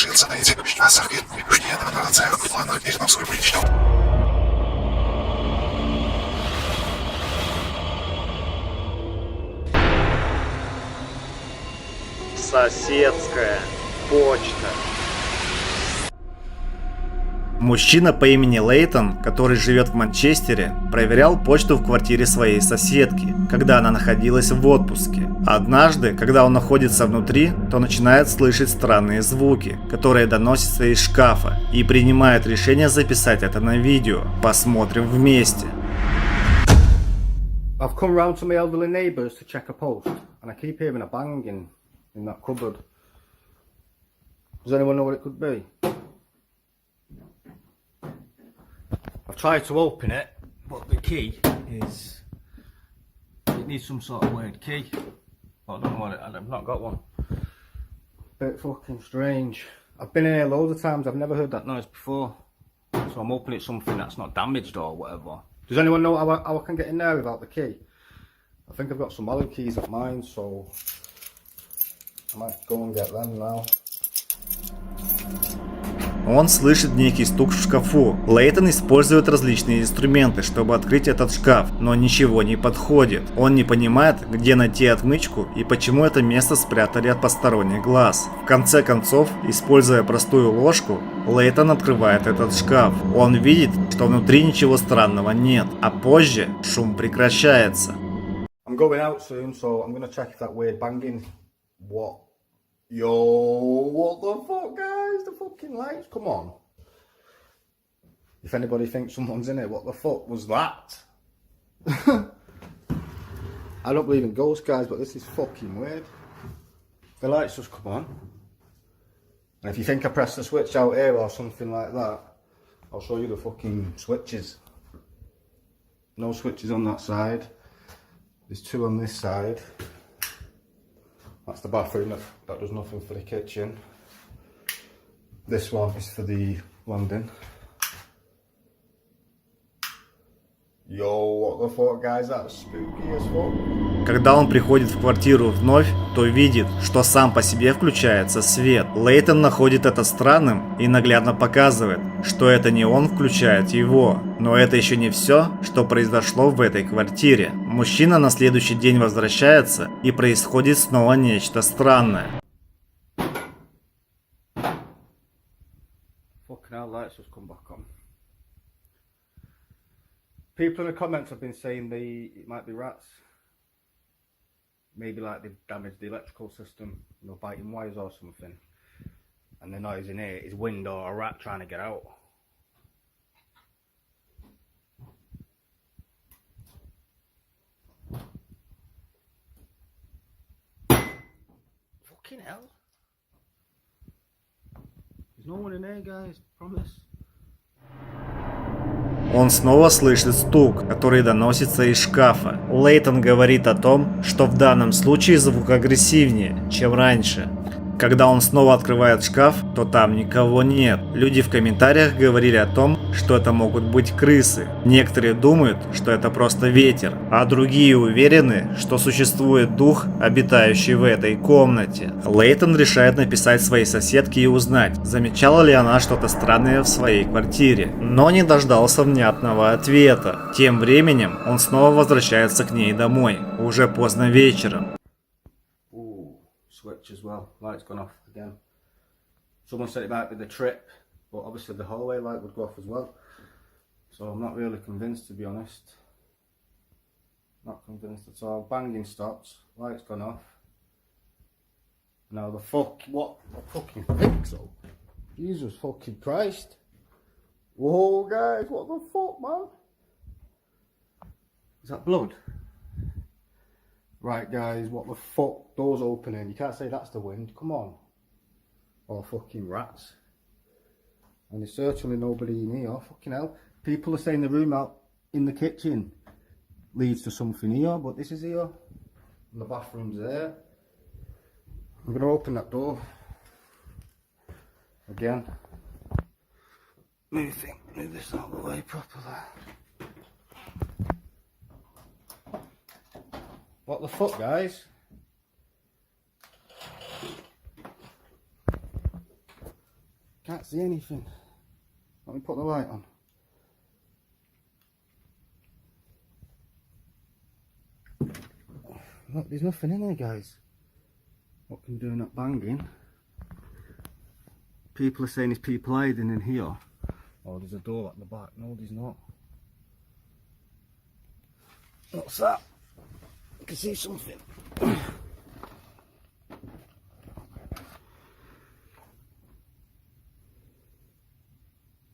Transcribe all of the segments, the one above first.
szylce na języku ślasa, już nie jeden na racach, plana, jedną swój publiczną. Соседская почта. Мужчина по имени Лейтон, который живет в Манчестере, проверял почту в квартире своей соседки, когда она находилась в отпуске. Однажды, когда он находится внутри, то начинает слышать странные звуки, которые доносятся из шкафа, и принимает решение записать это на видео. Посмотрим вместе. I've come round to my elderly neighbours to check a post, and I keep hearing a banging in that cupboard. Does anyone know what it could be? I've tried to open it, but the key is... It needs some sort of weird key. But I don't know what it... I've not got one. Bit fucking strange. I've been in here loads of times, I've never heard that noise before. So I'm hoping it's something that's not damaged or whatever. Does anyone know how I can get in there without the key? I think I've got some Allen keys of mine, so I might go and get them now. Он слышит некий стук в шкафу. Лейтон использует различные инструменты, чтобы открыть этот шкаф, но ничего не подходит. Он не понимает, где найти отмычку и почему это место спрятали от посторонних глаз. В конце концов, используя простую ложку, Лейтон открывает этот шкаф. Он видит, что внутри ничего странного нет, а позже шум прекращается. I'm going out soon, so I'm gonna check if that weird banging... What? Yo, what the fuck, guys? The fucking lights, come on. If anybody thinks someone's in it, what the fuck was that? I don't believe in ghosts, guys, but this is fucking weird. The lights just come on. And if you think I pressed the switch out here or something like that, I'll show you the fucking switches. No switches on that side. There's two on this side. That's the bathroom, that does nothing for the kitchen. This one is for the landing. Yo, what the fuck, guys, that's spooky as fuck. Когда он приходит в квартиру вновь, то видит, что сам по себе включается свет. Лейтон находит это странным и наглядно показывает, что это не он включает его. Но это еще не все, что произошло в этой квартире. Мужчина на следующий день возвращается, и происходит снова нечто странное. Fucking hell, lights just come back on. People in the comments have been saying it might be rats. Maybe like they've damaged the electrical system, you know, biting wires or something. And the noise in here is wind or a rat trying to get out. Fucking hell. There's no one in here, guys, promise. Он снова слышит стук, который доносится из шкафа. Лейтон говорит о том, что в данном случае звук агрессивнее, чем раньше. Когда он снова открывает шкаф, то там никого нет. Люди в комментариях говорили о том, что это могут быть крысы. Некоторые думают, что это просто ветер, а другие уверены, что существует дух, обитающий в этой комнате. Лейтон решает написать своей соседке и узнать, замечала ли она что-то странное в своей квартире, но не дождался внятного ответа. Тем временем он снова возвращается к ней домой, уже поздно вечером. Switch as well, light's gone off again. Someone said it might be the trip, but obviously the hallway light would go off as well. So I'm not really convinced, to be honest. Not convinced at all. Banging stopped, light's gone off. Now the what the fucking pixel? Jesus fucking Christ. Whoa guys, what the fuck, man? Is that blood? Right guys, what the fuck, doors opening, you can't say that's the wind, come on. Or fucking rats. And there's certainly nobody in here, fucking hell. People are saying the room out in the kitchen leads to something here, but this is here. And the bathroom's there. I'm gonna open that door. Again. Move this out of the way properly. What the fuck, guys? Can't see anything. Let me put the light on. Look, there's nothing in there, guys. What can we do in that banging? People are saying there's people hiding in here. Oh, there's a door at the back. No, there's not. What's that? I can see something.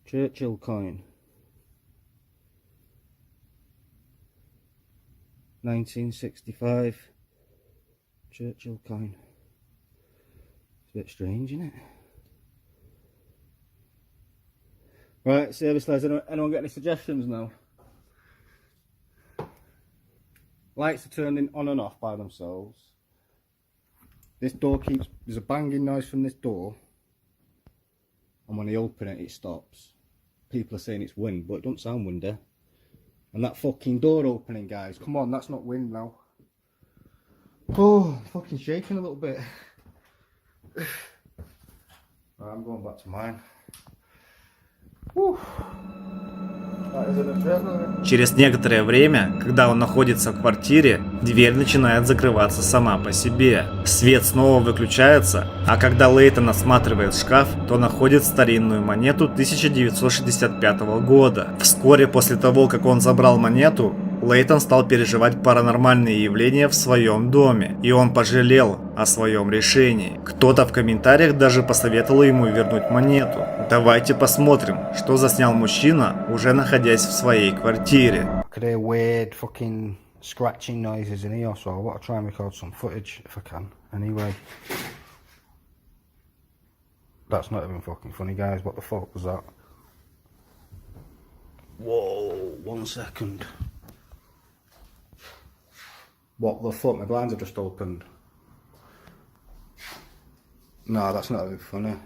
Churchill coin. 1965. Churchill coin. It's a bit strange, isn't it? Right, service lads, anyone got any suggestions now? Lights are turning on and off by themselves. This door there's a banging noise from this door. And when they open it, it stops. People are saying it's wind, but it don't sound windy. And that fucking door opening, guys. Come on, that's not wind now. Oh, fucking shaking a little bit. Right, I'm going back to mine. Whew. Через некоторое время, когда он находится в квартире, дверь начинает закрываться сама по себе. Свет снова выключается, а когда Лейтон осматривает шкаф, то находит старинную монету 1965 года. Вскоре после того, как он забрал монету, Лейтон стал переживать паранормальные явления в своем доме, и он пожалел о своем решении. Кто-то в комментариях даже посоветовал ему вернуть монету. Давайте посмотрим, что заснял мужчина, уже находясь в своей квартире. Weird fucking scratching noises in here, so I want to try and record some footage if I can. Anyway, that's not even fucking funny, guys. What the fuck was that? Whoa, 1 second. What the fuck? My blinds have just opened. No, that's not even funny.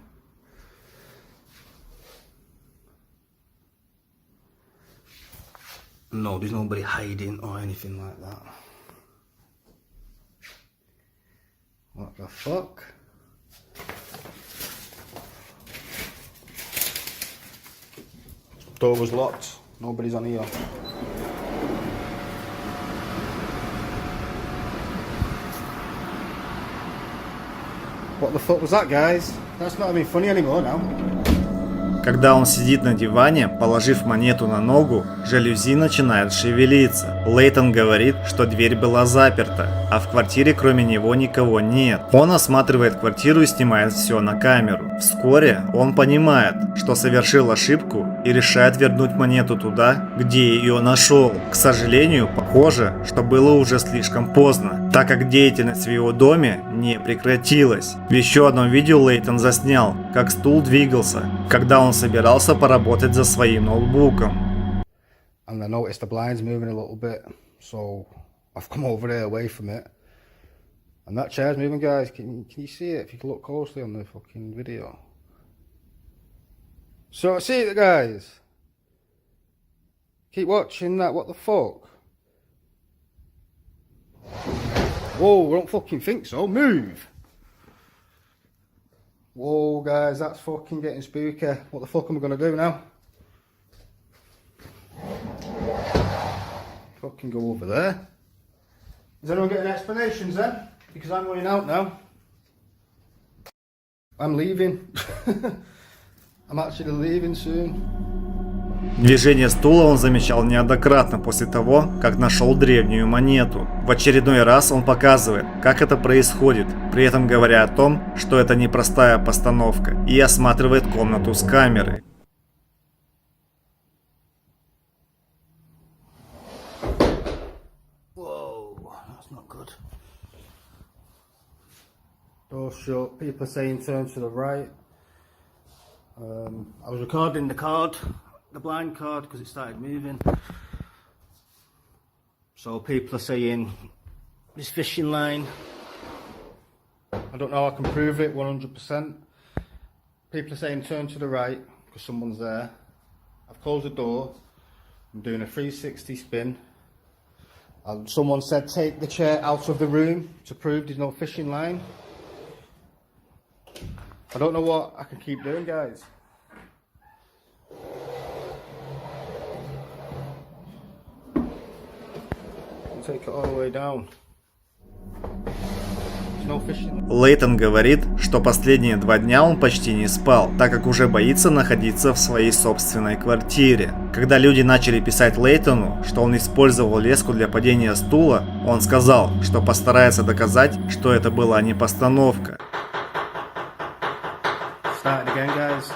No, there's nobody hiding or anything like that. What the fuck? Door was locked. Nobody's on here. What the fuck was that, guys? That's not even funny anymore now. Когда он сидит на диване, положив монету на ногу, жалюзи начинают шевелиться. Лейтон говорит, что дверь была заперта, а в квартире кроме него никого нет. Он осматривает квартиру и снимает все на камеру. Вскоре он понимает, что совершил ошибку и решает вернуть монету туда, где ее нашел. К сожалению, похоже, что было уже слишком поздно, так как деятельность в его доме не прекратилась. В еще одном видео Лейтон заснял, как стул двигался, когда он собирался поработать за своим ноутбуком. And I noticed the blinds moving a little bit, so I've come over there away from it. And that chair's moving, guys. Can you see it if you can look closely on the fucking video? So see it, guys. Keep watching that. What the fuck? Whoa, I don't fucking think so. Move. Whoa, guys, that's fucking getting spooky. What the fuck am I gonna do now? Fucking go over there. Is anyone getting explanations then? Because I'm running out now. I'm leaving. I'm actually leaving soon. Движение стула он замечал неоднократно после того, как нашел древнюю монету. В очередной раз он показывает, как это происходит, при этом говоря о том, что это непростая постановка, и осматривает комнату с камеры. Whoa, that's not good. Door shut. People are saying turn to the right. I was recording the blind card, because it started moving. So people are saying this fishing line. I don't know, I can prove it 100%. People are saying turn to the right, because someone's there. I've closed the door. I'm doing a 360 spin. And someone said take the chair out of the room to prove there's no fishing line. I don't know what I can keep doing, guys. I'll take it all the way down. There's no fishing. Лейтон говорит, что последние 2 дня он почти не спал, так как уже боится находиться в своей собственной квартире. Когда люди начали писать Лейтону, что он использовал леску для падения стула, он сказал, что постарается доказать, что это была не постановка. Start it again, guys.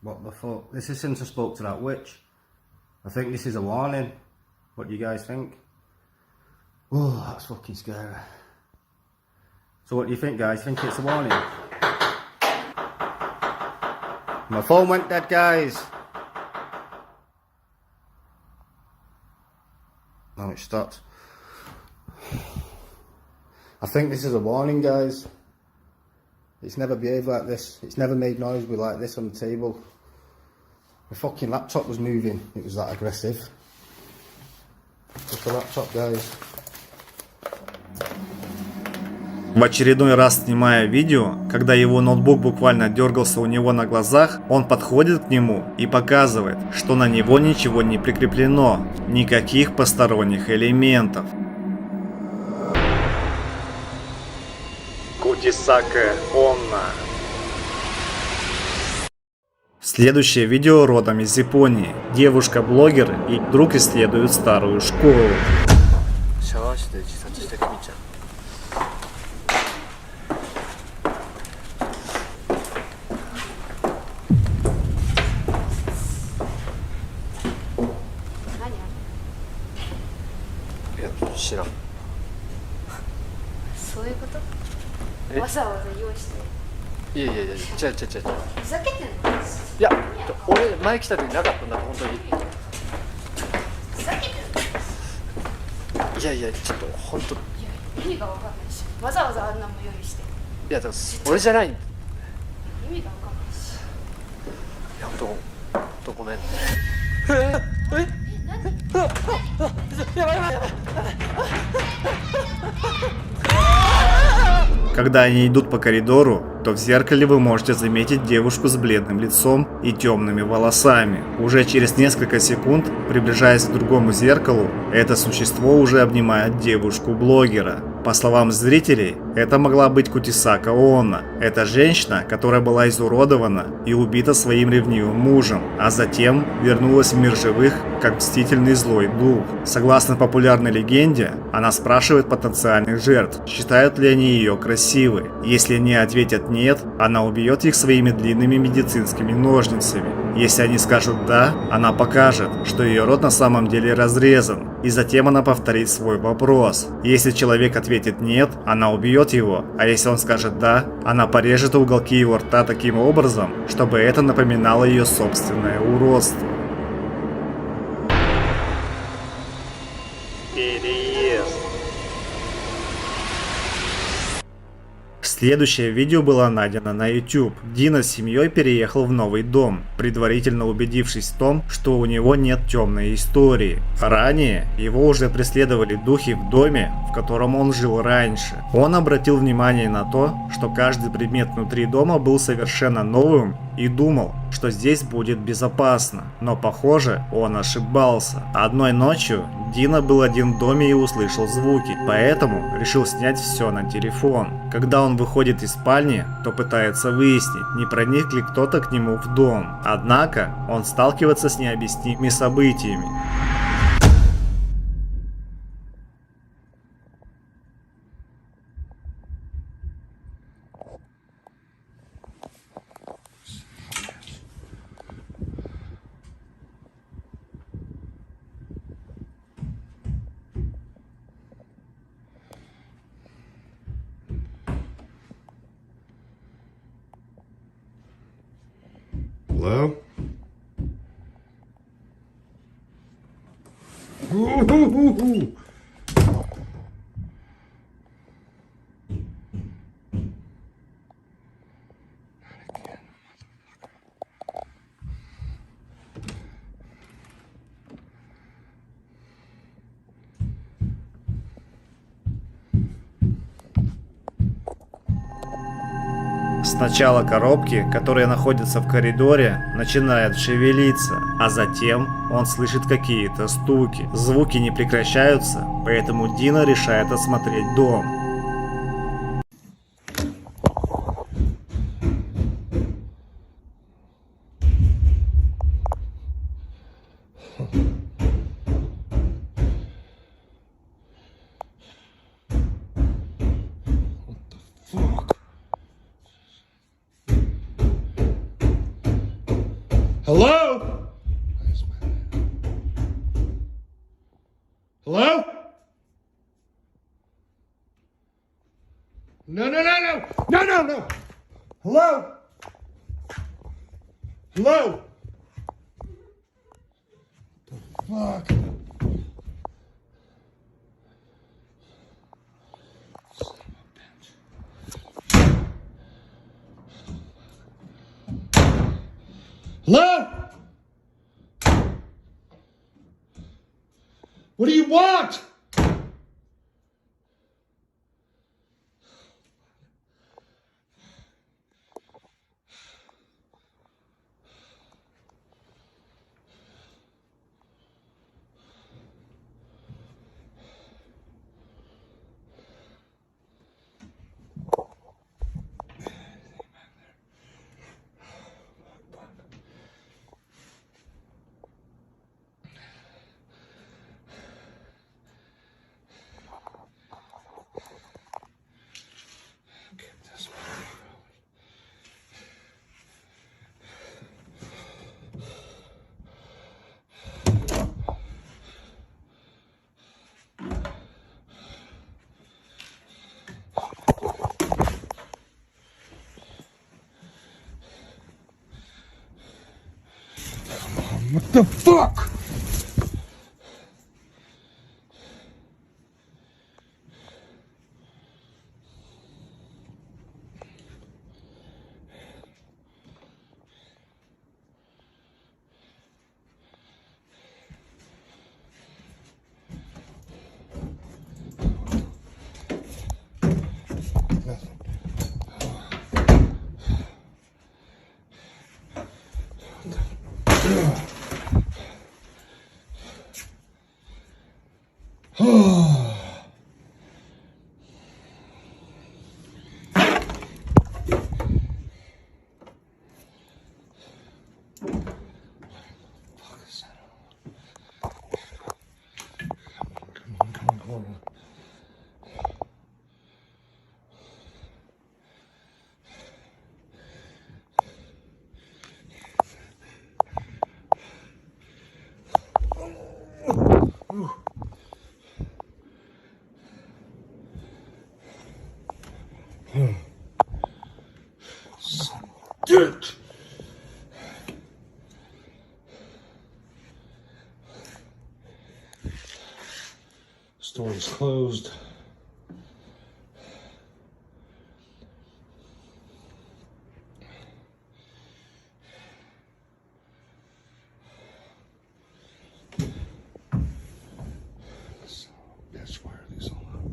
What the fuck? This is since I spoke to that witch. I think this is a warning. What do you guys think? Oh, that's fucking scary. So what do you think, guys? Think it's a warning? My phone went dead, guys. No, it stopped. I think this is a warning, guys. It's never behaved like this. It's never made noise with like this on the table. The fucking laptop was moving. It was that aggressive. Just the laptop, guys. В очередной раз снимая видео, когда его ноутбук буквально дергался у него на глазах, он подходит к нему и показывает, что на него ничего не прикреплено, никаких посторонних элементов. Кутисаке Онна. Следующее видео родом из Японии. Девушка-блогер и друг исследуют старую школу. シャワー室で自殺してるみちゃん。いや、知らん。そういうことえわざわざ用意していやいやいや、違う違う違う。ふざけてんのいや、俺前来た時なかったんだ、本当に。ふざけてんのいやいや、ちょっと本当。いいや意味がわかんないしわざわざあんなもん用意してや、だから俺じゃない。い意味がわかんないしや、本当ごめん。Когда они идут по коридору, то в зеркале вы можете заметить девушку с бледным лицом и темными волосами. Уже через несколько секунд, приближаясь к другому зеркалу, это существо уже обнимает девушку-блогера. По словам зрителей, это могла быть Кутисаке Онна. Это женщина, которая была изуродована и убита своим ревнивым мужем, а затем вернулась в мир живых, как мстительный злой дух. Согласно популярной легенде, она спрашивает потенциальных жертв, считают ли они ее красивой. Если они ответят нет, она убьет их своими длинными медицинскими ножницами. Если они скажут да, она покажет, что ее рот на самом деле разрезан, и затем она повторит свой вопрос. Если человек ответит нет, она убьет его, а если он скажет да, она порежет уголки его рта таким образом, чтобы это напоминало ее собственное уродство. Переезд. Следующее видео было найдено на YouTube. Дина с семьей переехал в новый дом, предварительно убедившись в том, что у него нет темной истории. Ранее его уже преследовали духи в доме, в котором он жил раньше. Он обратил внимание на то, что каждый предмет внутри дома был совершенно новым и думал, что здесь будет безопасно. Но похоже, он ошибался. Одной ночью Дина был один в доме и услышал звуки, поэтому решил снять все на телефон. Когда он выходит из спальни, то пытается выяснить, не проник ли кто-то к нему в дом. Однако он сталкивается с необъяснимыми событиями. Hello? Сначала коробки, которые находятся в коридоре, начинают шевелиться, а затем он слышит какие-то стуки. Звуки не прекращаются, поэтому Дина решает осмотреть дом. Hello? Hello? No, no, no, no! No, no, no! Hello? Hello? The fuck? Hello? What do you want? What the fuck? Dick! Store is closed. Bitch, why are these all up?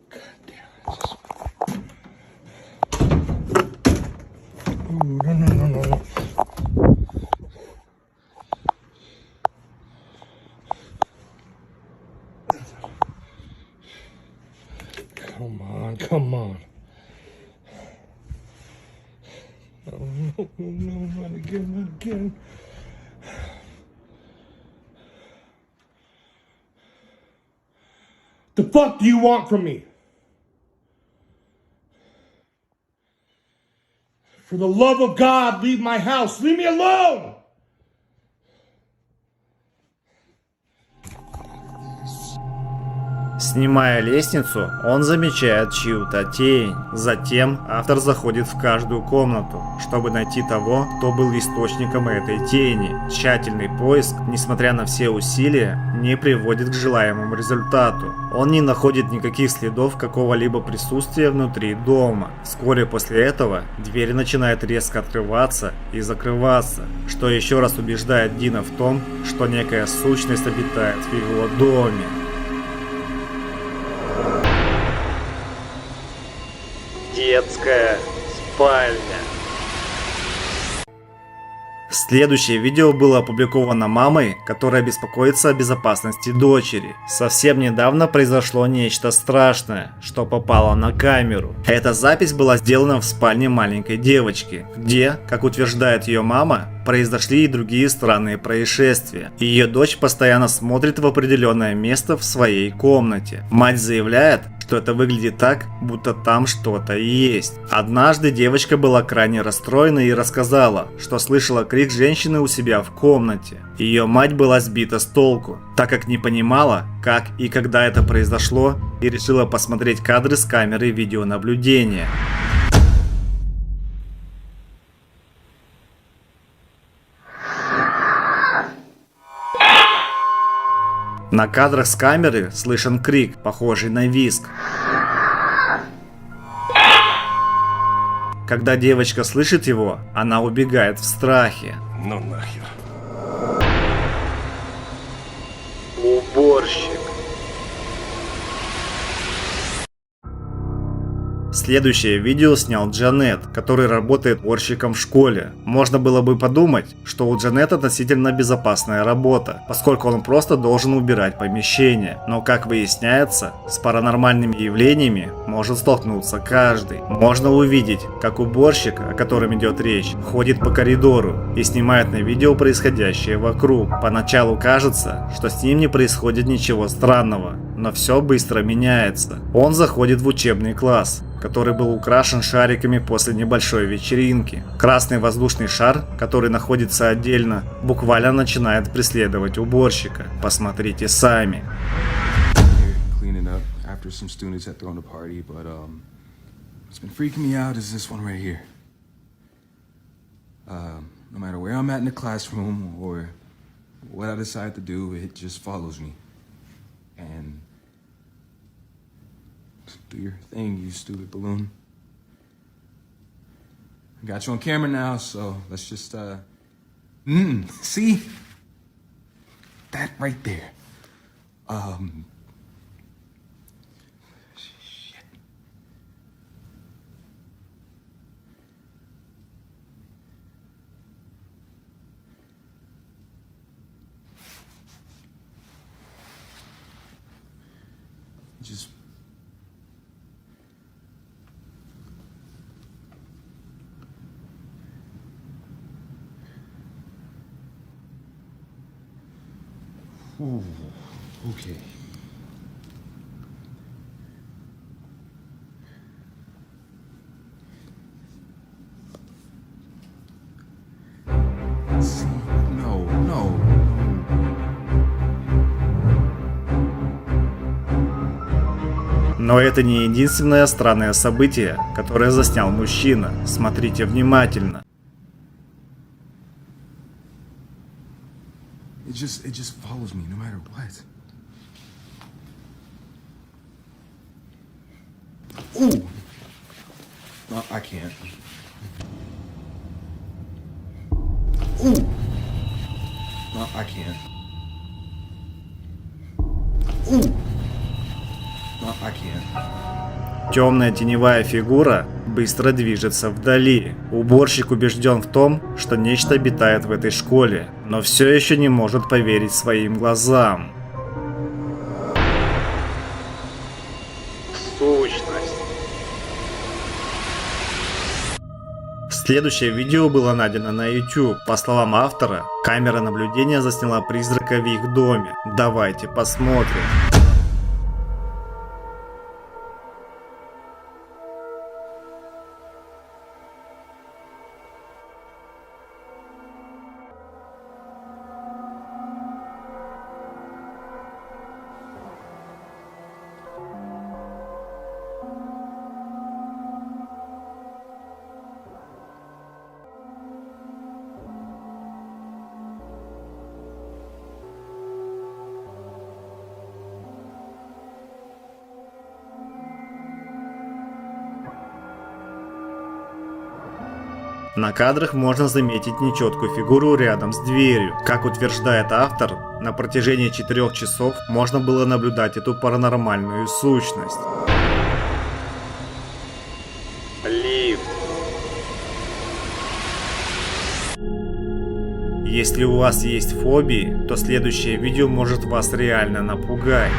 God damn it. Ooh, no. Come on. Oh, no, not again. The fuck do you want from me? For the love of God, leave my house. Leave me alone! Снимая лестницу, он замечает чью-то тень. Затем автор заходит в каждую комнату, чтобы найти того, кто был источником этой тени. Тщательный поиск, несмотря на все усилия, не приводит к желаемому результату. Он не находит никаких следов какого-либо присутствия внутри дома. Вскоре после этого дверь начинает резко открываться и закрываться, что еще раз убеждает Дина в том, что некая сущность обитает в его доме. Детская спальня. Следующее видео было опубликовано мамой, которая беспокоится о безопасности дочери. Совсем недавно произошло нечто страшное, что попало на камеру. Эта запись была сделана в спальне маленькой девочки, где, как утверждает ее мама, произошли и другие странные происшествия. Ее дочь постоянно смотрит в определенное место в своей комнате. Мать заявляет, что это выглядит так, будто там что-то есть. Однажды девочка была крайне расстроена и рассказала, что слышала крик женщины у себя в комнате. Ее мать была сбита с толку, так как не понимала, как и когда это произошло, и решила посмотреть кадры с камеры видеонаблюдения. На кадрах с камеры слышен крик, похожий на визг. Когда девочка слышит его, она убегает в страхе. Ну нахер. Уборщик. Следующее видео снял Джанет, который работает уборщиком в школе. Можно было бы подумать, что у Джанет относительно безопасная работа, поскольку он просто должен убирать помещение. Но, как выясняется, с паранормальными явлениями может столкнуться каждый. Можно увидеть, как уборщик, о котором идет речь, ходит по коридору и снимает на видео происходящее вокруг. Поначалу кажется, что с ним не происходит ничего странного, но все быстро меняется. Он заходит в учебный класс, который был украшен шариками после небольшой вечеринки. Красный воздушный шар, который находится отдельно, буквально начинает преследовать уборщика. Посмотрите сами. Cleaning up after some students had thrown a party, but what's been freaking me out is this one right here. No matter where I'm at in the classroom or what I decide to do, it just follows me. And do your thing, you stupid balloon. I got you on camera now, so let's just see? That right there. Shit. Just ooh, okay. See, no. Но это не единственное странное событие, которое заснял мужчина. Смотрите внимательно. It just follows me no matter what. Ooh. No, I can't. Ooh. No, I can't. Ooh. No, I can't. Темная теневая фигура быстро движется вдали. Уборщик убежден в том, что нечто обитает в этой школе, но все еще не может поверить своим глазам. Сущность. Следующее видео было найдено на YouTube. По словам автора, камера наблюдения засняла призрака в их доме. Давайте посмотрим. На кадрах можно заметить нечеткую фигуру рядом с дверью. Как утверждает автор, на протяжении 4 часов можно было наблюдать эту паранормальную сущность. Если у вас есть фобии, то следующее видео может вас реально напугать.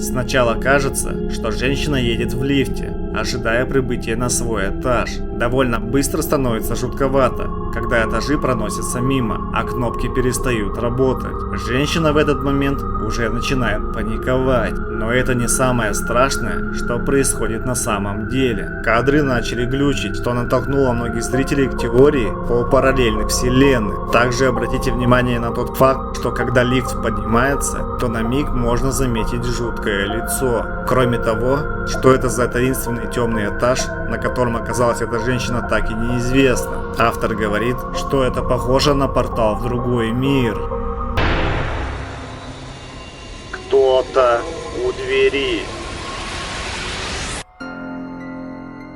Сначала кажется, что женщина едет в лифте, ожидая прибытия на свой этаж. Довольно быстро становится жутковато, когда этажи проносятся мимо, а кнопки перестают работать. Женщина в этот момент уже начинает паниковать. Но это не самое страшное, что происходит на самом деле. Кадры начали глючить, что натолкнуло многих зрителей к теории о параллельных вселенных. Также обратите внимание на тот факт, что когда лифт поднимается, то на миг можно заметить жуткое лицо. Кроме того, что это за таинственный темный этаж, на котором оказалась эта женщина, так и неизвестно. Автор говорит, что это похоже на портал в другой мир. Кто-то у двери.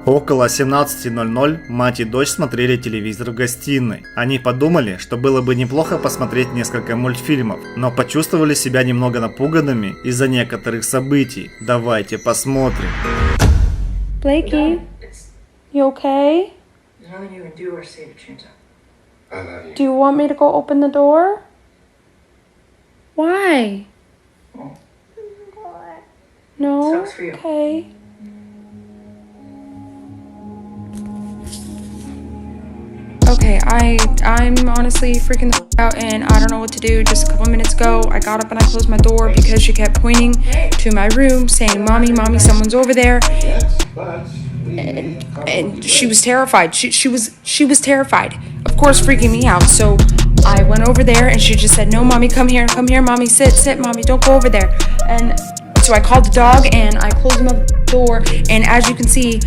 Около 17:00 мать и дочь смотрели телевизор в гостиной. Они подумали, что было бы неплохо посмотреть несколько мультфильмов, но почувствовали себя немного напуганными из-за некоторых событий. Давайте посмотрим. Blakey, you okay? There's nothing you can do or say to change that. I love you. Do you want me to go open the door? Why? No? Sucks for you. Okay. Okay, I'm honestly freaking the out and I don't know what to do. Just a couple minutes ago, I got up and I closed my door because she kept pointing to my room saying, "Mommy, mommy, someone's over there." And she was terrified. She was terrified. Of course, freaking me out. So I went over there and she just said, "No, mommy, come here, mommy, sit, mommy, don't go over there." And so I called the dog and I closed him up the door. And as you can see,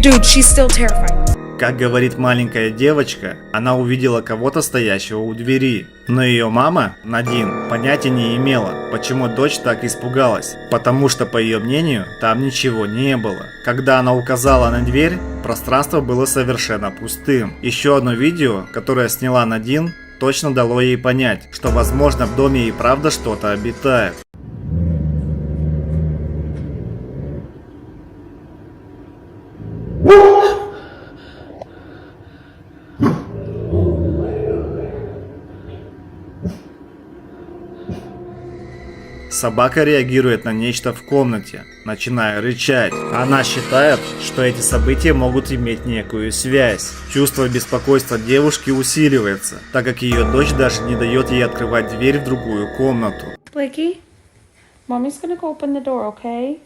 dude, she's still terrified. Как говорит маленькая девочка, она увидела кого-то стоящего у двери. Но ее мама, Надин, понятия не имела, почему дочь так испугалась. Потому что, по ее мнению, там ничего не было. Когда она указала на дверь, пространство было совершенно пустым. Еще одно видео, которое сняла Надин, точно дало ей понять, что, возможно, в доме и правда что-то обитает. Собака реагирует на нечто в комнате, начиная рычать. Она считает, что эти события могут иметь некую связь. Чувство беспокойства девушки усиливается, так как ее дочь даже не дает ей открывать дверь в другую комнату. Blakey, mommy's gonna go open the door, okay?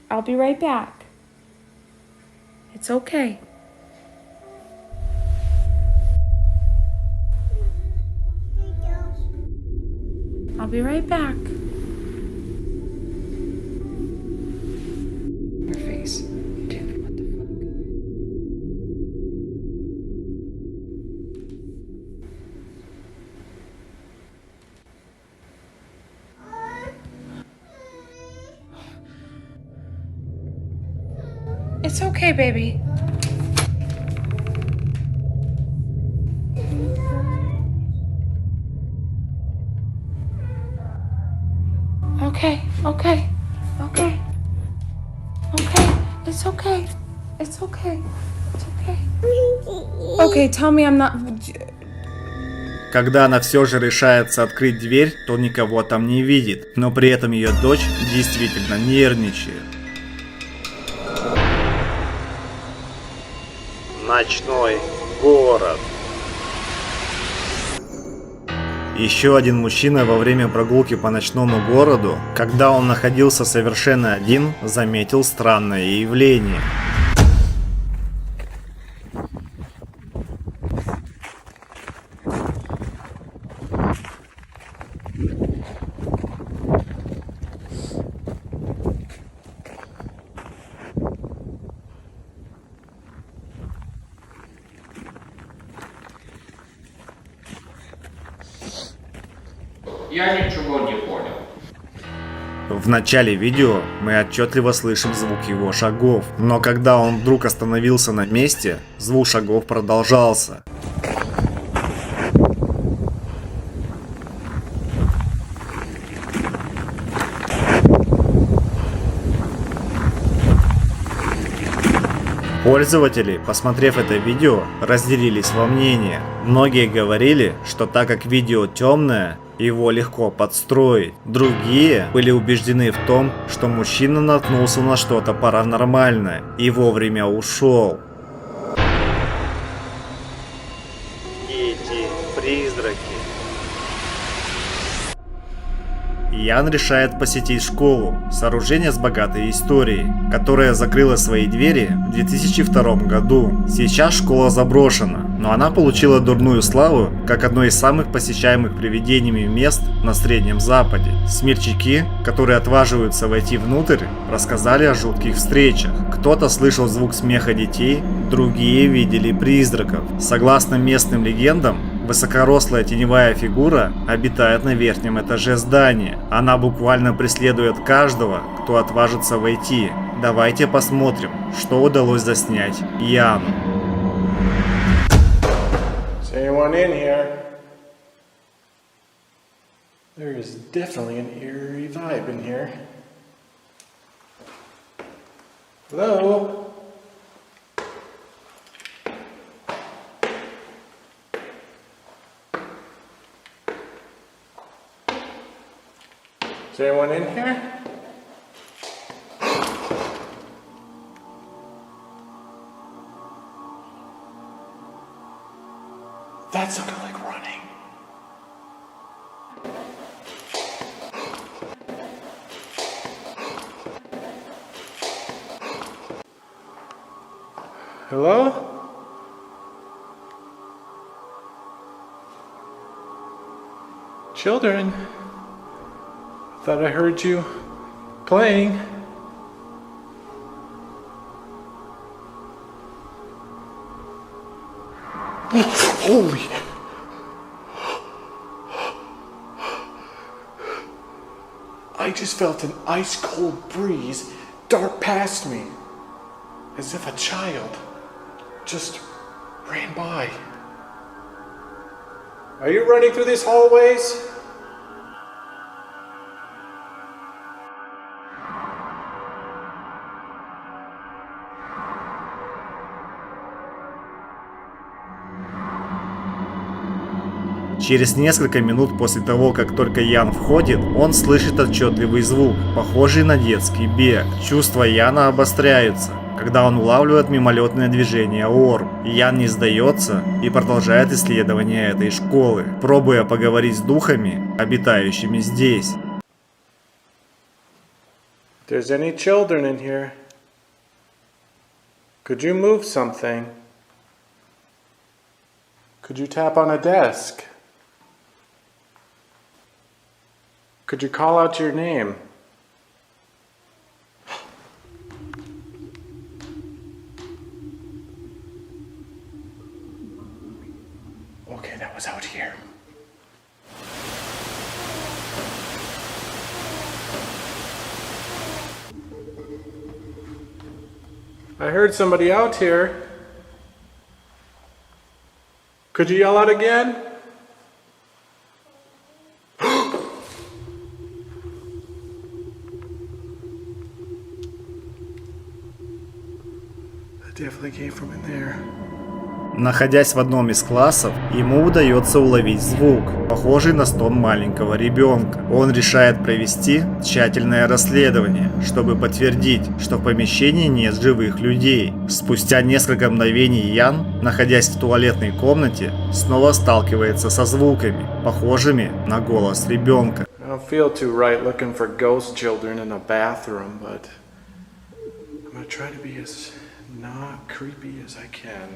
I'll be right back. It's okay. I'll be right back. Her face. Dude, what the fuck? It's okay, baby. Okay, okay, okay, okay. It's okay. It's okay. It's okay. Okay, tell me I'm not. Когда она все же решается открыть дверь, то никого там не видит, но при этом ее дочь действительно нервничает. Ночной город. Еще один мужчина во время прогулки по ночному городу, когда он находился совершенно один, заметил странное явление. Я ничего не понял. В начале видео мы отчетливо слышим звук его шагов, но когда он вдруг остановился на месте, звук шагов продолжался. Пользователи, посмотрев это видео, разделились во мнениях. Многие говорили, что так как видео темное, его легко подстроить. Другие были убеждены в том, что мужчина наткнулся на что-то паранормальное и вовремя ушел. Эти призраки. Ян решает посетить школу, сооружение с богатой историей, которая закрыла свои двери в 2002 году. Сейчас школа заброшена, но она получила дурную славу как одно из самых посещаемых привидениями мест на Среднем Западе. Смельчаки, которые отваживаются войти внутрь, рассказали о жутких встречах. Кто-то слышал звук смеха детей, другие видели призраков. Согласно местным легендам, высокорослая теневая фигура обитает на верхнем этаже здания. Она буквально преследует каждого, кто отважится войти. Давайте посмотрим, что удалось заснять Яну. Is anyone in here? There is definitely an eerie vibe in here. Hello? Is anyone in here? That sounded like running. Hello? Children? Thought I heard you playing. Holy! I just felt an ice cold breeze dart past me, as if a child just ran by. Are you running through these hallways? Через несколько минут после того, как только Ян входит, он слышит отчетливый звук, похожий на детский бег. Чувства Яна обостряются, когда он улавливает мимолетное движение Орм. Ян не сдается и продолжает исследование этой школы, пробуя поговорить с духами, обитающими здесь. If there's any children in here, could you move something? Could you tap on a desk? Could you call out your name? Okay, that was out here. I heard somebody out here. Could you yell out again? Definitely came from in there. Находясь в одном из классов, ему удается уловить звук, похожий на стон маленького ребенка. Он решает провести тщательное расследование, чтобы подтвердить, что в помещении нет живых людей. Спустя несколько мгновений Ян, находясь в туалетной комнате, снова сталкивается со звуками, похожими на голос ребенка. I don't feel too right looking for ghost children in a bathroom, but I'm gonna try to be as not creepy as I can.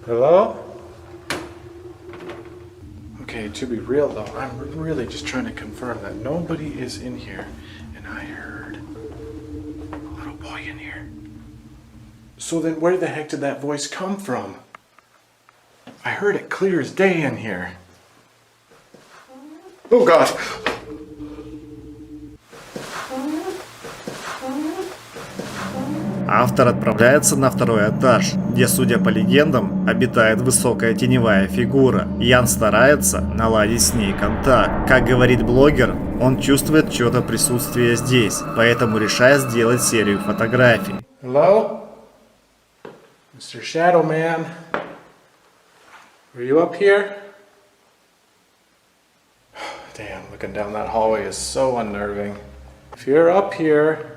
Hello? Okay, to be real though, I'm really just trying to confirm that nobody is in here, and I heard a little boy in here. So then where the heck did that voice come from? I heard it clear as day in here. Oh God! Автор отправляется на второй этаж, где, судя по легендам, обитает высокая теневая фигура. Ян старается наладить с ней контакт. Как говорит блогер, он чувствует чье-то присутствие здесь, поэтому решает сделать серию фотографий. Hello? Mr. Shadow Man? Are you up here? Damn, looking down that hallway is so unnerving. If you're up here,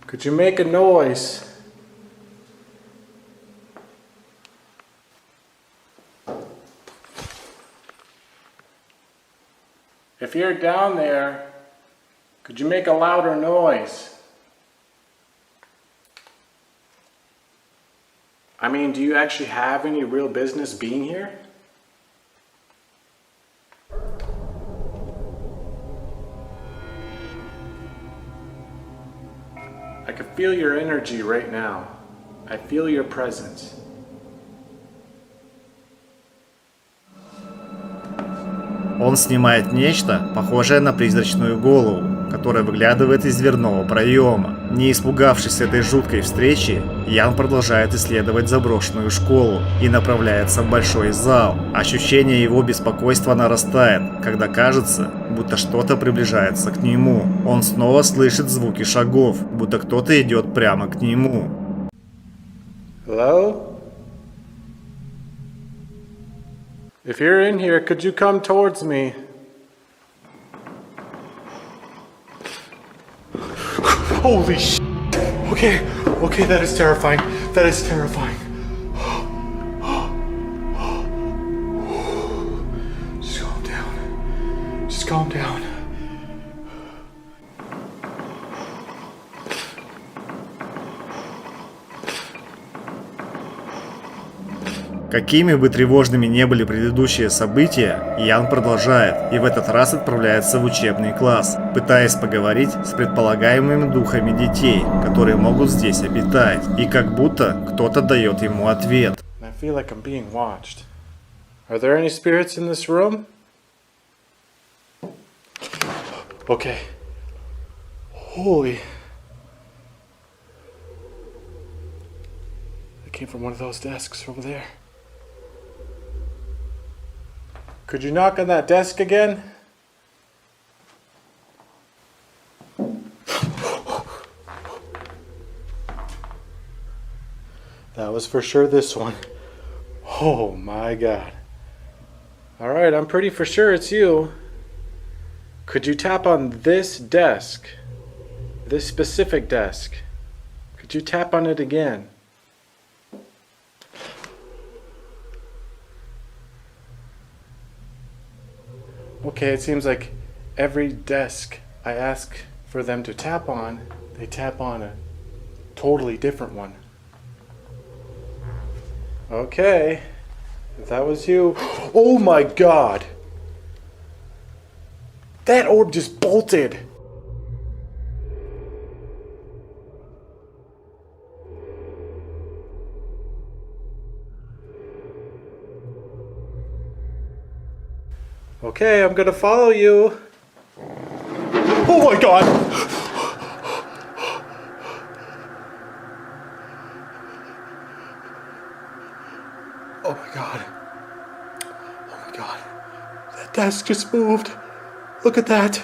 could you make a noise? If you're down there, could you make a louder noise? I mean, do you actually have any real business being here? I can feel your energy right now. I feel your presence. Он снимает нечто, похожее на призрачную голову, которая выглядывает из дверного проема. Не испугавшись этой жуткой встречи, Ян продолжает исследовать заброшенную школу и направляется в большой зал. Ощущение его беспокойства нарастает, когда кажется, будто что-то приближается к нему. Он снова слышит звуки шагов, будто кто-то идет прямо к нему. Hello? If you're in here, could you come towards me? Holy shit. Okay. Okay, okay, that is terrifying. That is terrifying. Just calm down. Just calm down. Какими бы тревожными не были предыдущие события, Ян продолжает и в этот раз отправляется в учебный класс, пытаясь поговорить с предполагаемыми духами детей, которые могут здесь обитать, и как будто кто-то дает ему ответ. I feel like I'm being watched. Are there any spirits in this room? Okay. Holy. It came from one of those desks over there. Could you knock on that desk again? That was for sure this one. Oh my god. Alright, I'm pretty for sure it's you. Could you tap on this desk? This specific desk? Could you tap on it again? Okay, it seems like every desk I ask for them to tap on, they tap on a totally different one. Okay, if that was you. Oh my god! That orb just bolted! Okay, I'm gonna follow you. Oh my god! Oh my god. Oh my god. That desk just moved. Look at that.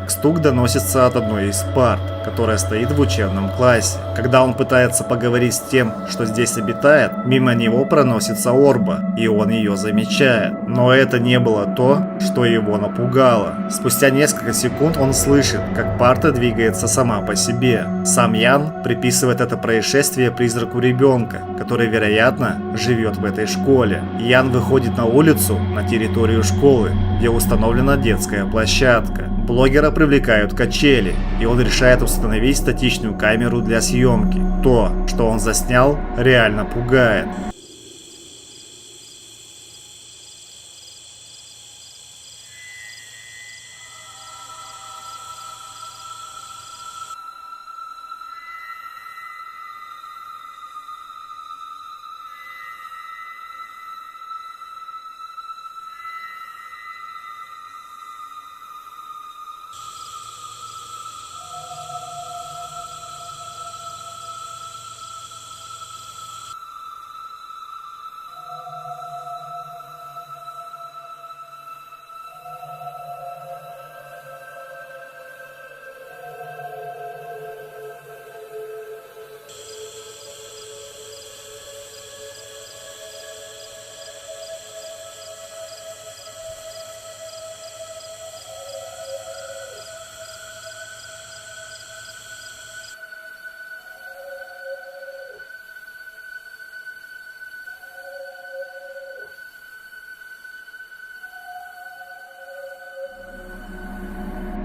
Стук доносится от одной из парт, которая стоит в учебном классе. Когда он пытается поговорить с тем, что здесь обитает, мимо него проносится орба, и он ее замечает. Но это не было то, что его напугало. Спустя несколько секунд он слышит, как парта двигается сама по себе. Сам Ян приписывает это происшествие призраку ребенка, который, вероятно, живет в этой школе. Ян выходит на улицу, на территорию школы, где установлена детская площадка. Блогера привлекают качели, и он решает установить статичную камеру для съемки. То, что он заснял, реально пугает.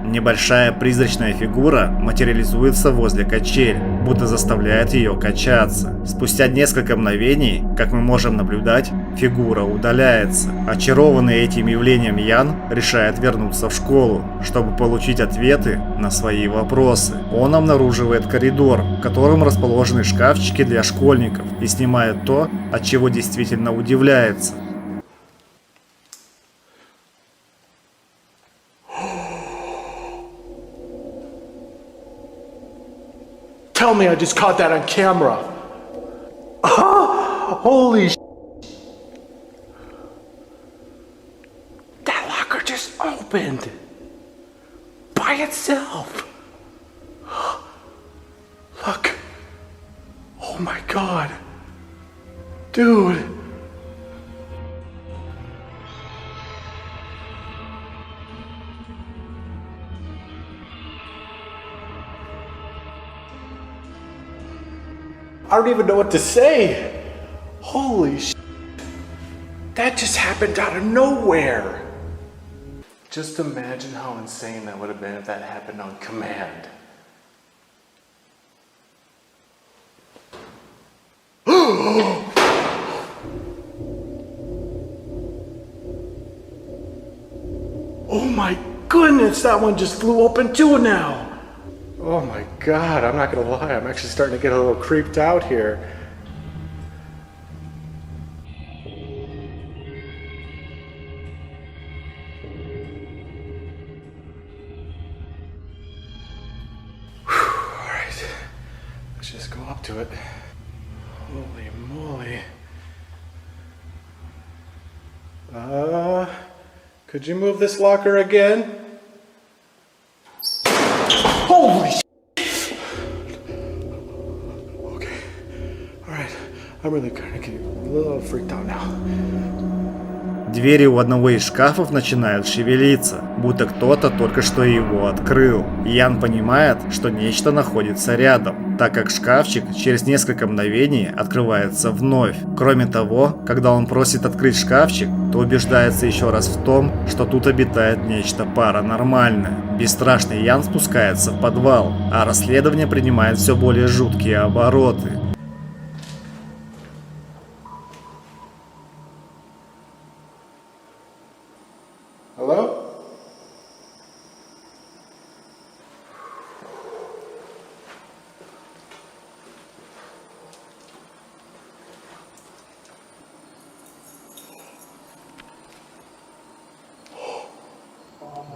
Небольшая призрачная фигура материализуется возле качель, будто заставляет ее качаться. Спустя несколько мгновений, как мы можем наблюдать, фигура удаляется. Очарованный этим явлением Ян решает вернуться в школу, чтобы получить ответы на свои вопросы. Он обнаруживает коридор, в котором расположены шкафчики для школьников, и снимает то, от чего действительно удивляется. Tell me I just caught that on camera. Holy sh**. That locker just opened. By itself. Look. Oh my god. Dude. I don't even know what to say. Holy sh! That just happened out of nowhere. Just imagine how insane that would have been if that happened on command. Oh my goodness, that one just flew open too now. Oh my god, I'm not gonna lie, I'm actually starting to get a little creeped out here. Alright, let's just go up to it. Holy moly. Could you move this locker again? Holy sh! Okay. Alright. I'm really kind of getting a little freaked out now. Двери у одного из шкафов начинают шевелиться, будто кто-то только что его открыл. Ян понимает, что нечто находится рядом, так как шкафчик через несколько мгновений открывается вновь. Кроме того, когда он просит открыть шкафчик, то убеждается еще раз в том, что тут обитает нечто паранормальное. Бесстрашный Ян спускается в подвал, а расследование принимает все более жуткие обороты. Hello?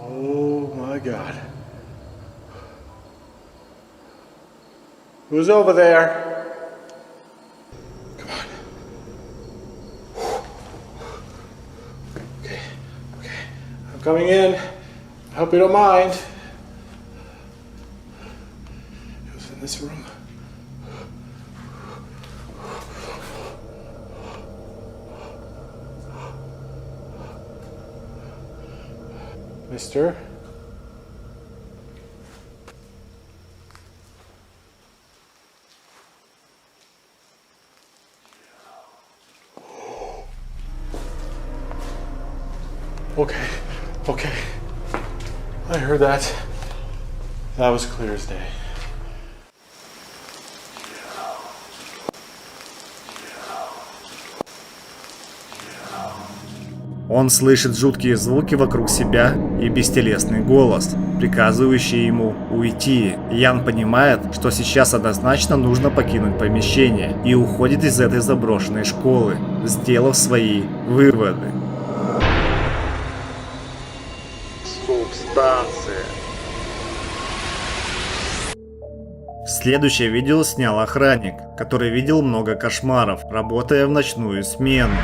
Oh my god. Who's over there? Come on. Okay, okay. I'm coming in. I hope you don't mind. It was in this room. Mister? Okay, okay. I heard that. That was clear as day. Он слышит жуткие звуки вокруг себя и бестелесный голос, приказывающий ему уйти. Ян понимает, что сейчас однозначно нужно покинуть помещение, и уходит из этой заброшенной школы, сделав свои выводы. Субстанция. Следующее видео снял охранник, который видел много кошмаров, работая в ночную смену.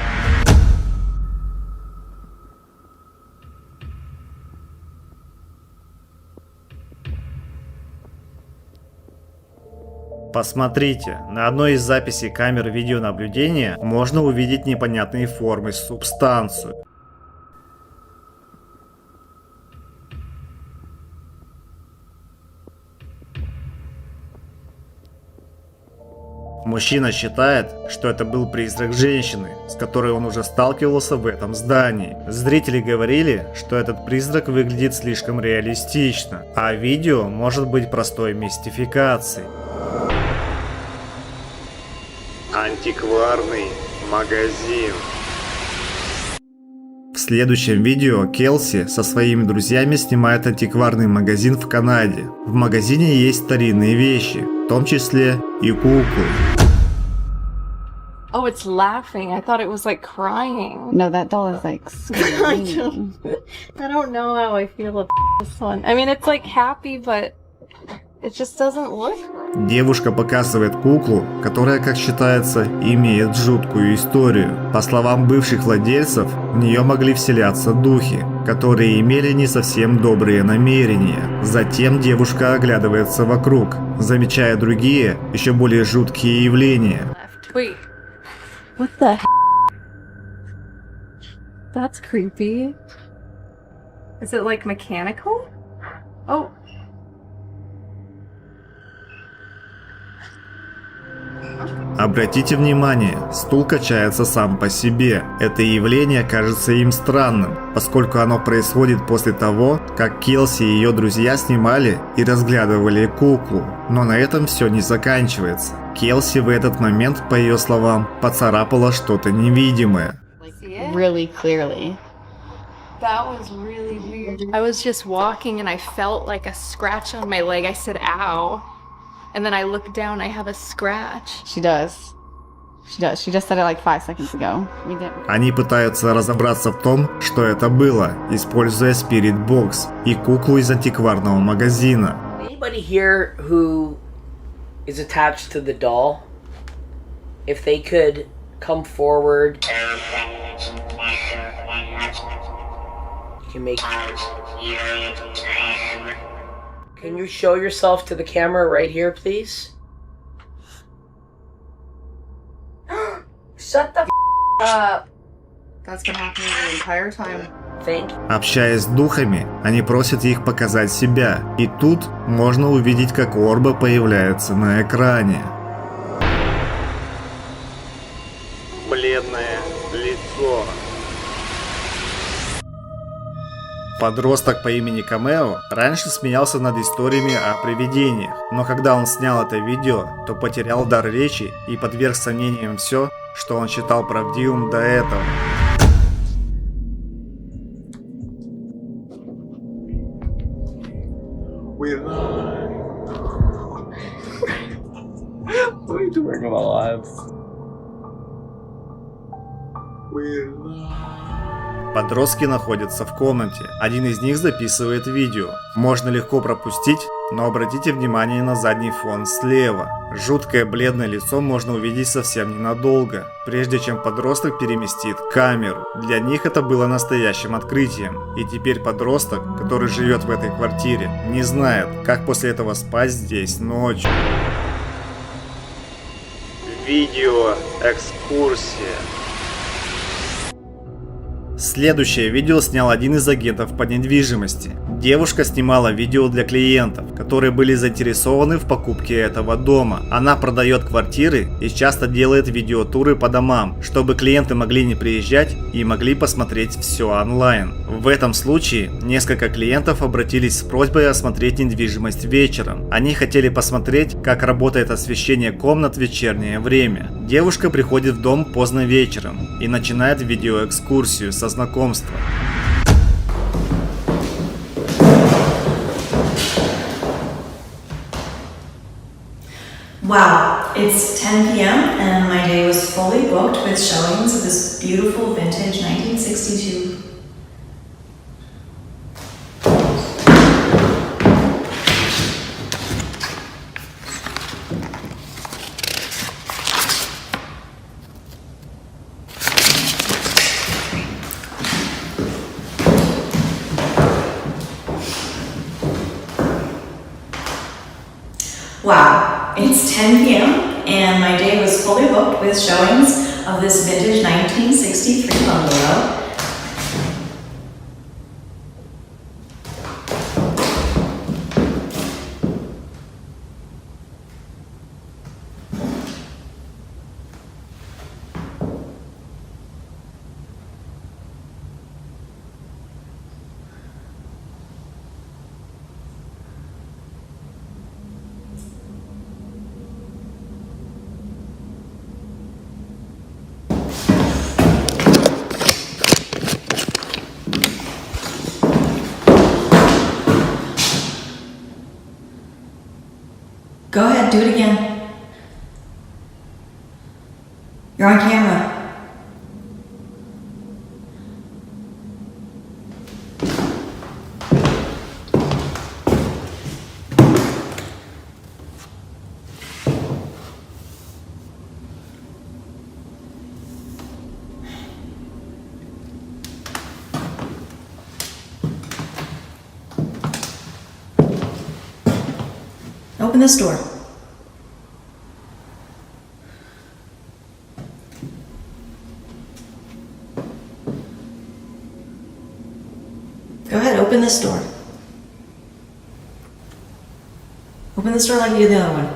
Посмотрите, на одной из записей камер видеонаблюдения можно увидеть непонятные формы субстанцию. Мужчина считает, что это был призрак женщины, с которой он уже сталкивался в этом здании. Зрители говорили, что этот призрак выглядит слишком реалистично, а видео может быть простой мистификацией. Антикварный магазин. В следующем видео Келси со своими друзьями снимает антикварный магазин в Канаде. В магазине есть старинные вещи, в том числе и куклы. Oh, it's laughing. I thought it was like crying. No, that doll is like screaming. I don't know how I feel about this one. I mean, it's like happy, but it just doesn't look right. Девушка показывает куклу, которая, как считается, имеет жуткую историю. По словам бывших владельцев, в нее могли вселяться духи, которые имели не совсем добрые намерения. Затем девушка оглядывается вокруг, замечая другие, еще более жуткие явления. Wait. What the heck? That's creepy. Is it like mechanical? Oh. Обратите внимание, стул качается сам по себе. Это явление кажется им странным, поскольку оно происходит после того, как Келси и ее друзья снимали и разглядывали куклу. Но на этом все не заканчивается. Келси в этот момент, по ее словам, поцарапала что-то невидимое. Really clearly. That was really weird. I was just walking and I felt like a scratch on my leg. I said, ow. And then I looked down, I have a scratch. She does. She does. She just said it like 5 seconds ago. We didn't. Они пытаются разобраться в том, что это было, используя Spirit Box и куклу из антикварного магазина. Anybody here who is attached to the doll, if they could come forward, you can make. Can you show yourself to the camera right here, please? Shut the up. That's been happening the entire time. Thank you. Общаясь с духами, они просят их показать себя, и тут можно увидеть, как Орба появляется на экране. Бледное лицо. Подросток по имени Камео раньше смеялся над историями о привидениях, но когда он снял это видео, то потерял дар речи и подверг сомнениям все, что он считал правдивым до этого. What are you doing in my life? Подростки находятся в комнате. Один из них записывает видео. Можно легко пропустить, но обратите внимание на задний фон слева. Жуткое бледное лицо можно увидеть совсем ненадолго, прежде чем подросток переместит камеру. Для них это было настоящим открытием. И теперь подросток, который живет в этой квартире, не знает, как после этого спать здесь ночью. Видео экскурсия. Следующее видео снял один из агентов по недвижимости. Девушка снимала видео для клиентов, которые были заинтересованы в покупке этого дома. Она продает квартиры и часто делает видеотуры по домам, чтобы клиенты могли не приезжать и могли посмотреть все онлайн. В этом случае несколько клиентов обратились с просьбой осмотреть недвижимость вечером. Они хотели посмотреть, как работает освещение комнат в вечернее время. Девушка приходит в дом поздно вечером и начинает видеоэкскурсию со знакомства. Wow, it's 10 p.m. and my day was fully booked with showings of this beautiful vintage 1962. Wow, it's 10 p.m. and my day was fully booked with showings of this vintage 1963 bungalow. Go ahead, do it again. You're on camera. Open this door. Go ahead, open this door. Open this door like you did the other one.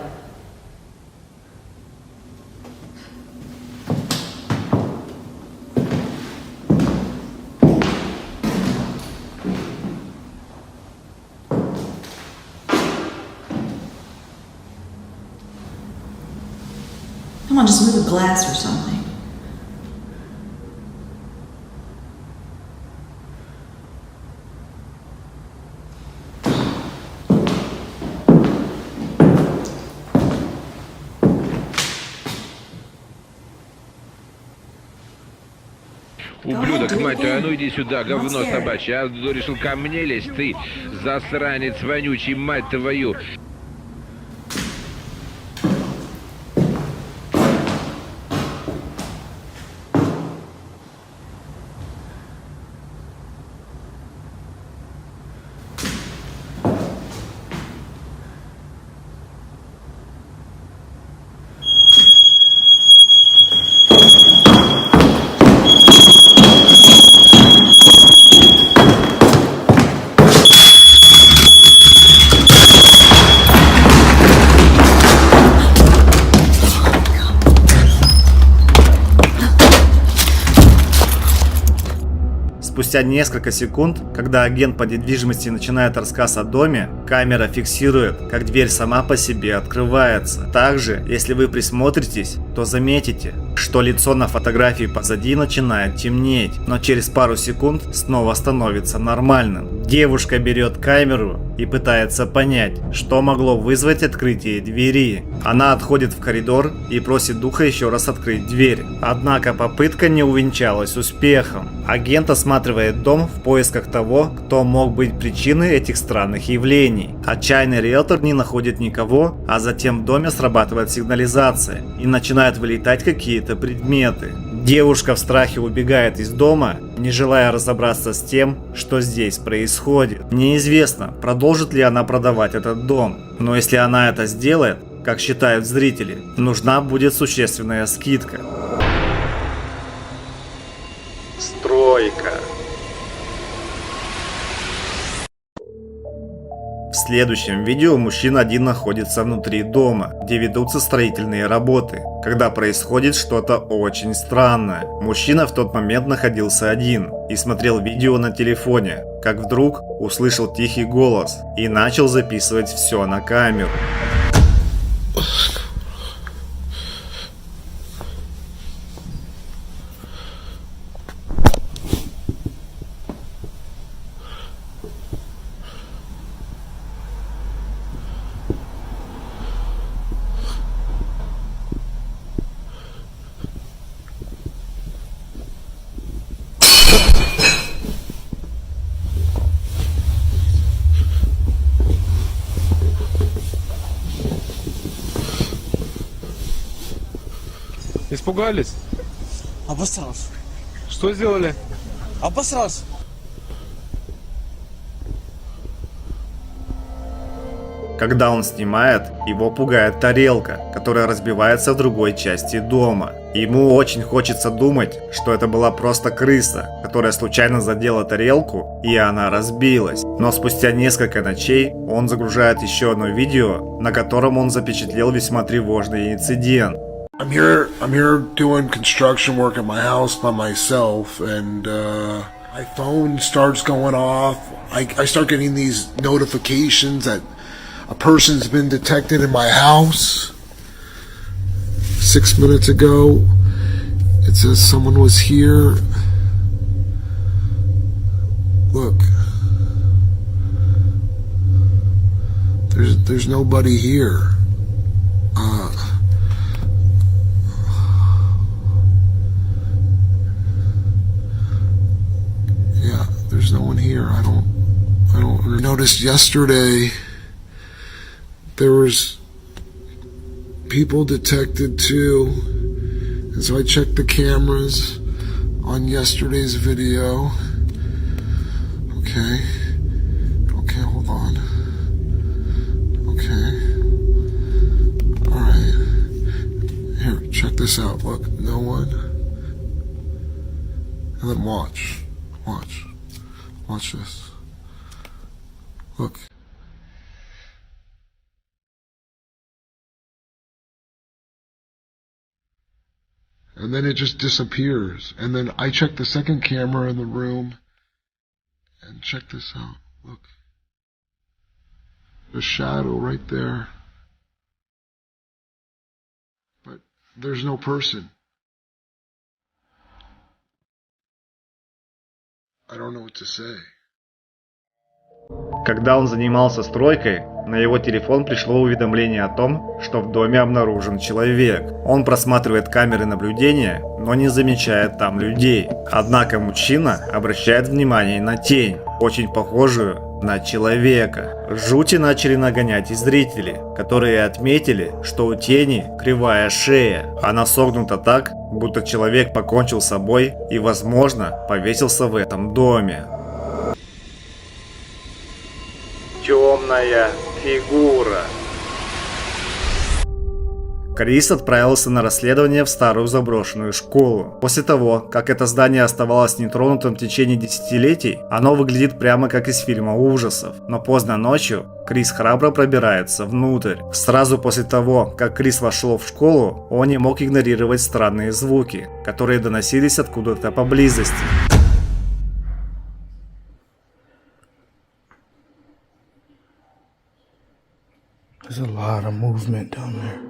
just move a glass or something. Ублюдок, мать твою, а ну иди сюда, говно собачье. А решил ко мне лезть, ты засранец вонючий, мать твою. Спустя несколько секунд, когда агент по недвижимости начинает рассказ о доме, камера фиксирует, как дверь сама по себе открывается. Также, если вы присмотритесь, то заметите, что лицо на фотографии позади начинает темнеть, но через пару секунд снова становится нормальным. Девушка берет камеру и пытается понять, что могло вызвать открытие двери. Она отходит в коридор и просит духа еще раз открыть дверь. Однако попытка не увенчалась успехом. Агент осматривает дом в поисках того, кто мог быть причиной этих странных явлений. Отчаянный риэлтор не находит никого, а затем в доме срабатывает сигнализация и начинают вылетать какие-то предметы. Девушка в страхе убегает из дома, не желая разобраться с тем, что здесь происходит. Неизвестно, продолжит ли она продавать этот дом, но если она это сделает, как считают зрители, нужна будет существенная скидка. Стройка. В следующем видео мужчина один находится внутри дома, где ведутся строительные работы, когда происходит что-то очень странное. Мужчина в тот момент находился один и смотрел видео на телефоне, как вдруг услышал тихий голос и начал записывать все на камеру. Испугались? Обосрался. Что сделали? Обосрался. Когда он снимает, его пугает тарелка, которая разбивается в другой части дома. Ему очень хочется думать, что это была просто крыса, которая случайно задела тарелку, и она разбилась. Но спустя несколько ночей он загружает еще одно видео, на котором он запечатлел весьма тревожный инцидент. I'm here doing construction work at my house by myself, and my phone starts going off. I start getting these notifications that a person's been detected in my house. 6 minutes ago, it says someone was here. Look, there's nobody here. Yeah, there's no one here. I don't noticed yesterday there was people detected too, and so I checked the cameras on yesterday's video. Okay, hold on. Okay, alright, here, check this out. Look, no one. And then watch this. Look. And then it just disappears. And then I check the second camera in the room. And check this out. Look. The shadow right there. But There's no person. I don't know what to say. Когда он занимался стройкой, на его телефон пришло уведомление о том, что в доме обнаружен человек. Он просматривает камеры наблюдения, но не замечает там людей. Однако мужчина обращает внимание на тень, очень похожую на человека. Жути начали нагонять и зрители, которые отметили, что у тени кривая шея. Она согнута так, будто человек покончил с собой и, возможно, повесился в этом доме. Темная фигура. Крис отправился на расследование в старую заброшенную школу. После того, как это здание оставалось нетронутым в течение десятилетий, оно выглядит прямо как из фильма ужасов. Но поздно ночью Крис храбро пробирается внутрь. Сразу после того, как Крис вошел в школу, он не мог игнорировать странные звуки, которые доносились откуда-то поблизости. There's a lot of movement down there.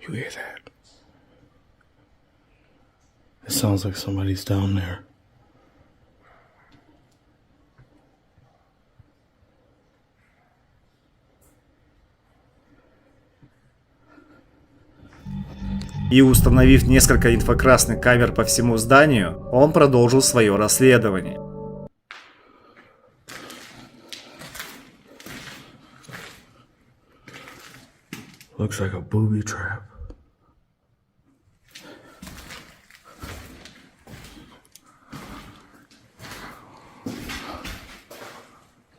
You hear that? It sounds like somebody's down there. И установив несколько инфракрасных камер по всему зданию, он продолжил свое расследование. Looks like a booby trap.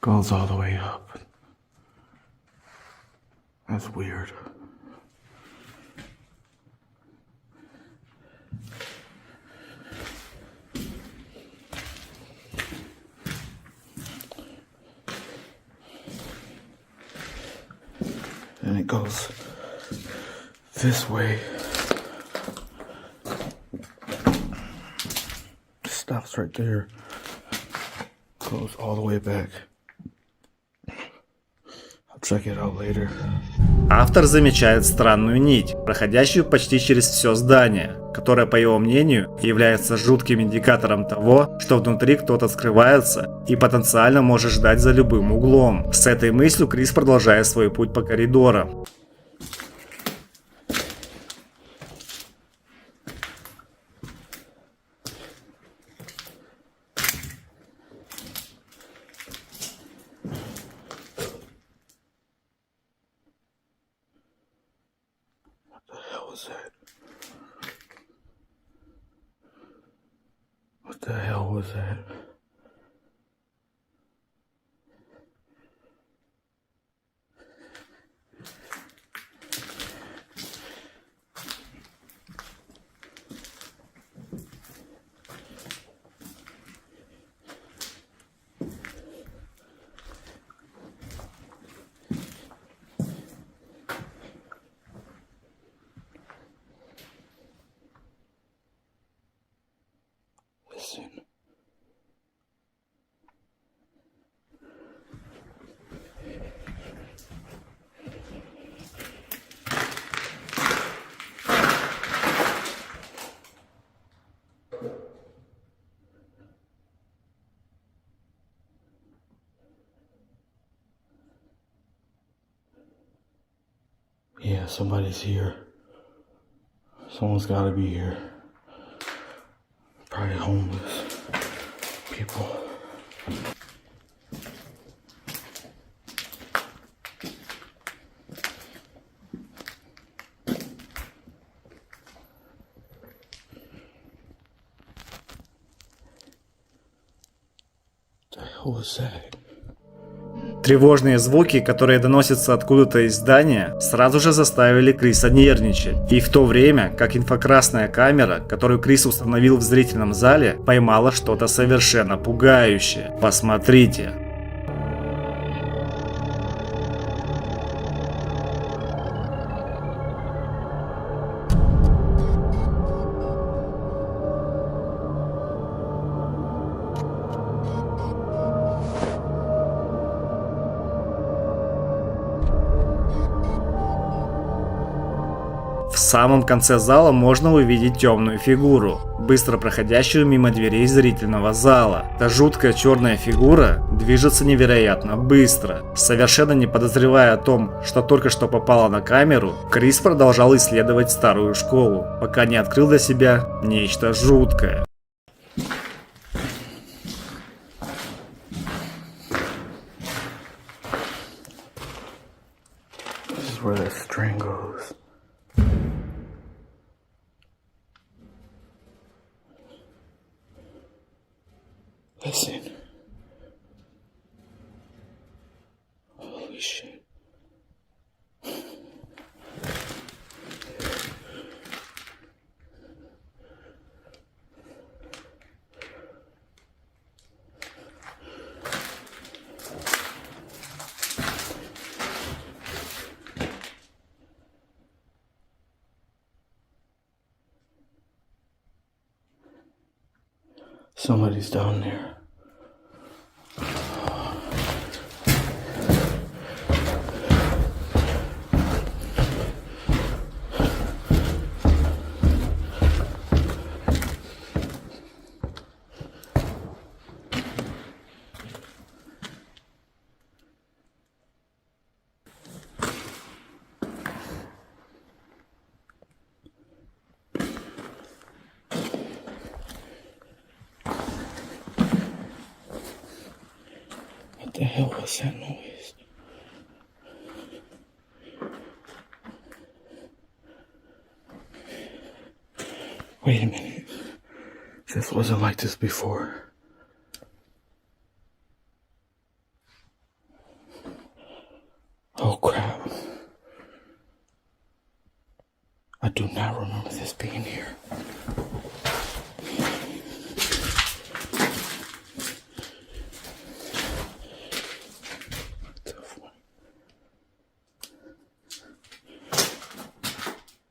Goes all the way up. That's weird. And it goes this way. Stops right there. Goes all the way back. I'll check it out later. Автор замечает странную нить, проходящую почти через все здание, которая, по его мнению, является жутким индикатором того, что внутри кто-то скрывается и потенциально может ждать за любым углом. С этой мыслью Крис продолжает свой путь по коридорам. What the hell was that? Listen. Yeah, somebody's here. Someone's gotta be here. Probably homeless people. What the hell was that? Тревожные звуки, которые доносятся откуда-то из здания, сразу же заставили Криса нервничать. И в то время, как инфракрасная камера, которую Крис установил в зрительном зале, поймала что-то совершенно пугающее. Посмотрите. В самом конце зала можно увидеть темную фигуру, быстро проходящую мимо дверей зрительного зала. Эта жуткая черная фигура движется невероятно быстро. Совершенно не подозревая о том, что только что попала на камеру, Крис продолжал исследовать старую школу, пока не открыл для себя нечто жуткое. This is where that string goes. Listen. Holy shit. Somebody's down there. What the hell was that noise? Wait a minute. This wasn't like this before. Oh crap. I do not remember this being here.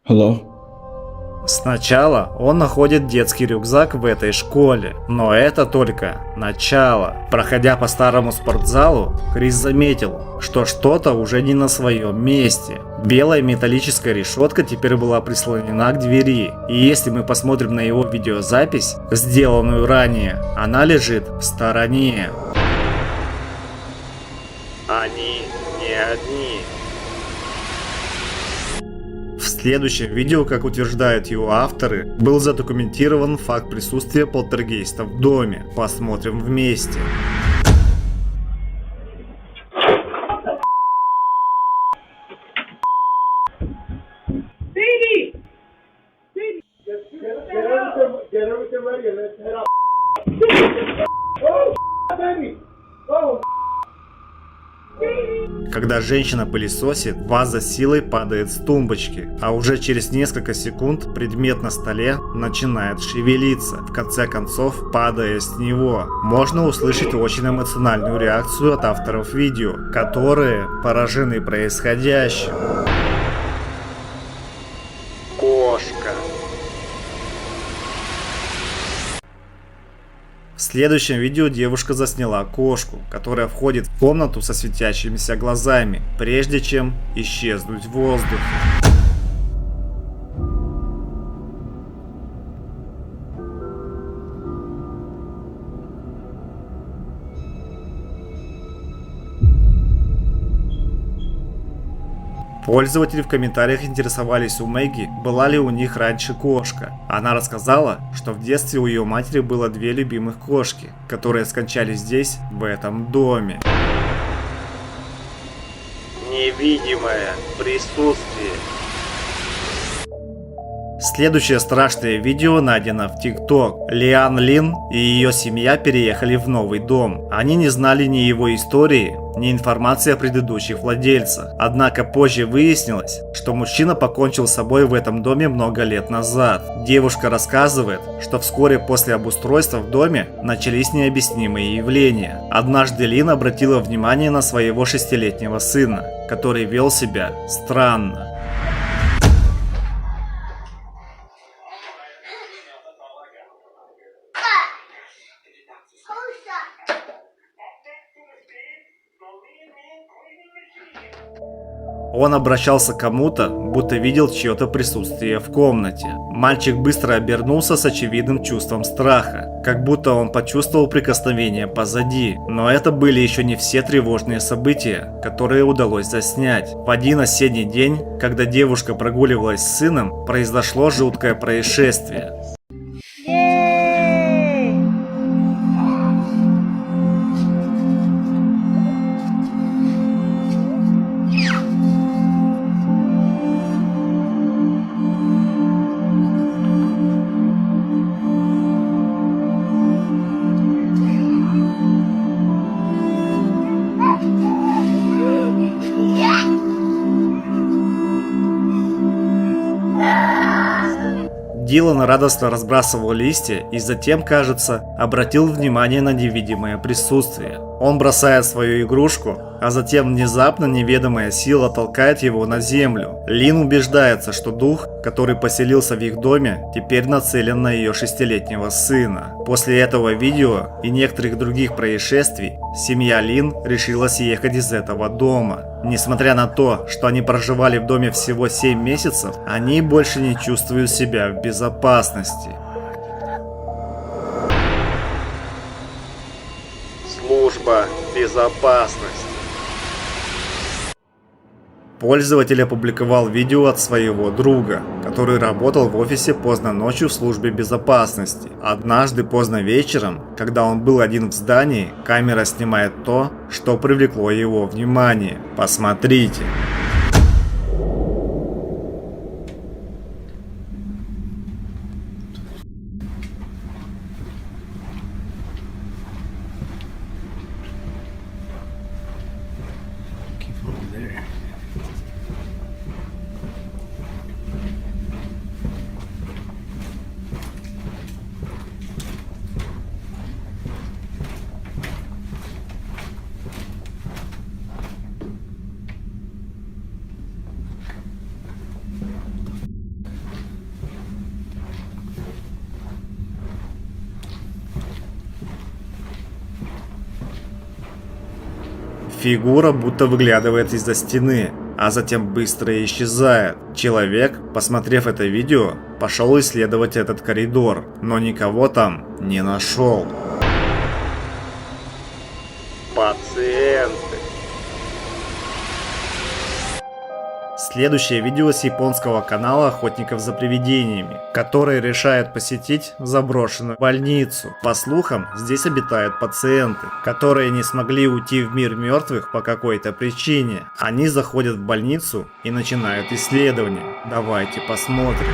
Hello? Сначала он находит детский рюкзак в этой школе, но это только начало. Проходя по старому спортзалу, Крис заметил, что что-то уже не на своем месте. Белая металлическая решетка теперь была прислонена к двери, и если мы посмотрим на его видеозапись, сделанную ранее, она лежит в стороне. Они не одни. В следующем видео, как утверждают его авторы, был задокументирован факт присутствия полтергейста в доме. Посмотрим вместе. Когда женщина пылесосит, ваза силой падает с тумбочки, а уже через несколько секунд предмет на столе начинает шевелиться, в конце концов падая с него. Можно услышать очень эмоциональную реакцию от авторов видео, которые поражены происходящим. Кошка. В следующем видео девушка засняла кошку, которая входит в комнату со светящимися глазами, прежде чем исчезнуть в воздухе. Пользователи в комментариях интересовались у Мэгги, была ли у них раньше кошка. Она рассказала, что в детстве у ее матери было две любимых кошки, которые скончались здесь, в этом доме. Невидимое присутствие. Следующее страшное видео найдено в ТикТок. Лиан Лин и ее семья переехали в новый дом. Они не знали ни его истории, ни информации о предыдущих владельцах. Однако позже выяснилось, что мужчина покончил с собой в этом доме много лет назад. Девушка рассказывает, что вскоре после обустройства в доме начались необъяснимые явления. Однажды Лин обратила внимание на своего 6-летнего сына, который вел себя странно. Он обращался к кому-то, будто видел чье-то присутствие в комнате. Мальчик быстро обернулся с очевидным чувством страха, как будто он почувствовал прикосновение позади. Но это были еще не все тревожные события, которые удалось заснять. В один осенний день, когда девушка прогуливалась с сыном, произошло жуткое происшествие. Дилан радостно разбрасывал листья и затем, кажется, обратил внимание на невидимое присутствие. Он бросает свою игрушку, а затем внезапно неведомая сила толкает его на землю. Лин убеждается, что дух, который поселился в их доме, теперь нацелен на ее 6-летнего сына. После этого видео и некоторых других происшествий, семья Лин решила съехать из этого дома. Несмотря на то, что они проживали в доме всего 7 месяцев, они больше не чувствуют себя в безопасности. Служба безопасности. Пользователь опубликовал видео от своего друга, который работал в офисе поздно ночью в службе безопасности. Однажды поздно вечером, когда он был один в здании, камера снимает то, что привлекло его внимание. Посмотрите. Фигура будто выглядывает из-за стены, а затем быстро исчезает. Человек, посмотрев это видео, пошел исследовать этот коридор, но никого там не нашел. Пациенты. Следующее видео с японского канала охотников за привидениями, которые решают посетить заброшенную больницу. По слухам, здесь обитают пациенты, которые не смогли уйти в мир мертвых по какой-то причине. Они заходят в больницу и начинают исследование. Давайте посмотрим.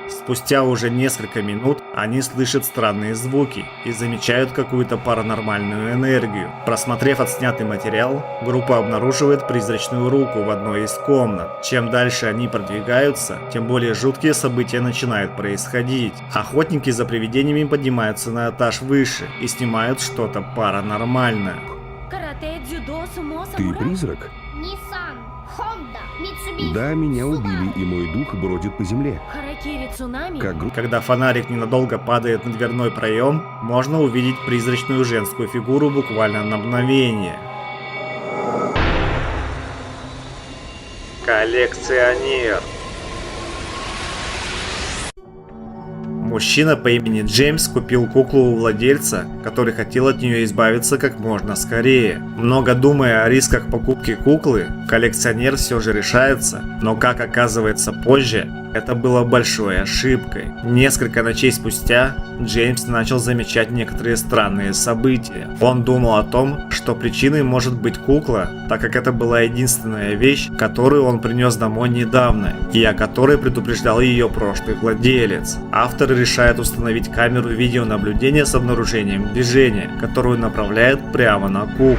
Спустя уже несколько минут они слышат странные звуки и замечают какую-то паранормальную энергию. Просмотрев отснятый материал, группа обнаруживает призрачную руку в одной из комнат. Чем дальше они продвигаются, тем более жуткие события начинают происходить. Охотники за привидениями поднимаются на этаж выше и снимают что-то паранормальное. Ты призрак? Да, меня убили, и мой дух бродит по земле. Когда фонарик ненадолго падает на дверной проем, можно увидеть призрачную женскую фигуру буквально на мгновение. Коллекционер. Мужчина по имени Джеймс купил куклу у владельца, который хотел от нее избавиться как можно скорее. Много думая о рисках покупки куклы, коллекционер все же решается, но как оказывается позже, это было большой ошибкой. Несколько ночей спустя Джеймс начал замечать некоторые странные события. Он думал о том, что причиной может быть кукла, так как это была единственная вещь, которую он принес домой недавно, и о которой предупреждал ее прошлый владелец. Авторы решают установить камеру видеонаблюдения с обнаружением движения, которую направляют прямо на куклу.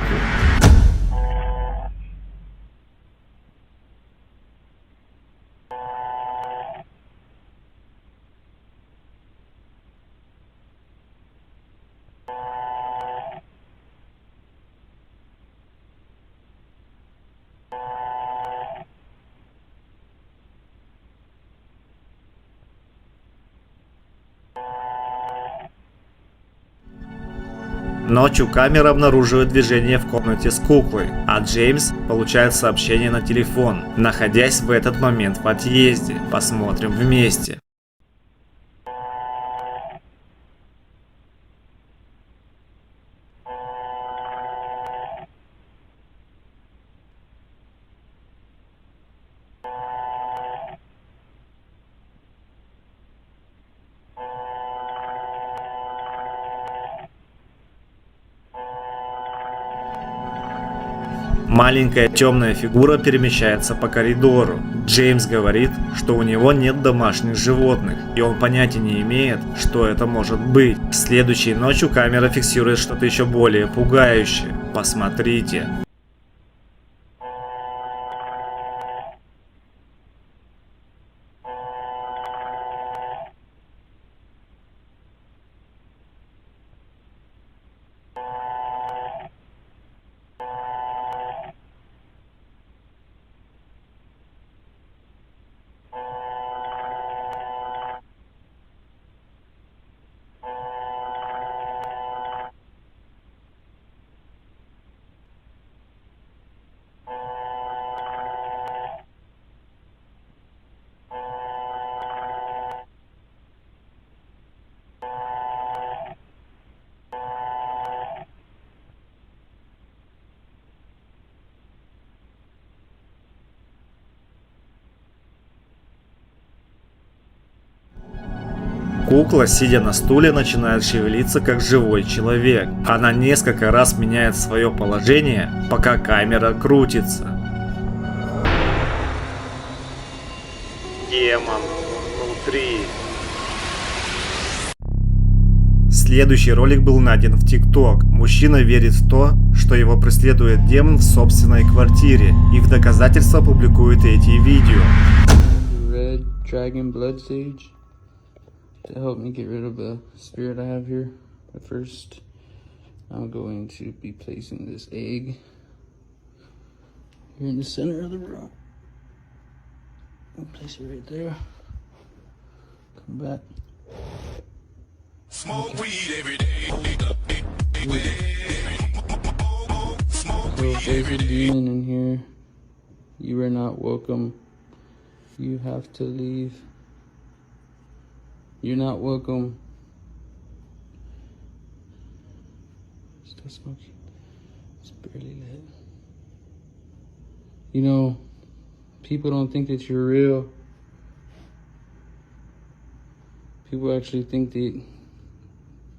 Ночью камера обнаруживает движение в комнате с куклой, а Джеймс получает сообщение на телефон, находясь в этот момент в отъезде. Посмотрим вместе. Маленькая темная фигура перемещается по коридору. Джеймс говорит, что у него нет домашних животных, и он понятия не имеет, что это может быть. Следующей ночью камера фиксирует что-то еще более пугающее. Посмотрите. Кукла, сидя на стуле, начинает шевелиться как живой человек. Она несколько раз меняет свое положение, пока камера крутится. Демон внутри. Следующий ролик был найден в TikTok. Мужчина верит в то, что его преследует демон в собственной квартире, и в доказательство публикует эти видео. Red Dragon Blood Sage to help me get rid of the spirit I have here. But first, I'm going to be placing this egg here in the center of the room. I'll place it right there. Come back. Smoke weed every day. So if there's a demon in here, you are not welcome. You have to leave. You're not welcome. Still smoking. It's barely lit. You know, people don't think that you're real. People actually think that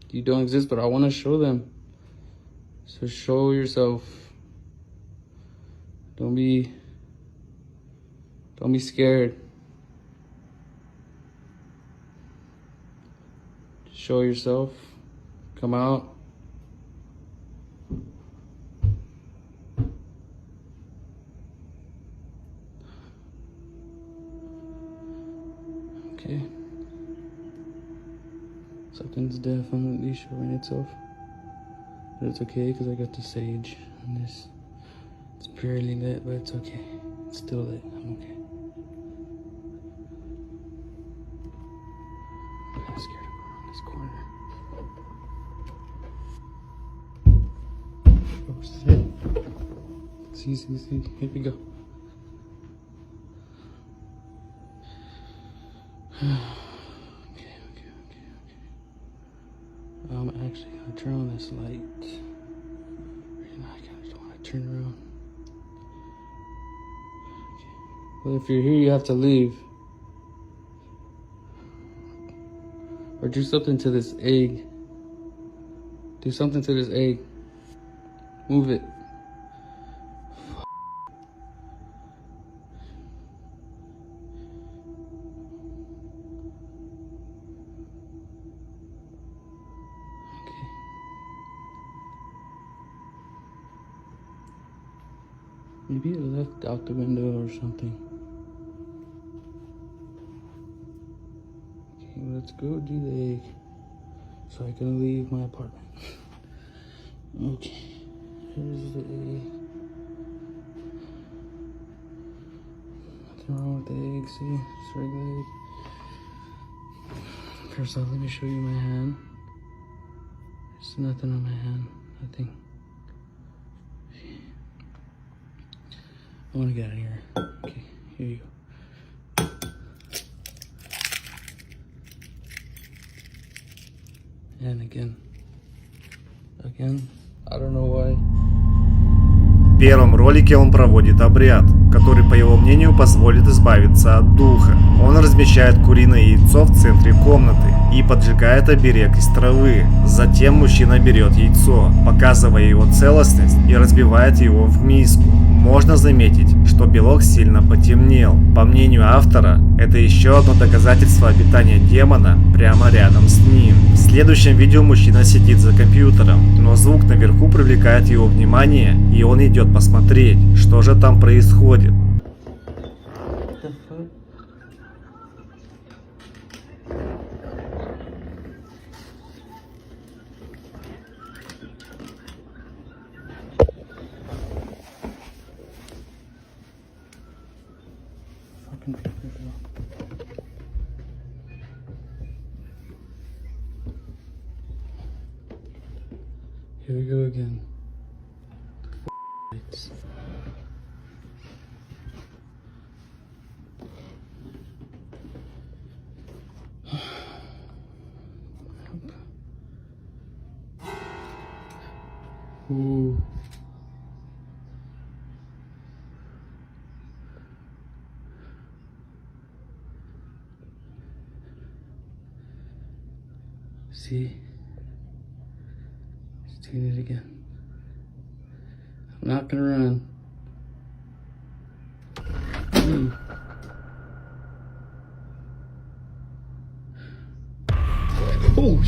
you don't exist, but I want to show them. So show yourself. Don't be scared. Show yourself. Come out. Okay. Something's definitely showing itself. But it's okay because I got the sage on this. It's barely lit, but it's okay. It's still lit. I'm okay. I'm kind of scared to go around this corner. Oh, shit. See. Here we go. Okay. I'm actually gonna turn on this light. Right now, I kind of don't want to turn around. Okay. Well, if you're here, you have to leave. Or do something to this egg. Do something to this egg. Move it. Maybe it left out the window or something. Okay, let's go do the egg so I can leave my apartment. Okay, here's the egg. Nothing wrong with the egg, see? It's a regular egg. First off, let me show you my hand. There's nothing on my hand. Nothing. I want to get out of here. Okay, here you go. And again. I don't know why. В первом ролике он проводит обряд, который, по его мнению, позволит избавиться от духа. Он размещает куриное яйцо в центре комнаты и поджигает оберег из травы. Затем мужчина берет яйцо, показывая его целостность, и разбивает его в миску. Можно заметить, что белок сильно потемнел. По мнению автора, это еще одно доказательство обитания демона прямо рядом с ним. В следующем видео мужчина сидит за компьютером, но звук наверху привлекает его внимание, и он идет посмотреть, что же там происходит. Here we go again. Ooh. See? He's doing it again. I'm not gonna run.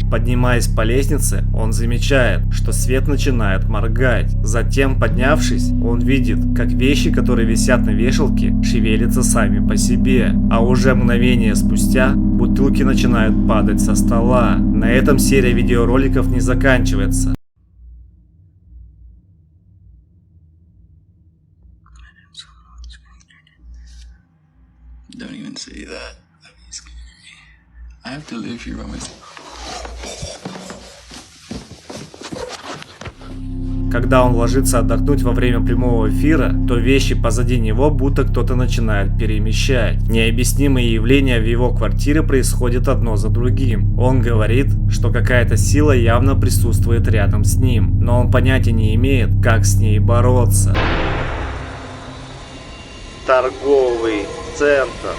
Поднимаясь по лестнице, он замечает, что свет начинает моргать. Затем, поднявшись, он видит, как вещи, которые висят на вешалке, шевелятся сами по себе. А уже мгновение спустя бутылки начинают падать со стола. На этом серия видеороликов не заканчивается. Don't even say that. That'd be scary. I have to live here by myself. Когда он ложится отдохнуть во время прямого эфира, то вещи позади него будто кто-то начинает перемещать. Необъяснимые явления в его квартире происходят одно за другим. Он говорит, что какая-то сила явно присутствует рядом с ним, но он понятия не имеет, как с ней бороться. Торговый центр.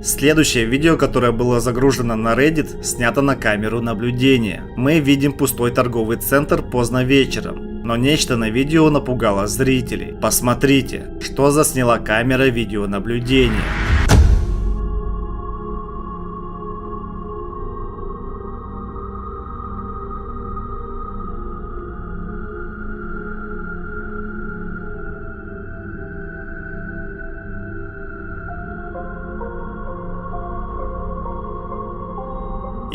Следующее видео, которое было загружено на Reddit, снято на камеру наблюдения. Мы видим пустой торговый центр поздно вечером, но нечто на видео напугало зрителей. Посмотрите, что засняла камера видеонаблюдения.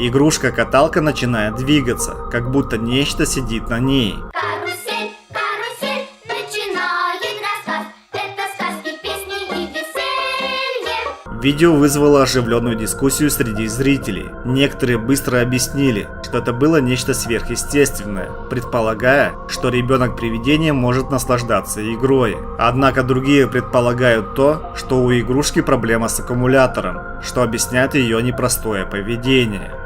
Игрушка-каталка начинает двигаться, как будто нечто сидит на ней. Карусель, карусель, начинает рассказ. Это сказки, песни и веселье. Видео вызвало оживленную дискуссию среди зрителей. Некоторые быстро объяснили, что это было нечто сверхъестественное, предполагая, что ребенок-привидение может наслаждаться игрой. Однако другие предполагают то, что у игрушки проблема с аккумулятором, что объясняет ее непростое поведение.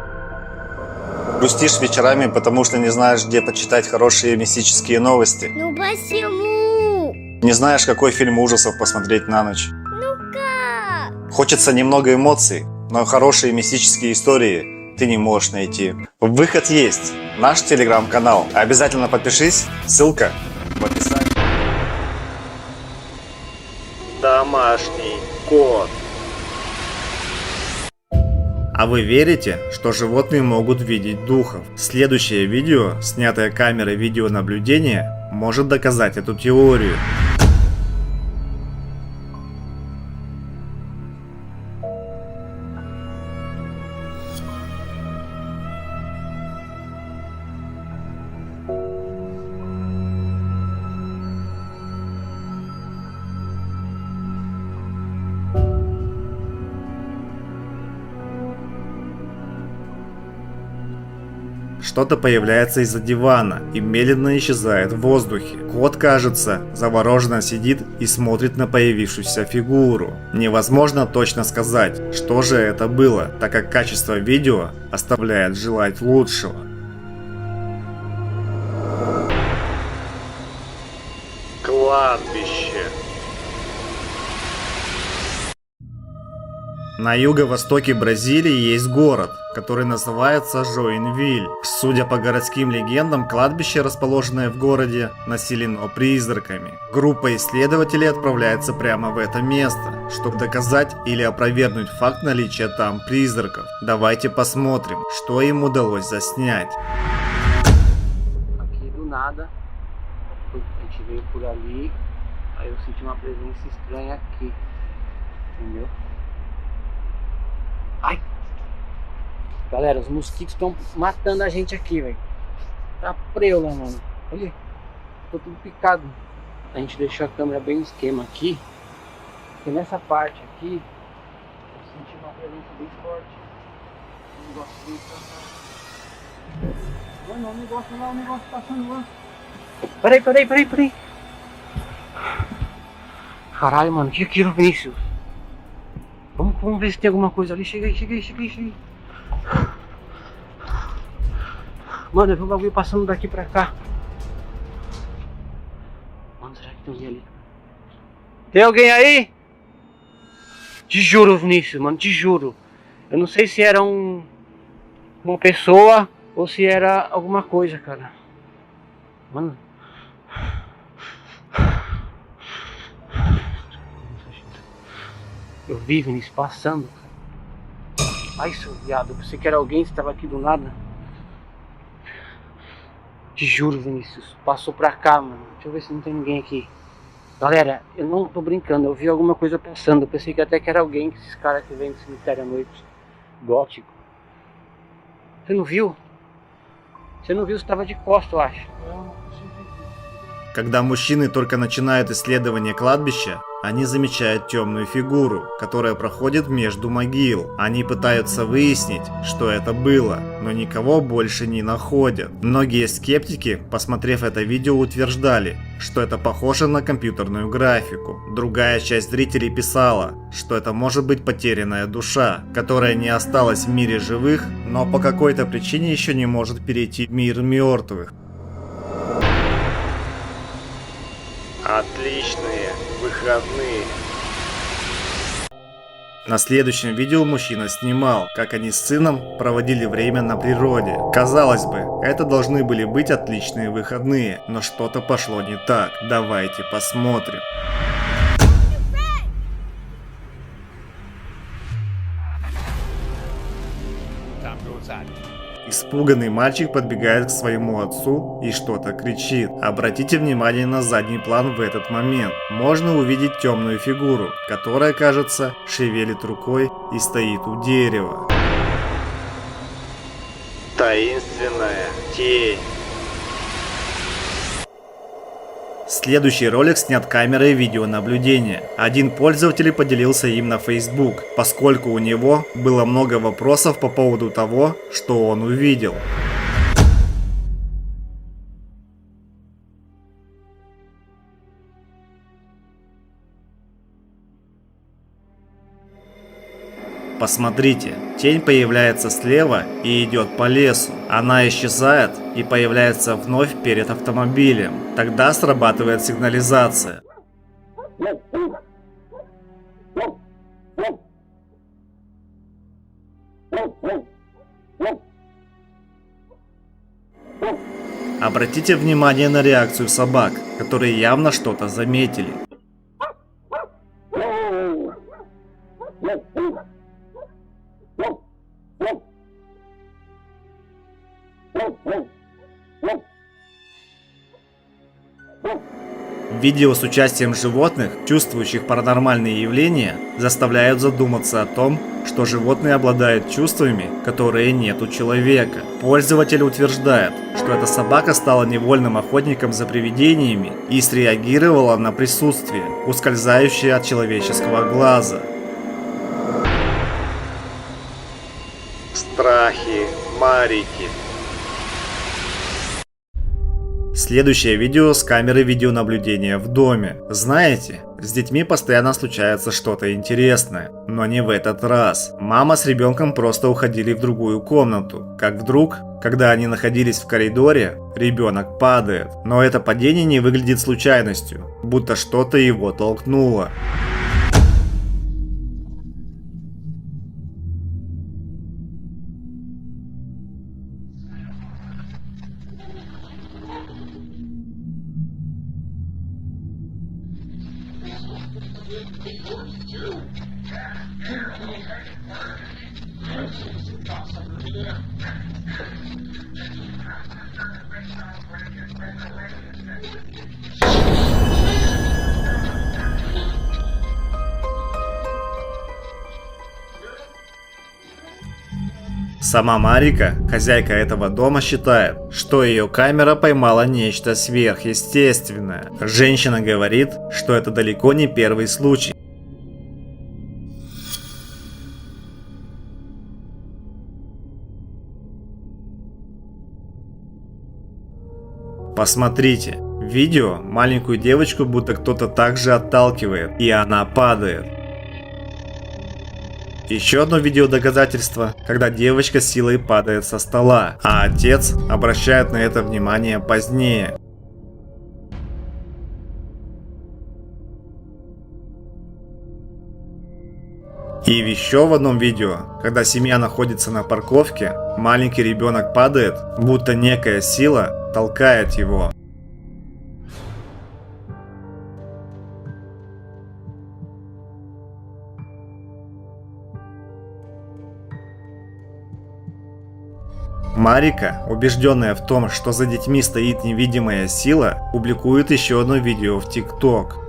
Грустишь вечерами, потому что не знаешь, где почитать хорошие мистические новости. Ну почему? Не знаешь, какой фильм ужасов посмотреть на ночь. Ну как? Хочется немного эмоций, но хорошие мистические истории ты не можешь найти. Выход есть. Наш телеграм-канал. Обязательно подпишись. Ссылка в описании. Домашний кот. А вы верите, что животные могут видеть духов? Следующее видео, снятое камерой видеонаблюдения, может доказать эту теорию. что-то появляется из-за дивана и медленно исчезает в воздухе. Кот, кажется, завороженно сидит и смотрит на появившуюся фигуру. Невозможно точно сказать, что же это было, так как качество видео оставляет желать лучшего. Кладбище. На юго-востоке Бразилии есть город, который называется Жоинвиль. Судя по городским легендам, кладбище, расположенное в городе, населено призраками. Группа исследователей отправляется прямо в это место, чтобы доказать или опровергнуть факт наличия там призраков. Давайте посмотрим, что им удалось заснять. Aqui do nada, a gente veio por ali, aí eu senti uma presença estranha aqui, entendeu? Ai! Galera, os mosquitos estão matando a gente aqui, velho. Tá preula, mano. Olha, tô tudo picado. A gente deixou a câmera bem no esquema aqui, porque nessa parte aqui eu senti uma presença bem forte. Um negócio bem passado. Mano, o negócio lá, o negócio passando lá. Peraí. Caralho, mano, que aquilo, Vinícius? Vamos ver se tem alguma coisa ali. Chega aí. Mano, eu vi um bagulho passando daqui pra cá. Mano, será que tem alguém ali? Tem alguém aí? Te juro, Vinícius, mano, te juro. Eu não sei se era uma pessoa ou se era alguma coisa, cara. Mano. Eu vi, Vinícius, passando, cara. Ai, seu viado, eu pensei que era alguém que estava aqui do nada. Te juro, Vinícius, passou pra cá, mano. Deixa eu ver se não tem ninguém aqui. Galera, eu não tô brincando, eu vi alguma coisa passando. Eu pensei que até que era alguém, que esses caras que vêm do cemitério à noite, gótico. Você não viu? Você não viu, você tava de costas, eu acho. Когда мужчины только начинают исследование кладбища, они замечают темную фигуру, которая проходит между могил. Они пытаются выяснить, что это было, но никого больше не находят. Многие скептики, посмотрев это видео, утверждали, что это похоже на компьютерную графику. Другая часть зрителей писала, что это может быть потерянная душа, которая не осталась в мире живых, но по какой-то причине еще не может перейти в мир мертвых. Отличные выходные. На следующем видео мужчина снимал, как они с сыном проводили время на природе. Казалось бы, это должны были быть отличные выходные, но что-то пошло не так. Давайте посмотрим. Испуганный мальчик подбегает к своему отцу и что-то кричит. Обратите внимание на задний план в этот момент. Можно увидеть темную фигуру, которая, кажется, шевелит рукой и стоит у дерева. Таинственная тень. Следующий ролик снят камерой видеонаблюдения. Один пользователь поделился им на Facebook, поскольку у него было много вопросов по поводу того, что он увидел. Посмотрите, тень появляется слева и идет по лесу. Она исчезает и появляется вновь перед автомобилем. Тогда срабатывает сигнализация. Обратите внимание на реакцию собак, которые явно что-то заметили. Видео с участием животных, чувствующих паранормальные явления, заставляют задуматься о том, что животные обладают чувствами, которые нет у человека. Пользователь утверждает, что эта собака стала невольным охотником за привидениями и среагировала на присутствие, ускользающее от человеческого глаза. Страхи Марики. Следующее видео с камеры видеонаблюдения в доме. Знаете, с детьми постоянно случается что-то интересное, но не в этот раз. Мама с ребенком просто уходили в другую комнату, как вдруг, когда они находились в коридоре, ребенок падает. Но это падение не выглядит случайностью, будто что-то его толкнуло. Сама Марика, хозяйка этого дома, считает, что ее камера поймала нечто сверхъестественное. Женщина говорит, что это далеко не первый случай. Посмотрите, в видео маленькую девочку будто кто-то также отталкивает, и она падает. Еще одно видео доказательство, когда девочка силой падает со стола, а отец обращает на это внимание позднее. И еще в одном видео, когда семья находится на парковке, маленький ребенок падает, будто некая сила толкает его. Марика, убежденная в том, что за детьми стоит невидимая сила, публикует еще одно видео в ТикТок.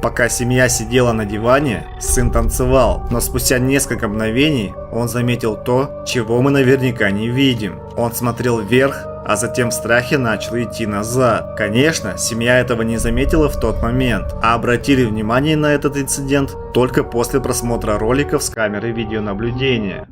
Пока семья сидела на диване, сын танцевал, но спустя несколько мгновений он заметил то, чего мы наверняка не видим. Он смотрел вверх, а затем в страхе начал идти назад. Конечно, семья этого не заметила в тот момент, а обратили внимание на этот инцидент только после просмотра роликов с камеры видеонаблюдения.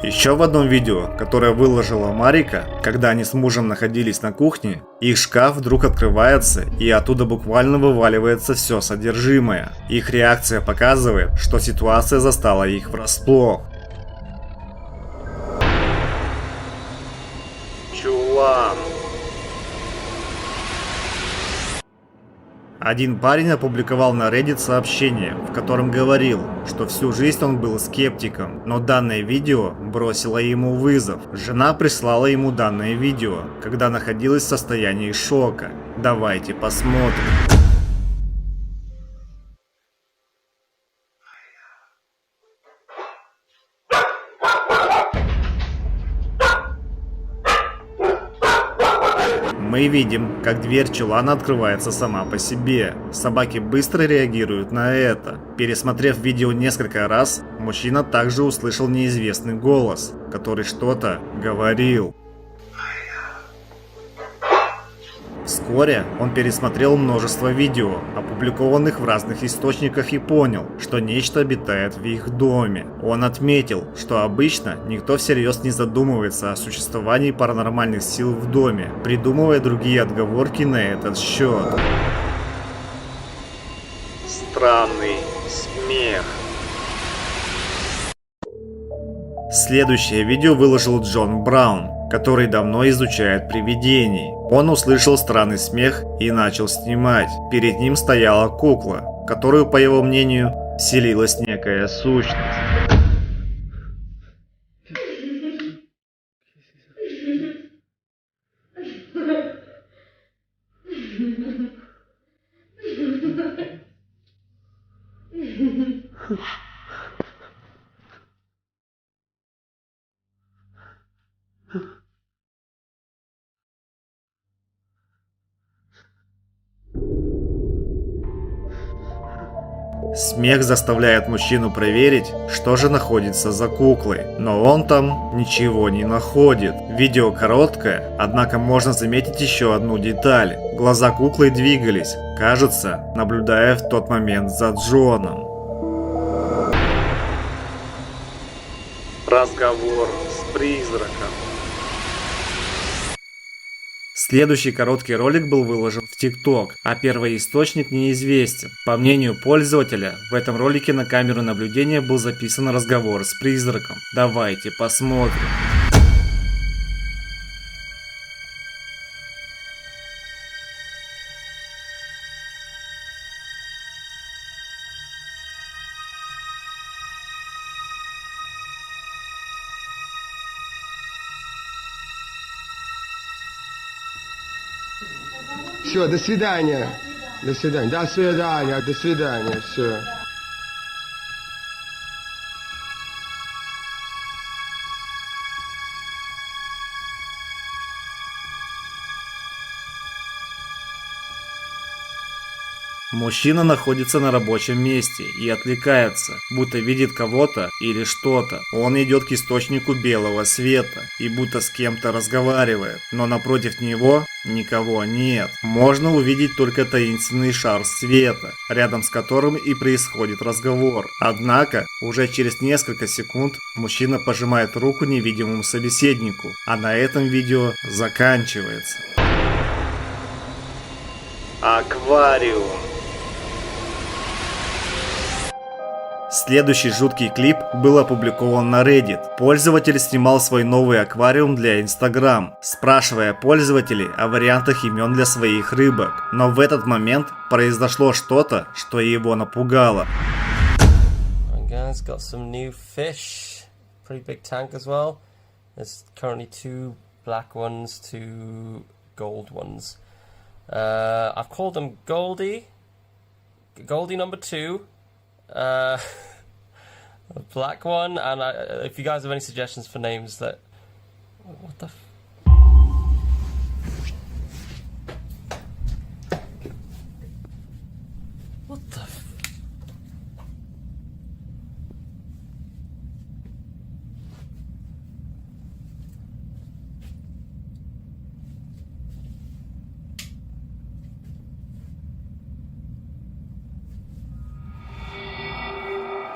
Еще в одном видео, которое выложила Марика, когда они с мужем находились на кухне, их шкаф вдруг открывается и оттуда буквально вываливается все содержимое. Их реакция показывает, что ситуация застала их врасплох. Чулан. Один парень опубликовал на Reddit сообщение, в котором говорил, что всю жизнь он был скептиком, но данное видео бросило ему вызов. Жена прислала ему данное видео, когда находилась в состоянии шока. Давайте посмотрим. Мы видим, как дверь чулана открывается сама по себе. Собаки быстро реагируют на это. Пересмотрев видео несколько раз, мужчина также услышал неизвестный голос, который что-то говорил. Вскоре он пересмотрел множество видео, опубликованных в разных источниках, и понял, что нечто обитает в их доме. Он отметил, что обычно никто всерьез не задумывается о существовании паранормальных сил в доме, придумывая другие отговорки на этот счет. Странный смех. Следующее видео выложил Джон Браун, который давно изучает привидений. Он услышал странный смех и начал снимать. Перед ним стояла кукла, в которую, по его мнению, вселилась некая сущность. Смех заставляет мужчину проверить, что же находится за куклой, но он там ничего не находит. Видео короткое, однако можно заметить еще одну деталь. Глаза куклы двигались, кажется, наблюдая в тот момент за Джоном. Разговор с призраком. Следующий короткий ролик был выложен в TikTok, а первоисточник неизвестен. По мнению пользователя, в этом ролике на камеру наблюдения был записан разговор с призраком. Давайте посмотрим. Все, до свидания. До свидания. До свидания. До свидания. Все. Мужчина находится на рабочем месте и отвлекается, будто видит кого-то или что-то. Он идет к источнику белого света и будто с кем-то разговаривает, но напротив него никого нет. Можно увидеть только таинственный шар света, рядом с которым и происходит разговор. Однако, уже через несколько секунд мужчина пожимает руку невидимому собеседнику, а на этом видео заканчивается. Аквариум. Следующий жуткий клип был опубликован на Reddit. Пользователь снимал свой новый аквариум для Instagram, спрашивая пользователей о вариантах имен для своих рыбок. Но в этот момент произошло что-то, что его напугало. Guys, got some new fish. Pretty big tank as well. There's currently 2 black ones, 2 gold ones. I've called them Goldie number 2. A black one, and if you guys have any suggestions for names that... What the What the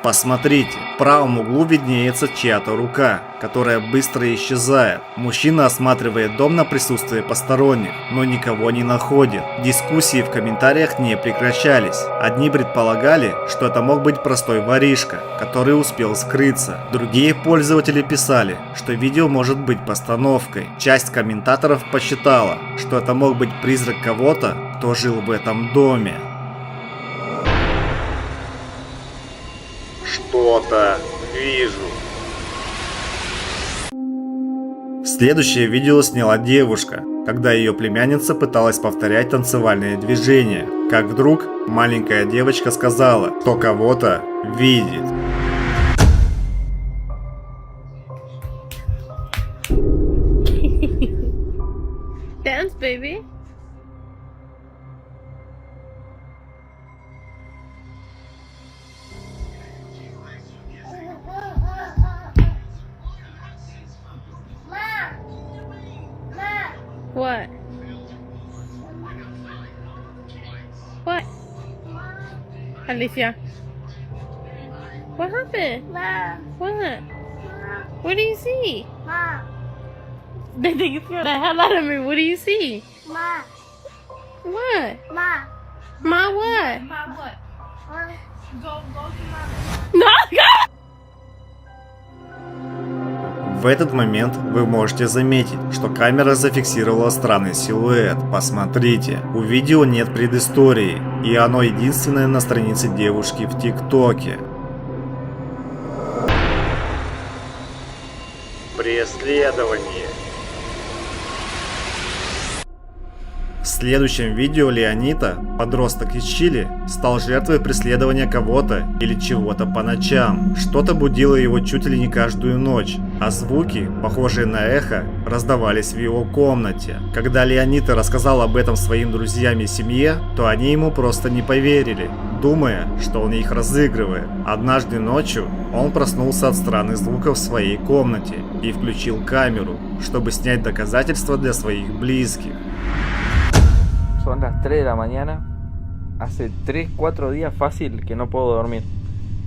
Посмотрите, в правом углу виднеется чья-то рука, которая быстро исчезает. Мужчина осматривает дом на присутствие посторонних, но никого не находит. Дискуссии в комментариях не прекращались. Одни предполагали, что это мог быть простой воришка, который успел скрыться. Другие пользователи писали, что видео может быть постановкой. Часть комментаторов посчитала, что это мог быть призрак кого-то, кто жил в этом доме. Что-то вижу. Следующее видео сняла девушка, когда ее племянница пыталась повторять танцевальные движения. Как вдруг маленькая девочка сказала, что кого-то видит. Dance, baby. What? What? Alicia. What happened? Ma. What? What do you see? Ma. They think you scared the hell out of me. What do you see? Ma. What? Ma. Ma what? Ma what? Go to mama. No, God! В этот момент вы можете заметить, что камера зафиксировала странный силуэт. Посмотрите, у видео нет предыстории, и оно единственное на странице девушки в ТикТоке. Преследование. В следующем видео Леонита, подросток из Чили, стал жертвой преследования кого-то или чего-то по ночам. Что-то будило его чуть ли не каждую ночь, а звуки, похожие на эхо, раздавались в его комнате. Когда Леонита рассказал об этом своим друзьям и семье, то они ему просто не поверили, думая, что он их разыгрывает. Однажды ночью он проснулся от странных звуков в своей комнате и включил камеру, чтобы снять доказательства для своих близких. Son las 3 de la mañana. Hace 3-4 días fácil que no puedo dormir.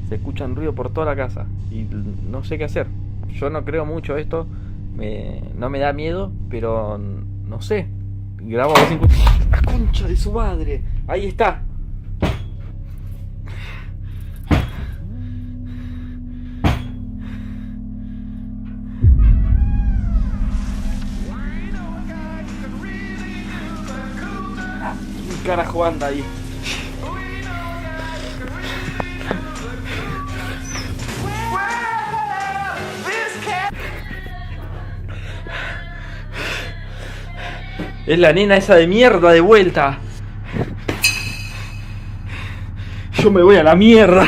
Se escuchan ruido por toda la casa y no sé qué hacer. Yo no creo mucho esto. No me da miedo, pero no sé. Grabo a ver si... ¡La concha de su madre! Ahí está. Carajo anda ahí. Es la nena esa de mierda de vuelta. Yo me voy a la mierda.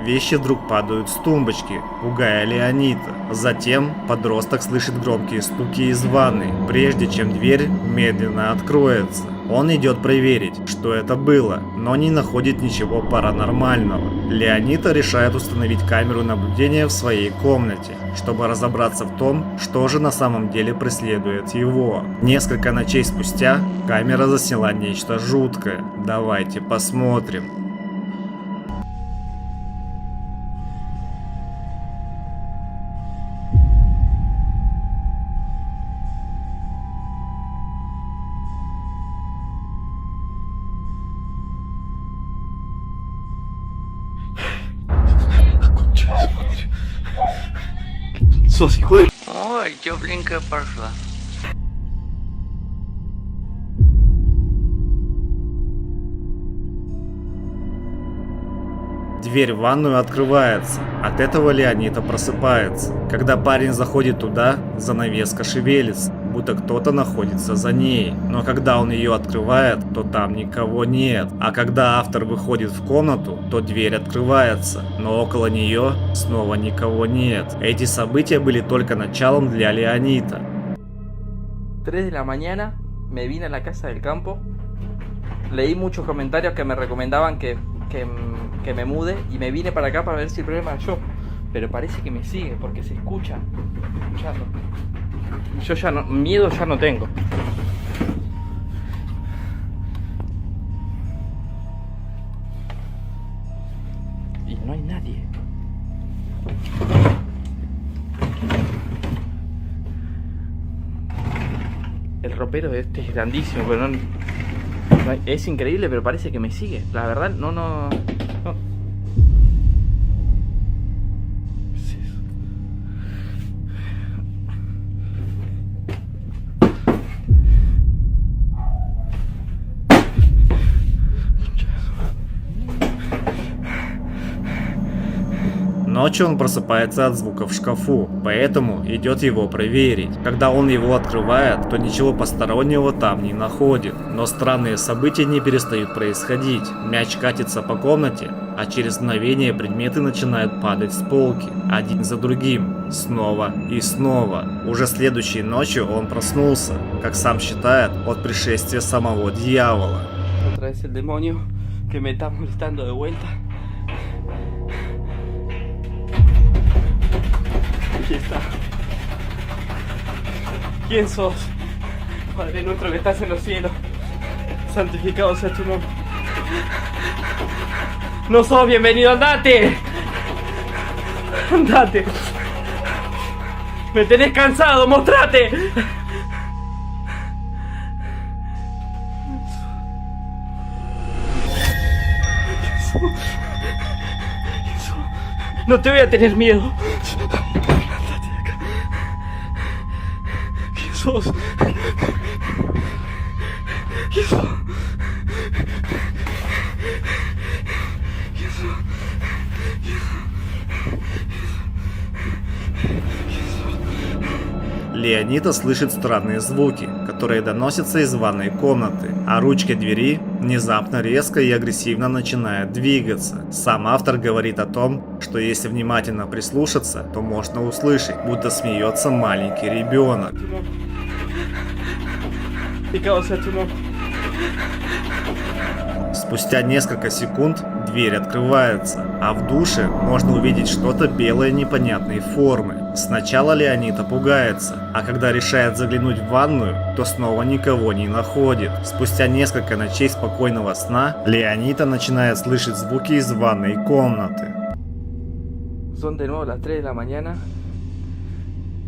Вещи вдруг падают с тумбочки, пугая Леонита. Затем подросток слышит громкие стуки из ванной, прежде чем дверь медленно откроется. Он идет проверить, что это было, но не находит ничего паранормального. Леонита решает установить камеру наблюдения в своей комнате, чтобы разобраться в том, что же на самом деле преследует его. Несколько ночей спустя камера засняла нечто жуткое. Давайте посмотрим. Sos hijo de... Ой, тепленькая пошла. Дверь в ванную открывается. От этого Леонита просыпается. Когда парень заходит туда, занавеска шевелится, будто кто-то находится за ней. Но когда он ее открывает, то там никого нет. А когда автор выходит в комнату, то дверь открывается, но около нее снова никого нет. Эти события были только началом для Леонита. 3 de la mañana me vine a la casa del campo. Leí muchos comentarios que me recomendaban que me mude y me vine para acá para ver si el problema era yo. Pero parece que me sigue porque se escucha. Escuchando. Yo ya no, miedo ya no tengo. Y no hay nadie. El ropero de este es grandísimo, pero no es increíble, pero parece que me sigue. La verdad, no. Ночью он просыпается от звука в шкафу, поэтому идет его проверить. Когда он его открывает, то ничего постороннего там не находит. Но странные события не перестают происходить. Мяч катится по комнате, а через мгновение предметы начинают падать с полки, один за другим, снова и снова. Уже следующей ночью он проснулся, как сам считает, от пришествия самого дьявола. Otra vez el demonio que me está molestando de vuelta. Aquí está. ¿Quién sos? Padre nuestro que estás en los cielos, santificado sea tu nombre. No sos bienvenido, andate. Andate. Me tenés cansado, mostrate. No te voy a tener miedo. ¿Quién sos? ¿Quién sos? Леонида слышит странные звуки, которые доносятся из ванной комнаты, а ручка двери внезапно резко и агрессивно начинает двигаться. Сам автор говорит о том, что если внимательно прислушаться, то можно услышать, будто смеется маленький ребенок. Спустя несколько секунд дверь открывается, а в душе можно увидеть что-то белое непонятной формы. Сначала Леонида пугается, а когда решает заглянуть в ванную, то снова никого не находит. Спустя несколько ночей спокойного сна Леонида начинает слышать звуки из ванной комнаты. Son de nuevo las 3 de la mañana.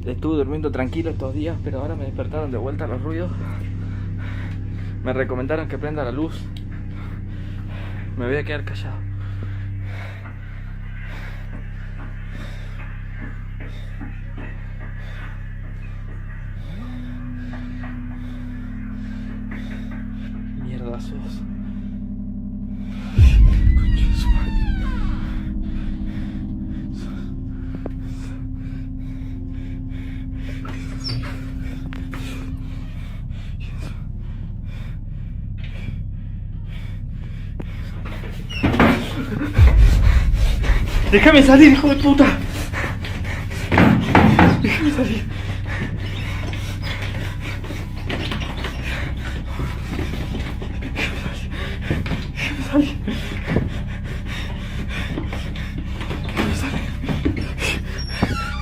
Estuve durmiendo tranquilo estos días, pero ahora me despertaron de vuelta los ruidos. Me recomendaron que prenda la luz. Me voy a quedar callado. Mierda sos. Concha de su madre. ¡Déjame salir, hijo de puta! ¡Déjame salir! ¡Déjame salir! ¡Déjame salir!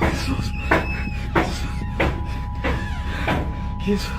¡Jesús! ¡Jesús!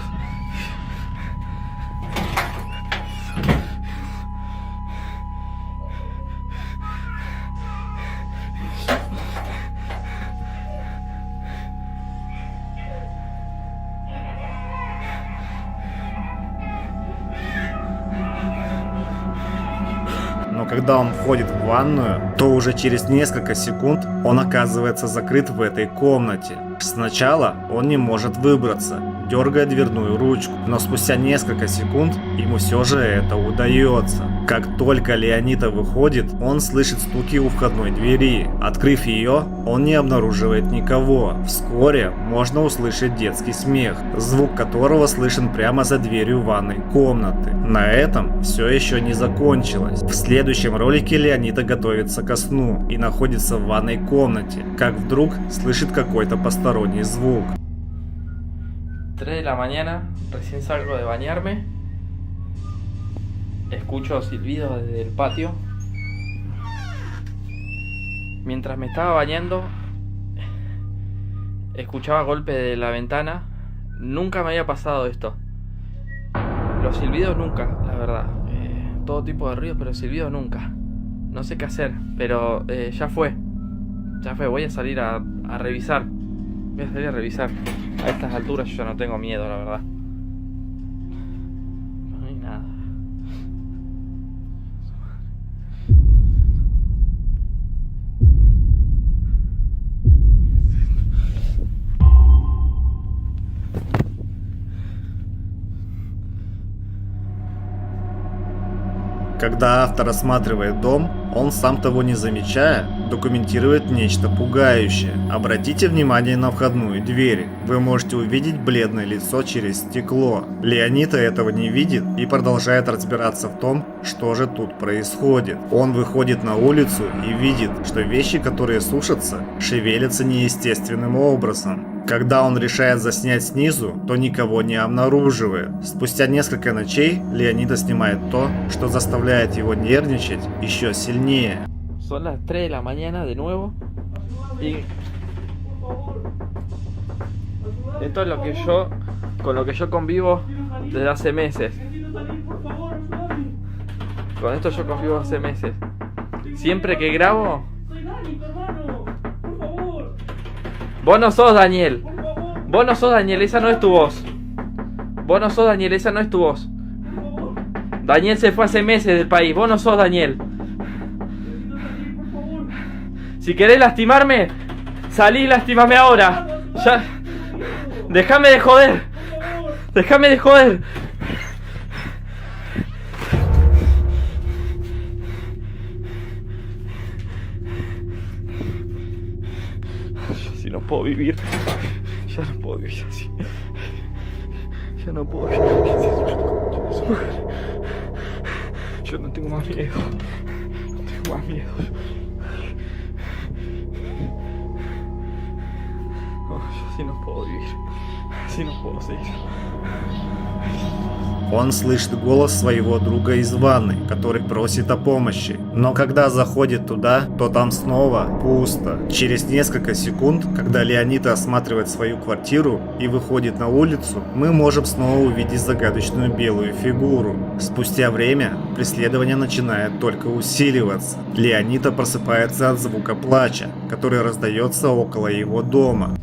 Но когда он входит в ванную, то уже через несколько секунд он оказывается закрыт в этой комнате. Сначала он не может выбраться, дергая дверную ручку, но спустя несколько секунд ему все же это удается. Как только Леонида выходит, он слышит стуки у входной двери. Открыв ее, он не обнаруживает никого. Вскоре можно услышать детский смех, звук которого слышен прямо за дверью ванной комнаты. На этом все еще не закончилось. В следующем ролике Леонида готовится ко сну и находится в ванной комнате, как вдруг слышит какой-то посторонний звук. 3 de la mañana, recién salgo de bañarme. Escucho silbidos desde el patio. Mientras me estaba bañando, escuchaba golpes de la ventana. Nunca me había pasado esto. Los silbidos nunca, la verdad. Todo tipo de ruidos, pero silbidos nunca. No sé qué hacer, pero ya fue. Ya fue, voy a salir a revisar. Voy a salir a revisar. A estas alturas yo ya no tengo miedo, la verdad. No hay nada. Когда автор осматривает дом, он, сам того не замечая, документирует нечто пугающее. Обратите внимание на входную дверь. Вы можете увидеть бледное лицо через стекло. Леонида этого не видит и продолжает разбираться в том, что же тут происходит. Он выходит на улицу и видит, что вещи, которые сушатся, шевелятся неестественным образом. Когда он решает заснять снизу, то никого не обнаруживает. Спустя несколько ночей Леонида снимает то, что заставляет его нервничать еще сильнее. Son las 3 de la mañana de nuevo. Y esto es lo que con lo que yo convivo desde hace meses. Con esto yo convivo hace meses. Siempre que grabo... Vos no sos Daniel. Vos no sos Daniel, esa no es tu voz. Vos no sos Daniel, esa no es tu voz. Daniel se fue hace meses del país. Vos no sos Daniel. Si querés lastimarme, salí y lastimame ahora. Ya. Déjame de joder. Déjame de joder. Yo si no puedo vivir. Ya no puedo vivir así. Ya no puedo vivir así. Yo no tengo más miedo. No tengo más miedo. No, yo así no puedo vivir. Así no puedo seguir. Он слышит голос своего друга из ванной, который просит о помощи. Но когда заходит туда, то там снова пусто. Через несколько секунд, когда Леонид осматривает свою квартиру и выходит на улицу, мы можем снова увидеть загадочную белую фигуру. Спустя время преследование начинает только усиливаться. Леонида просыпается от звука плача, который раздается около его дома.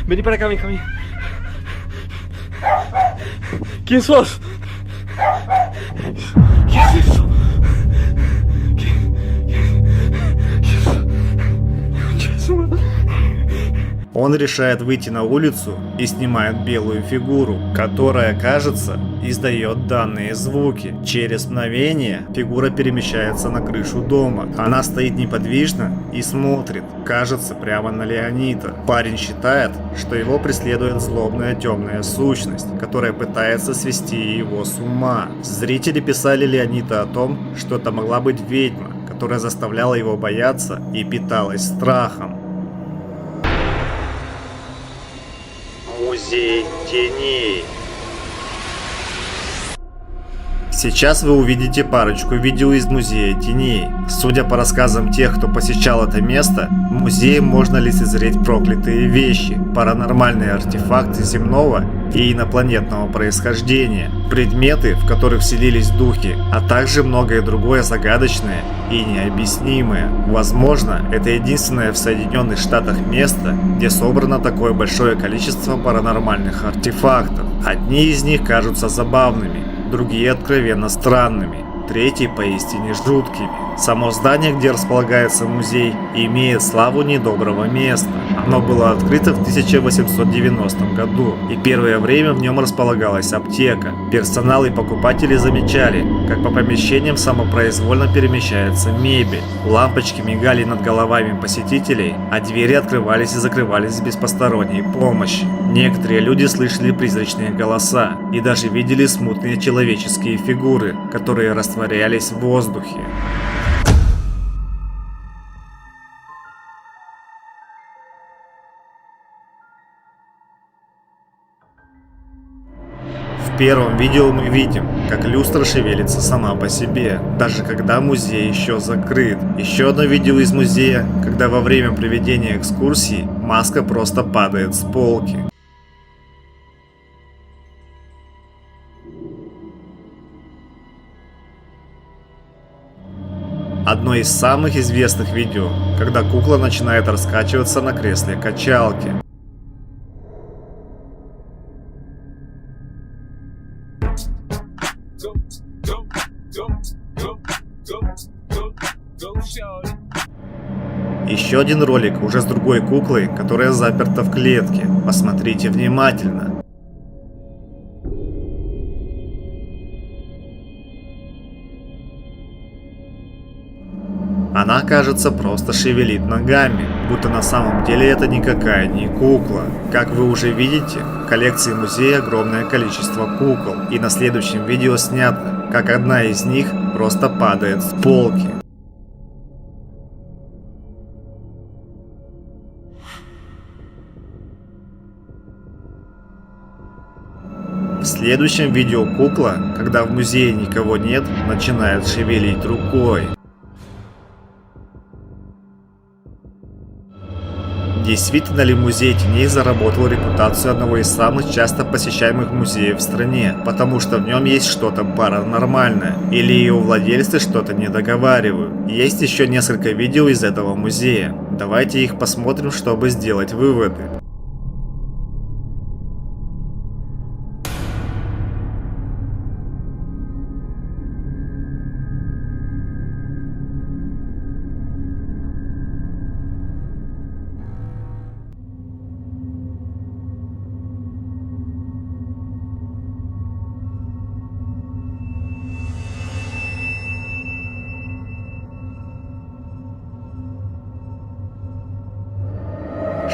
Vení para acá, hija mía. ¿Quién sos? ¿Qué es eso? Он решает выйти на улицу и снимает белую фигуру, которая, кажется, издает данные звуки. Через мгновение фигура перемещается на крышу дома. Она стоит неподвижно и смотрит, кажется, прямо на Леонида. Парень считает, что его преследует злобная темная сущность, которая пытается свести его с ума. Зрители писали Леонида о том, что это могла быть ведьма, которая заставляла его бояться и питалась страхом. Музей теней. Сейчас вы увидите парочку видео из Музея Теней. Судя по рассказам тех, кто посещал это место, в музее можно лицезреть проклятые вещи, паранормальные артефакты земного и инопланетного происхождения, предметы, в которых вселились духи, а также многое другое загадочное и необъяснимое. Возможно, это единственное в Соединенных Штатах место, где собрано такое большое количество паранормальных артефактов. Одни из них кажутся забавными, другие откровенно странными, третьи поистине жуткими. Само здание, где располагается музей, имеет славу недоброго места. Оно было открыто в 1890 году, и первое время в нем располагалась аптека. Персонал и покупатели замечали, как по помещениям самопроизвольно перемещается мебель. Лампочки мигали над головами посетителей, а двери открывались и закрывались без посторонней помощи. Некоторые люди слышали призрачные голоса и даже видели смутные человеческие фигуры, которые растворялись в воздухе. В первом видео мы видим, как люстра шевелится сама по себе, даже когда музей еще закрыт. Еще одно видео из музея, когда во время проведения экскурсии маска просто падает с полки. Одно из самых известных видео, когда кукла начинает раскачиваться на кресле качалки. Еще один ролик уже с другой куклой, которая заперта в клетке. Посмотрите внимательно. Она, кажется, просто шевелит ногами, будто на самом деле это никакая не кукла. Как вы уже видите, в коллекции музея огромное количество кукол, и на следующем видео снято, как одна из них просто падает с полки. В следующем видео кукла, когда в музее никого нет, начинает шевелить рукой. Действительно ли музей теней заработал репутацию одного из самых часто посещаемых музеев в стране, потому что в нем есть что-то паранормальное, или его владельцы что-то не договаривают? Есть еще несколько видео из этого музея. Давайте их посмотрим, чтобы сделать выводы.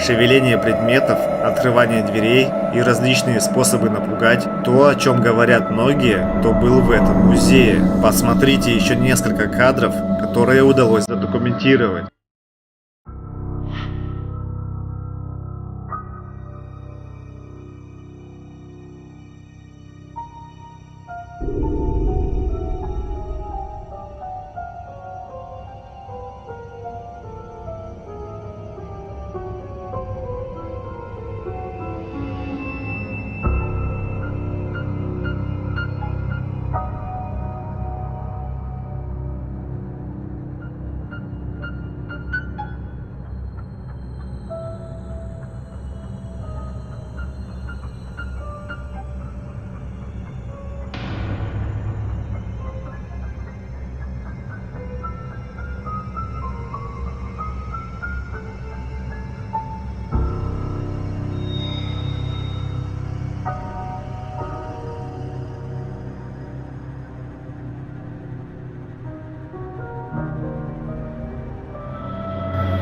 Шевеление предметов, открывание дверей и различные способы напугать – то, о чем говорят многие, кто был в этом музее. Посмотрите еще несколько кадров, которые удалось задокументировать.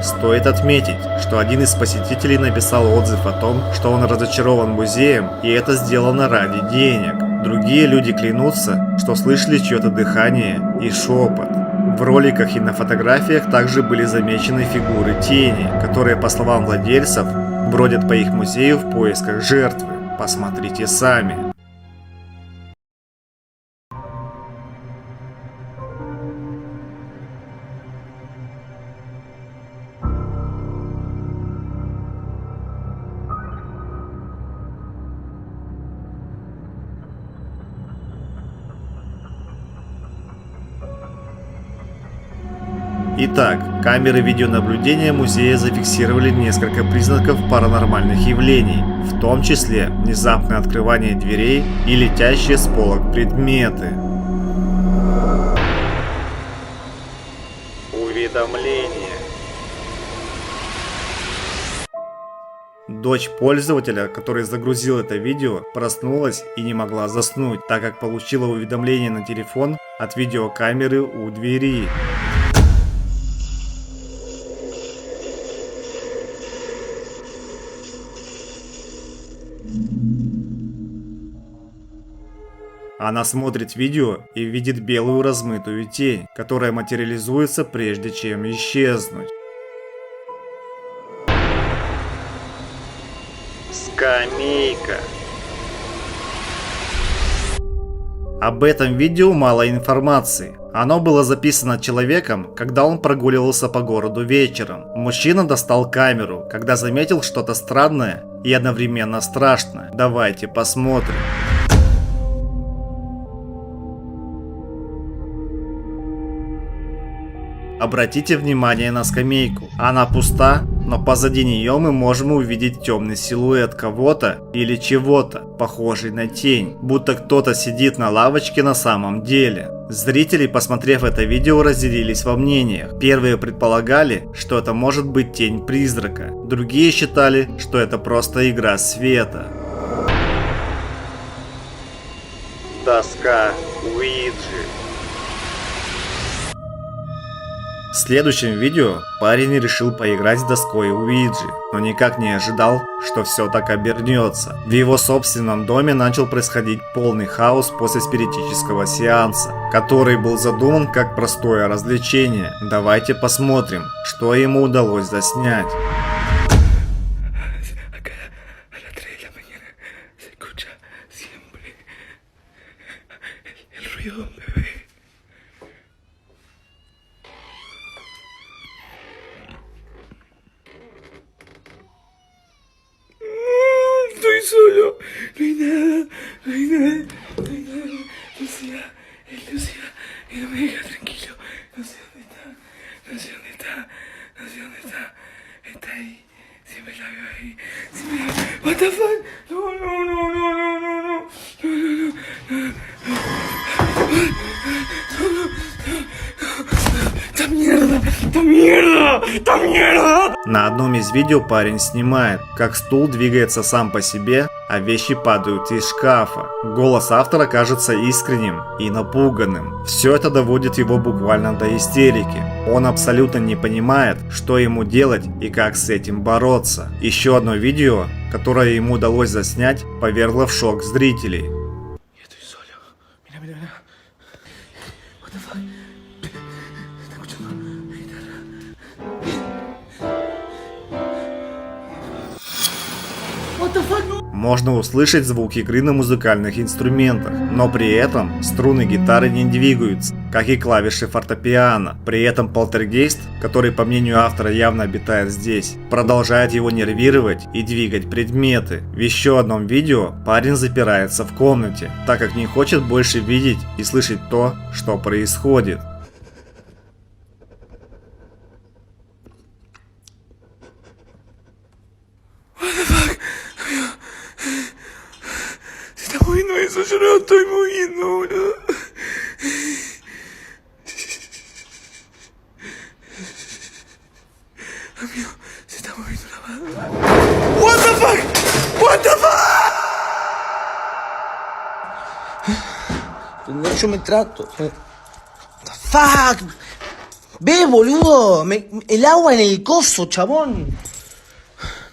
Стоит отметить, что один из посетителей написал отзыв о том, что он разочарован музеем, и это сделано ради денег. Другие люди клянутся, что слышали чье-то дыхание и шепот. В роликах и на фотографиях также были замечены фигуры тени, которые, по словам владельцев, бродят по их музею в поисках жертвы. Посмотрите сами. Итак, камеры видеонаблюдения музея зафиксировали несколько признаков паранормальных явлений, в том числе внезапное открывание дверей и летящие с полок предметы. Уведомление. Дочь пользователя, который загрузил это видео, проснулась и не могла заснуть, так как получила уведомление на телефон от видеокамеры у двери. Она смотрит видео и видит белую размытую тень, которая материализуется прежде чем исчезнуть. Скамейка. Об этом видео мало информации. Оно было записано человеком, когда он прогуливался по городу вечером. Мужчина достал камеру, когда заметил что-то странное и одновременно страшное. Давайте посмотрим. Обратите внимание на скамейку. Она пуста, но позади нее мы можем увидеть темный силуэт кого-то или чего-то, похожий на тень, будто кто-то сидит на лавочке на самом деле. Зрители, посмотрев это видео, разделились во мнениях. Первые предполагали, что это может быть тень призрака. Другие считали, что это просто игра света. Доска Уиджи. В следующем видео парень решил поиграть с доской Уиджи, но никак не ожидал, что все так обернется. В его собственном доме начал происходить полный хаос после спиритического сеанса, который был задуман как простое развлечение. Давайте посмотрим, что ему удалось заснять. What the fuck? No, no, no, no, no, no, no, no, no, no. ¡Esta mierda! ¡Esta mierda! ¡Esta mierda! На одном из видео парень снимает, как стул двигается сам по себе, а вещи падают из шкафа. Голос автора кажется искренним и напуганным. Все это доводит его буквально до истерики. Он абсолютно не понимает, что ему делать и как с этим бороться. Еще одно видео, которое ему удалось заснять, повергло в шок зрителей. Можно услышать звук игры на музыкальных инструментах, но при этом струны гитары не двигаются, как и клавиши фортепиано. При этом полтергейст, который по мнению автора явно обитает здесь, продолжает его нервировать и двигать предметы. В еще одном видео парень запирается в комнате, так как не хочет больше видеть и слышать то, что происходит. Se está moviendo eso, yo no lo estoy moviendo, boludo. Amigo, se está moviendo la mano. What the fuck? What the fuck? Yo me trato. What the fuck? Ve, boludo. El agua en el coso, chabón.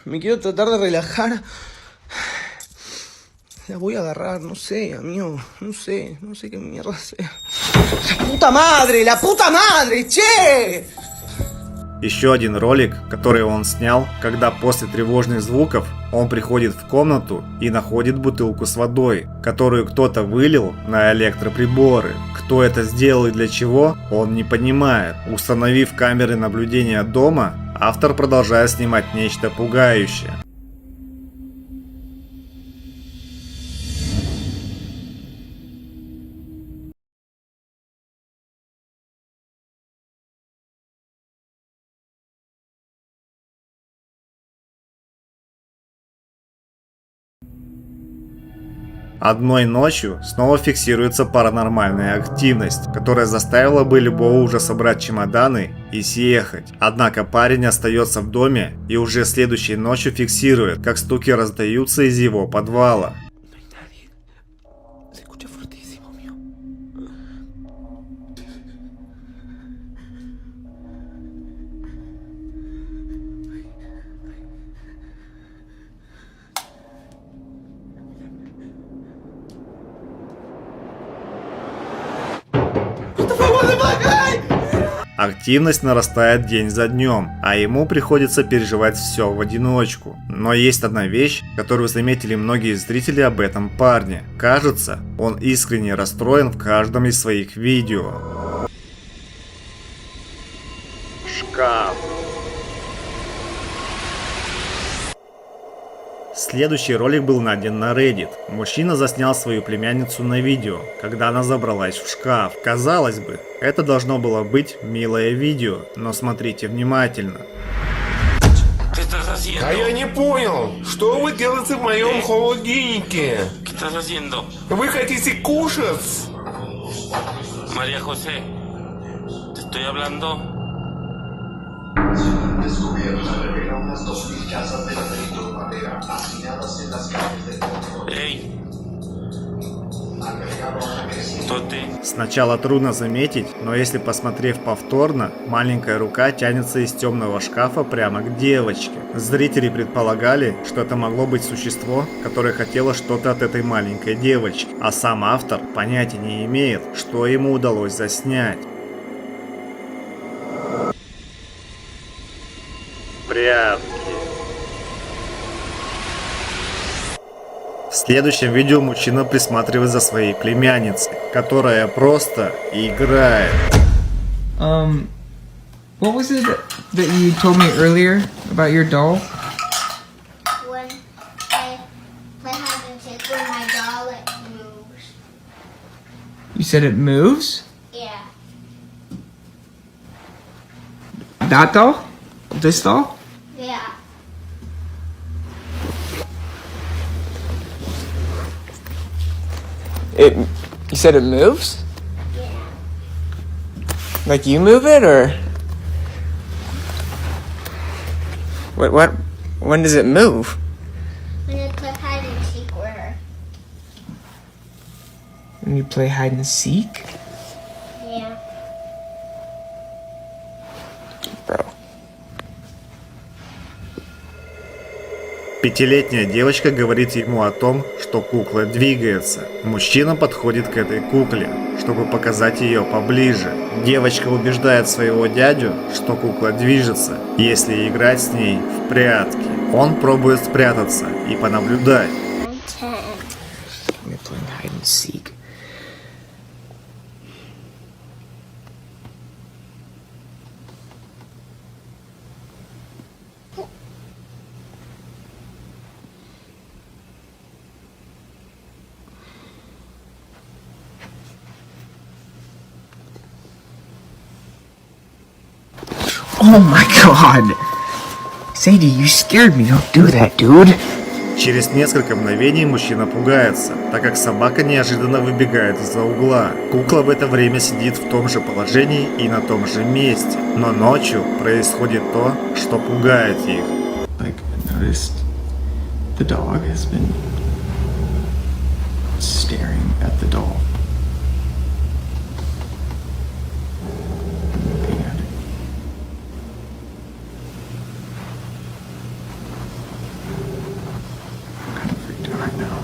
Me quiero tratar de relajar. La voy a agarrar, no sé, amigo. No sé qué mierda sea. ¡La puta madre, che! Еще один ролик, который он снял, когда после тревожных звуков он приходит в комнату и находит бутылку с водой, которую кто-то вылил на электроприборы. Кто это сделал и для чего, он не понимает. Установив камеры наблюдения дома, автор продолжает снимать нечто пугающее. Одной ночью снова фиксируется паранормальная активность, которая заставила бы любого уже собрать чемоданы и съехать. Однако парень остается в доме и уже следующей ночью фиксирует, как стуки раздаются из его подвала. Активность нарастает день за днем, а ему приходится переживать все в одиночку. Но есть одна вещь, которую заметили многие зрители об этом парне. Кажется, он искренне расстроен в каждом из своих видео. Шкаф. Следующий ролик был найден на Reddit. Мужчина заснял свою племянницу на видео, когда она забралась в шкаф. Казалось бы, это должно было быть милое видео, но смотрите внимательно. А я не понял, что вы делаете в моем холодильнике? Вы хотите кушать? María José, te estoy hablando. Эй! Кто ты? Сначала трудно заметить, но если посмотрев повторно, маленькая рука тянется из темного шкафа прямо к девочке. Зрители предполагали, что это могло быть существо, которое хотело что-то от этой маленькой девочки, а сам автор понятия не имеет, что ему удалось заснять. Прятки. В следующем видео мужчина присматривает за своей племянницей, которая просто играет. What was it that you told me earlier about your doll? When I play hide and seek with You said it moves? Yeah. That doll? This doll? Yeah. You said it moves? Yeah. Like you move it, or? When does it move? When you play hide and seek with her. When you play hide and seek? Yeah. Bro. Пятилетняя девочка говорит ему о том, что кукла двигается. Мужчина подходит к этой кукле, чтобы показать ее поближе. Девочка убеждает своего дядю, что кукла движется, если играть с ней в прятки. Он пробует спрятаться и понаблюдать. We're playing hide and seek. Oh my god! Sadie, you scared me. Don't do that, dude. Через несколько мгновений мужчина пугается, так как собака неожиданно выбегает из-за угла. Кукла в это время сидит в том же положении и на том же месте. Но ночью происходит то, что пугает их. Like, I noticed the dog has been staring at the doll. Looking at it. I'm kind of freaked out right now.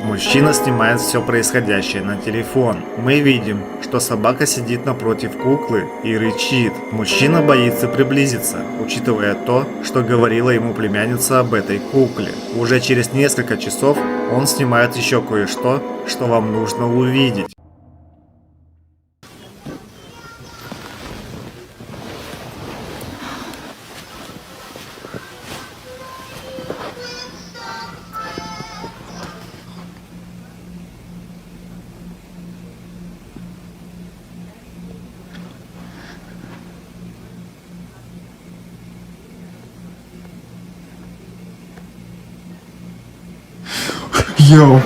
Мужчина снимает все происходящее на телефон. Мы видим, что собака сидит напротив куклы и рычит. Мужчина боится приблизиться, учитывая то, что говорила ему племянница об этой кукле. Уже через несколько часов он снимает еще кое-что, что вам нужно увидеть. Yo.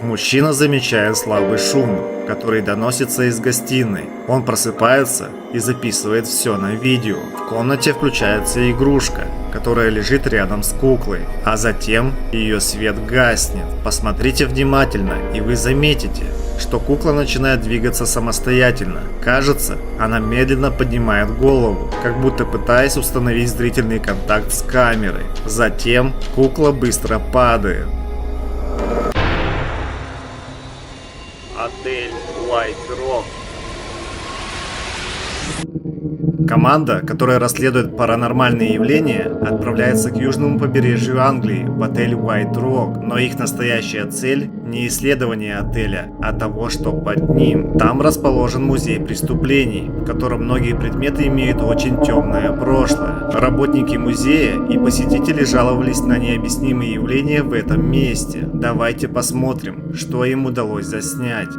Мужчина замечает слабый шум, который доносится из гостиной. Он просыпается и записывает все на видео. В комнате включается игрушка, которая лежит рядом с куклой, а затем ее свет гаснет. Посмотрите внимательно, и вы заметите, что кукла начинает двигаться самостоятельно. Кажется, она медленно поднимает голову, как будто пытаясь установить зрительный контакт с камерой. Затем кукла быстро падает. Отель White Rock. Команда, которая расследует паранормальные явления, отправляется к южному побережью Англии, в отель White Rock, но их настоящая цель не исследование отеля, а того, что под ним. Там расположен музей преступлений, в котором многие предметы имеют очень темное прошлое. Работники музея и посетители жаловались на необъяснимые явления в этом месте. Давайте посмотрим, что им удалось заснять.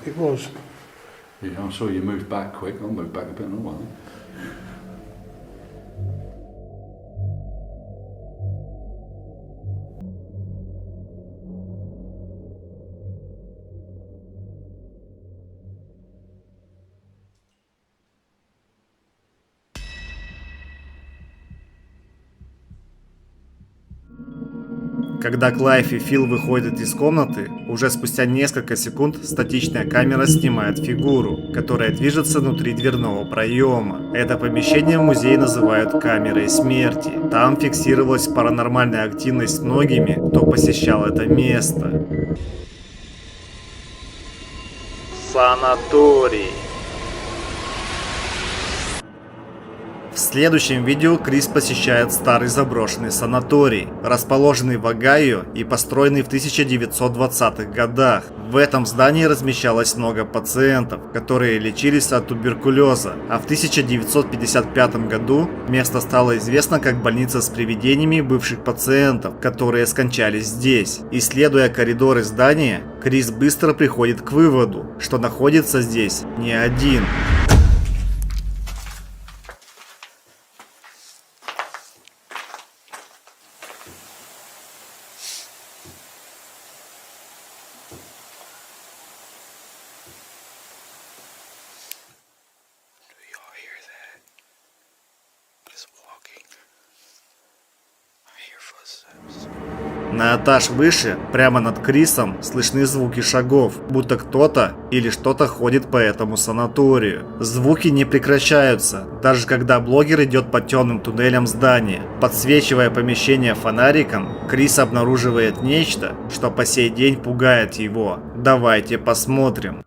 It was. Yeah, I'm sorry you moved back quick. I'll move back a bit more. Когда Клайв и Фил выходят из комнаты, уже спустя несколько секунд статичная камера снимает фигуру, которая движется внутри дверного проема. Это помещение в музее называют камерой смерти. Там фиксировалась паранормальная активность многими, кто посещал это место. Санаторий. В следующем видео Крис посещает старый заброшенный санаторий, расположенный в Огайо и построенный в 1920-х годах. В этом здании размещалось много пациентов, которые лечились от туберкулеза, а в 1955 году место стало известно как больница с привидениями бывших пациентов, которые скончались здесь. Исследуя коридоры здания, Крис быстро приходит к выводу, что находится здесь не один. На этаж выше, прямо над Крисом, слышны звуки шагов, будто кто-то или что-то ходит по этому санаторию. Звуки не прекращаются, даже когда блогер идет по темным туннелям здания. Подсвечивая помещение фонариком, Крис обнаруживает нечто, что по сей день пугает его. Давайте посмотрим.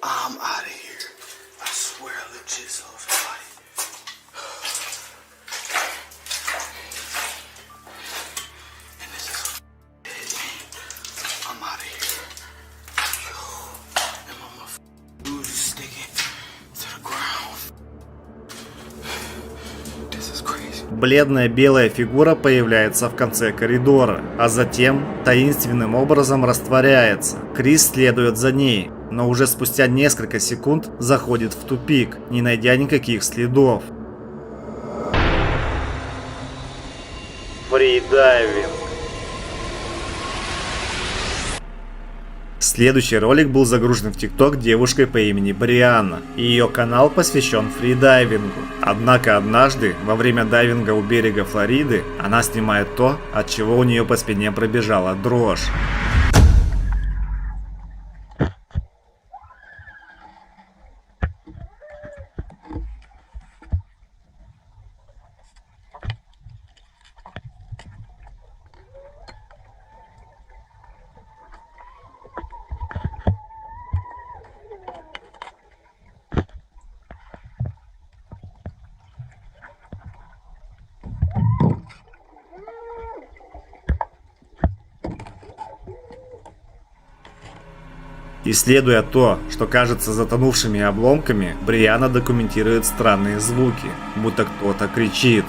I'm out of here. I swear I legit saw somebody. And this is dead end. I'm out of here. Yo, and my motherfucking dude is sticking to the ground. This is crazy. Бледная белая фигура появляется в конце коридора, а затем таинственным образом растворяется. Крис следует за ней, но уже спустя несколько секунд заходит в тупик, не найдя никаких следов. Фридайвинг. Следующий ролик был загружен в ТикТок девушкой по имени Брианна, и ее канал посвящен фридайвингу. Однако однажды, во время дайвинга у берега Флориды, она снимает то, от чего у нее по спине пробежала дрожь. Исследуя то, что кажется затонувшими обломками, Брианна документирует странные звуки, будто кто-то кричит.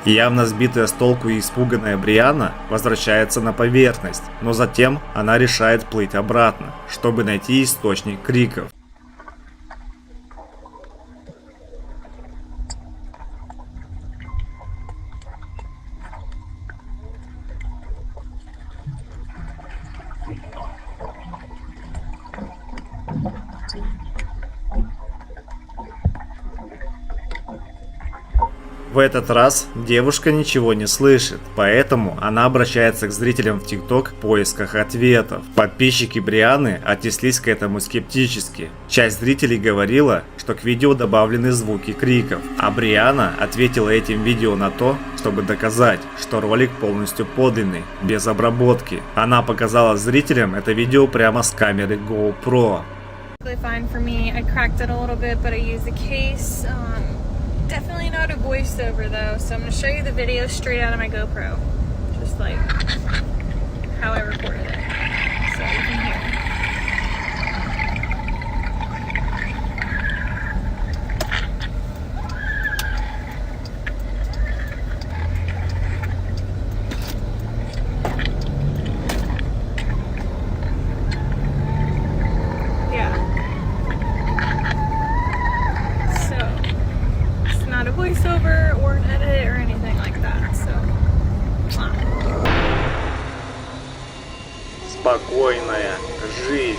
Явно сбитая с толку и испуганная Брианна возвращается на поверхность, но затем она решает плыть обратно, чтобы найти источник криков. В этот раз девушка ничего не слышит, поэтому она обращается к зрителям в ТикТок в поисках ответов. Подписчики Брианны отнеслись к этому скептически. Часть зрителей говорила, что к видео добавлены звуки криков, а Брианна ответила этим видео на то, чтобы доказать, что ролик полностью подлинный, без обработки. Она показала зрителям это видео прямо с камеры GoPro. Fine for me. I cracked it a little bit, but I used the case. Definitely not a voiceover though, so I'm going to show you the video straight out of my GoPro, just like how I recorded it, so you can hear. Voiceover or an edit or anything like that, so. Спокойная жизнь.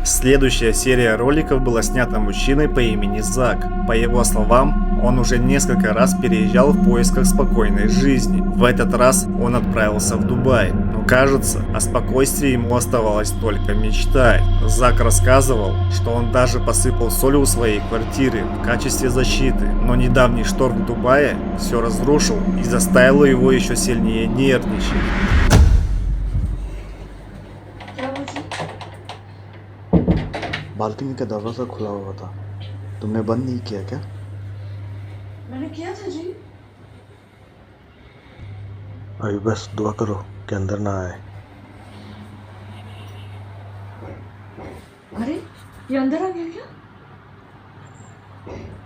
Следующая серия роликов была снята мужчиной по имени Зак. По его словам, он уже несколько раз переезжал в поисках спокойной жизни. В этот раз он отправился в Дубай. Но кажется, о спокойствии ему оставалось только мечтать. Зак рассказывал, что он даже посыпал солью у своей квартиры в качестве защиты. Но недавний шторм в Дубае все разрушил и заставил его еще сильнее нервничать. बालकनी का दरवाजा खुला हुआ था तुमने बंद नहीं किया क्या? मैंने किया था जी। अभी बस दुआ करो कि अंदर ना आए। अरे ये अंदर आ गया क्या?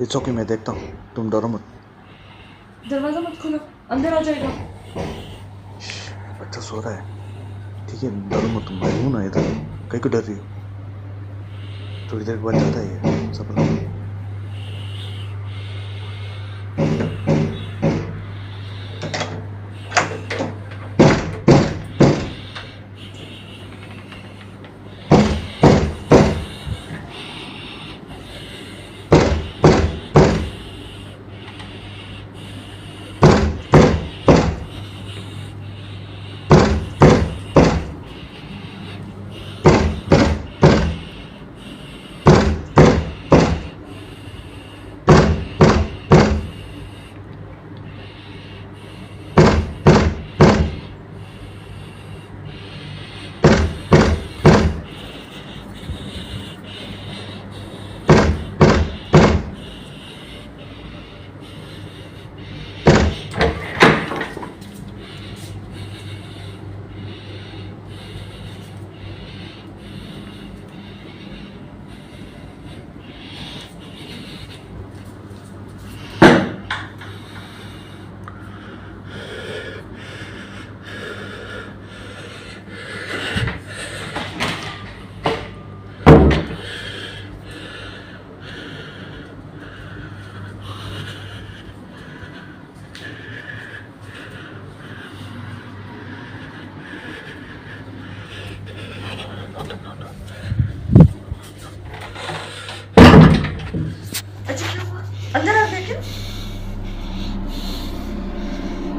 इट्स ओके मैं देखता हूँ तुम डरो मत। दरवाजा मत खोलो अंदर आ जाएगा। बच्चा सो रहा है ठीक है डरो मत तुम मैं हूँ ना इधर कहीं को डर रही हो थोड़ी देर बाद जाता है सब लोग।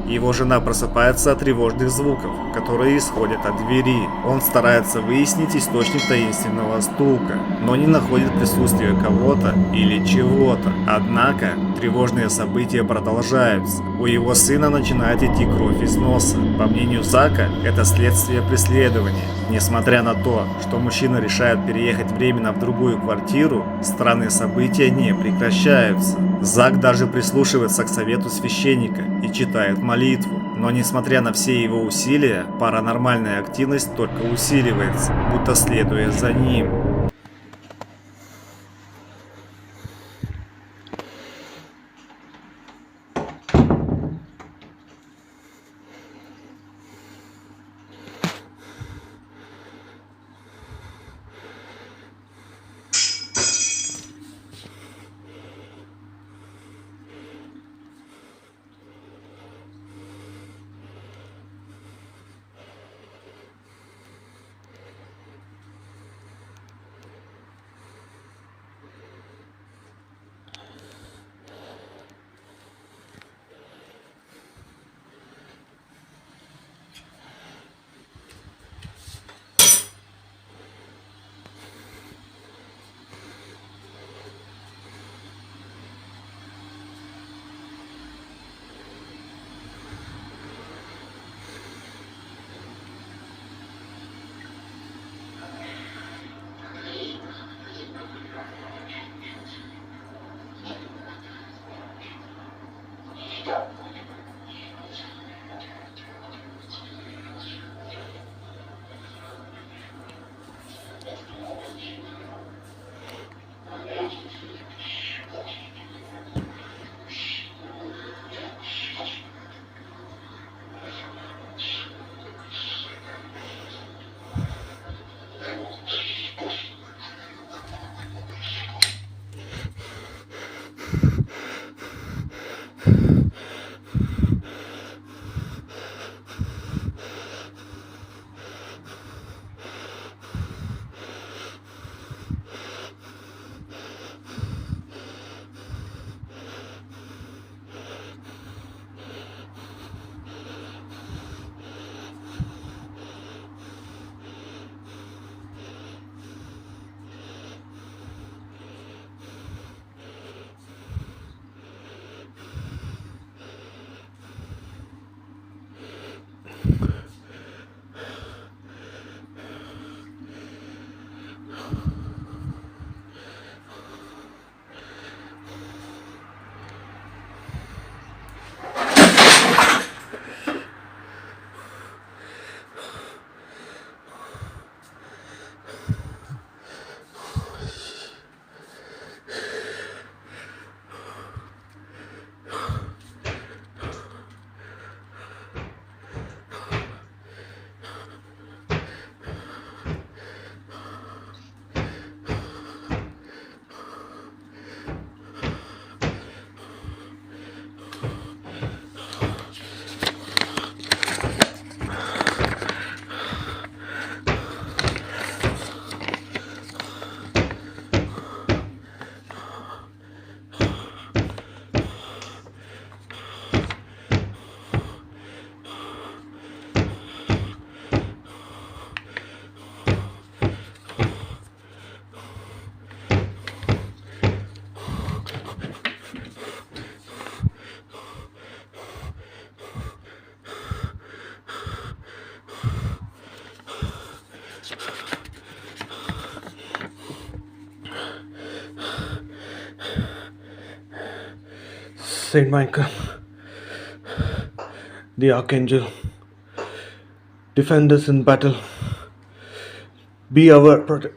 Его жена просыпается от тревожных звуков, которые исходят от двери. Он старается выяснить источник таинственного стука, но не находит присутствия кого-то или чего-то. Однако тревожные события продолжаются. У его сына начинает идти кровь из носа. По мнению Зака, это следствие преследования. Несмотря на то, что мужчина решает переехать временно в другую квартиру, странные события не прекращаются. Зак даже прислушивается к совету священника и читает молитву. Но несмотря на все его усилия, паранормальная активность только усиливается, будто следуя за ним. Saint Michael, the Archangel, defend us in battle. Be our protector.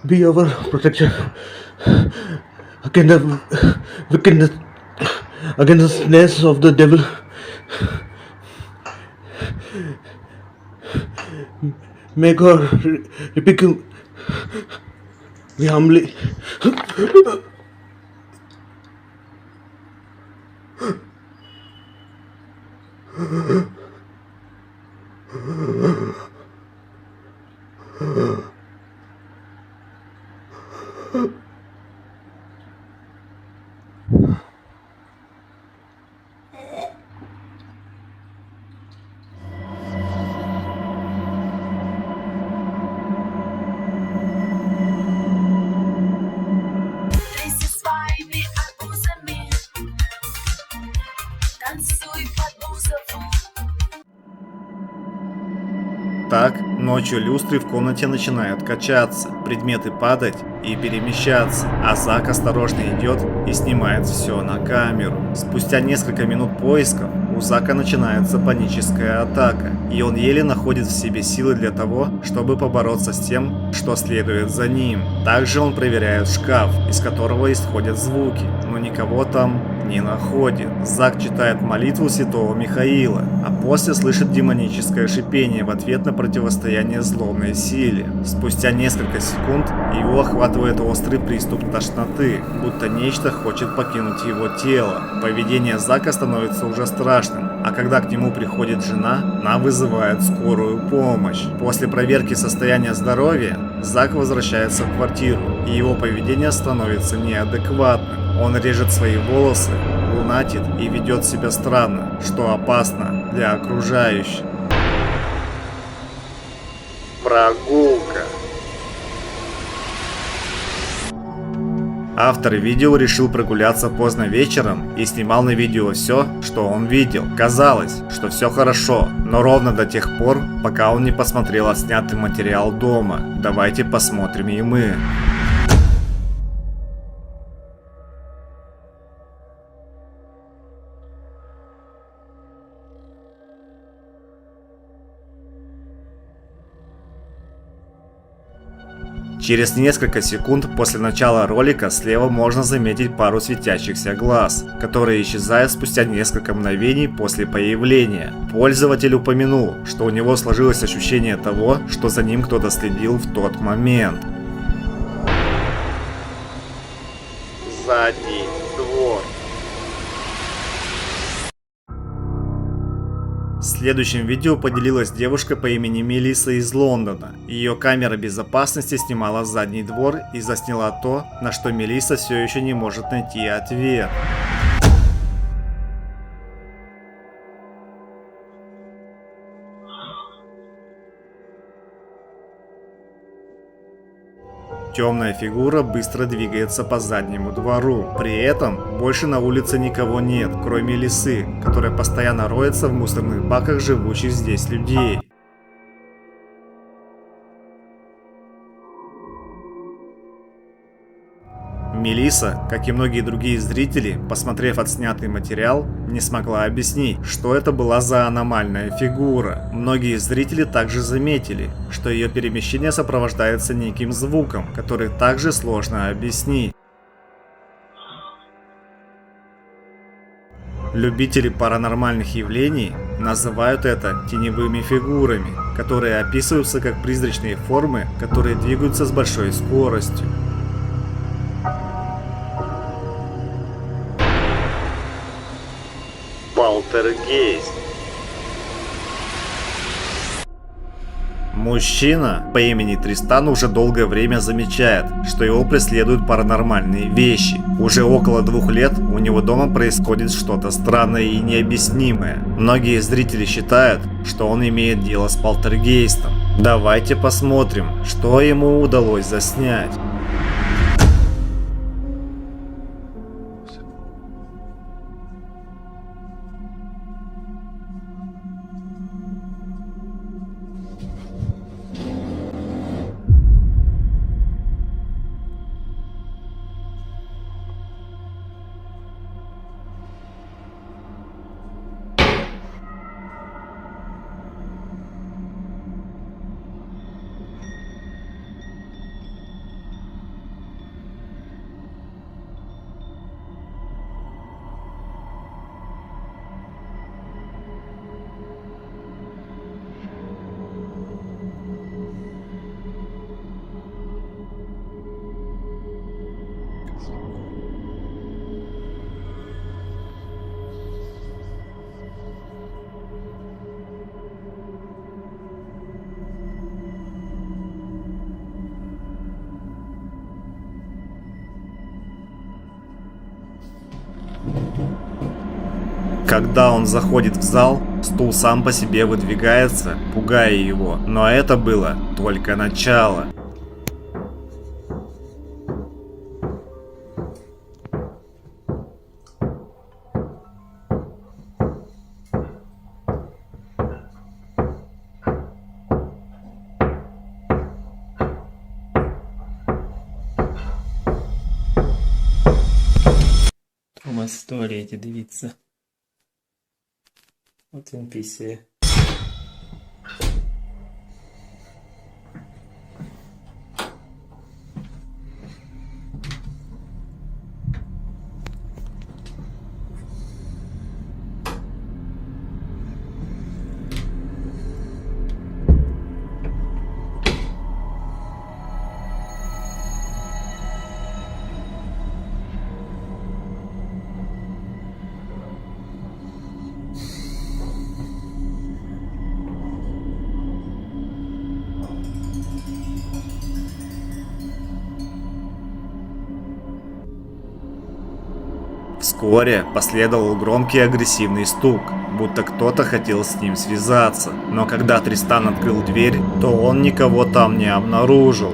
Be our protection against the wickedness, against the snares of the devil. May God rebuke him. We humbly. Так, ночью люстры в комнате начинают качаться, предметы падать и перемещаться, а Зак осторожно идет и снимает все на камеру. Спустя несколько минут поисков у Зака начинается паническая атака, и он еле находит в себе силы для того, чтобы побороться с тем, что следует за ним. Также он проверяет шкаф, из которого исходят звуки, но никого там не находит. Зак читает молитву святого Михаила, а после слышит демоническое шипение в ответ на противостояние злобной силе. Спустя несколько секунд его охватывает острый приступ тошноты, будто нечто хочет покинуть его тело. Поведение Зака становится уже страшным, а когда к нему приходит жена, она вызывает скорую помощь. После проверки состояния здоровья Зак возвращается в квартиру, и его поведение становится неадекватным. Он режет свои волосы, лунатит и ведет себя странно, что опасно для окружающих. Прогулка. Автор видео решил прогуляться поздно вечером и снимал на видео все, что он видел. Казалось, что все хорошо, но ровно до тех пор, пока он не посмотрел отснятый материал дома. Давайте посмотрим и мы. Через несколько секунд после начала ролика слева можно заметить пару светящихся глаз, которые исчезают спустя несколько мгновений после появления. Пользователь упомянул, что у него сложилось ощущение того, что за ним кто-то следил в тот момент. Задний двор. В следующем видео поделилась девушка по имени Мелисса из Лондона. Ее камера безопасности снимала задний двор и засняла то, на что Мелисса все еще не может найти ответ. Темная фигура быстро двигается по заднему двору. При этом больше на улице никого нет, кроме лисы, которая постоянно роется в мусорных баках живущих здесь людей. Мелисса, как и многие другие зрители, посмотрев отснятый материал, не смогла объяснить, что это была за аномальная фигура. Многие зрители также заметили, что ее перемещение сопровождается неким звуком, который также сложно объяснить. Любители паранормальных явлений называют это теневыми фигурами, которые описываются как призрачные формы, которые двигаются с большой скоростью. Полтергейст. Мужчина по имени Тристан уже долгое время замечает, что его преследуют паранормальные вещи. Уже около 2 лет у него дома происходит что-то странное и необъяснимое. Многие зрители считают, что он имеет дело с полтергейстом. Давайте посмотрим, что ему удалось заснять. Когда он заходит в зал, стул сам по себе выдвигается, пугая его, но это было только начало. Трума історії, дивіться. От він пісє. Вскоре последовал громкий агрессивный стук, будто кто-то хотел с ним связаться. Но когда Тристан открыл дверь, то он никого там не обнаружил.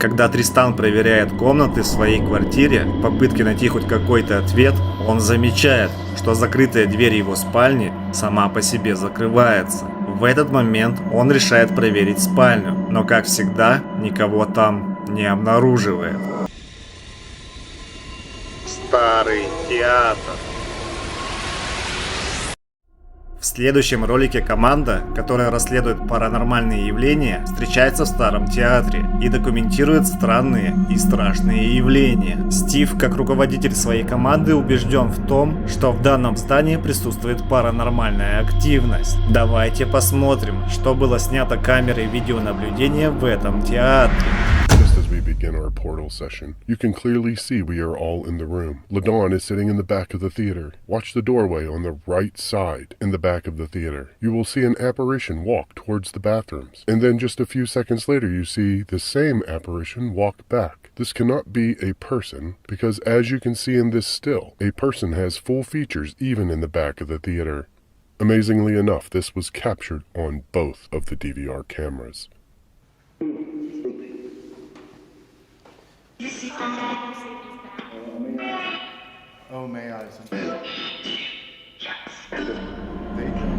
Когда Тристан проверяет комнаты в своей квартире в попытке найти хоть какой-то ответ, он замечает, что закрытая дверь его спальни сама по себе закрывается. В этот момент он решает проверить спальню, но как всегда никого там не обнаруживает. Старый театр. В следующем ролике команда, которая расследует паранормальные явления, встречается в старом театре и документирует странные и страшные явления. Стив, как руководитель своей команды, убежден в том, что в данном здании присутствует паранормальная активность. Давайте посмотрим, что было снято камерой видеонаблюдения в этом театре. Begin our portal session. You can clearly see we are all in the room. LaDawn is sitting in the back of the theater. Watch the doorway on the right side in the back of the theater. You will see an apparition walk towards the bathrooms. And then just a few seconds later you see the same apparition walk back. This cannot be a person because as you can see in this still, a person has full features even in the back of the theater. Amazingly enough, this was captured on both of the DVR cameras.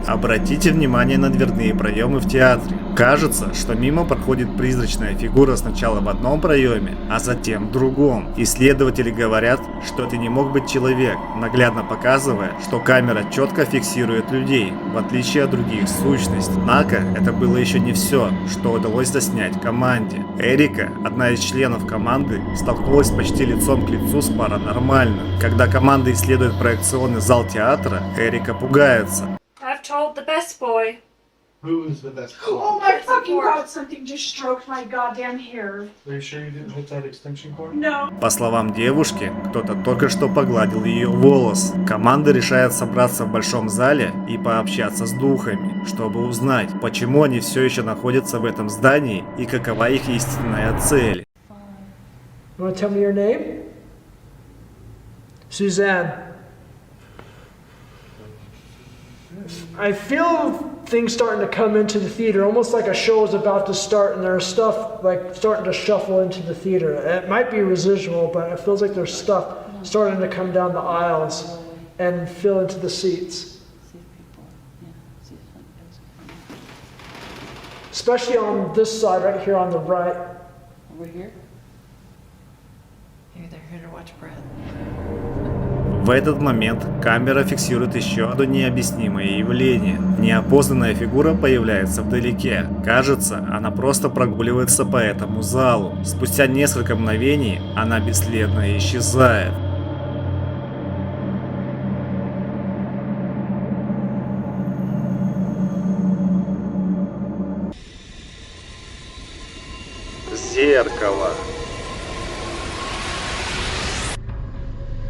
Обратите внимание на дверные проемы в театре. Кажется, что мимо проходит призрачная фигура сначала в одном проеме, а затем в другом. Исследователи говорят, что это не мог быть человек, наглядно показывая, что камера четко фиксирует людей, в отличие от других сущностей. Однако, это было еще не все, что удалось заснять команде. Эрика, одна из членов команды, столкнулась почти лицом к лицу с паранормальным. Когда команда исследует проекционный зал театра, Эрика пугается. I've told the best boy. Who's the best boy? Oh my fucking god, something just stroked my goddamn hair. Are you sure you didn't hit that extension cord? No. По словам девушки, кто-то только что погладил ее волос. Команда решает собраться в большом зале и пообщаться с духами, чтобы узнать, почему они все еще находятся в этом здании и какова их истинная цель. You want to tell me your name? Suzanne. I feel things starting to come into the theater, almost like a show is about to start and there's stuff like starting to shuffle into the theater. It might be residual, but it feels like there's stuff starting to come down the aisles and fill into the seats. Especially on this side right here on the right. Over here? Maybe they're here to watch Brad. В этот момент камера фиксирует еще одно необъяснимое явление. Неопознанная фигура появляется вдалеке. Кажется, она просто прогуливается по этому залу. Спустя несколько мгновений она бесследно исчезает. Зеркало.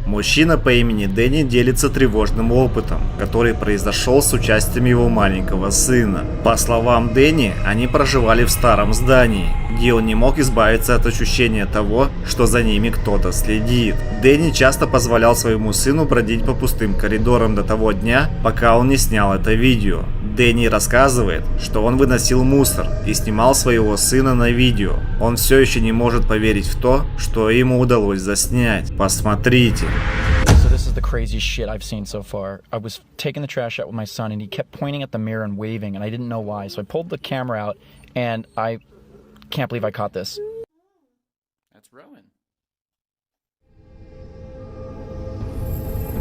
Мужчина по имени Дэнни делится тревожным опытом, который произошел с участием его маленького сына. По словам Дэнни, они проживали в старом здании, где он не мог избавиться от ощущения того, что за ними кто-то следит. Дэнни часто позволял своему сыну бродить по пустым коридорам до того дня, пока он не снял это видео. Дэнни рассказывает, что он выносил мусор и снимал своего сына на видео. Он все еще не может поверить в то, что ему удалось заснять. Посмотрите. So this is the craziest shit I've seen so far. I was taking the trash out with my son and he kept pointing at the mirror and waving and I didn't know why. So I pulled the camera out and I can't believe I caught this. That's Rowan.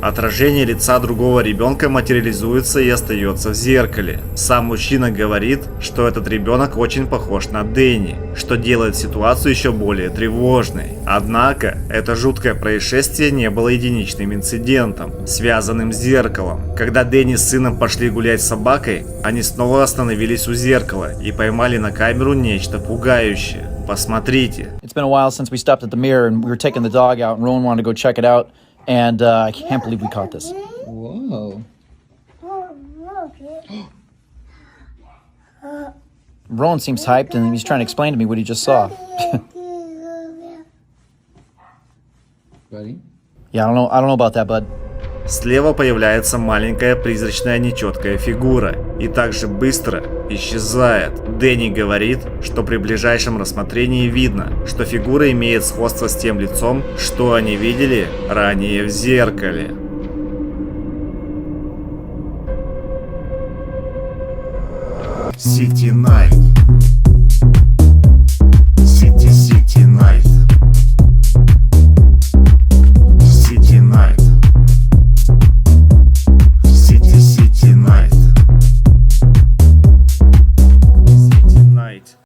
Отражение лица другого ребенка материализуется и остается в зеркале. Сам мужчина говорит, что этот ребенок очень похож на Дэнни, что делает ситуацию еще более тревожной. Однако, это жуткое происшествие не было единичным инцидентом, связанным с зеркалом. Когда Дэнни с сыном пошли гулять с собакой, они снова остановились у зеркала и поймали на камеру нечто пугающее. Посмотрите. It's been a while since we stopped at the mirror and we were taking the dog out and Rowan wanted to go check it out. And I can't believe we caught this. Whoa. Rowan seems hyped and he's trying to explain to me what he just saw. Buddy? Yeah, I don't know about that, bud. Слева появляется маленькая призрачная нечеткая фигура и также быстро исчезает. Дэнни говорит, что при ближайшем рассмотрении видно, что фигура имеет сходство с тем лицом, что они видели ранее в зеркале. City Night.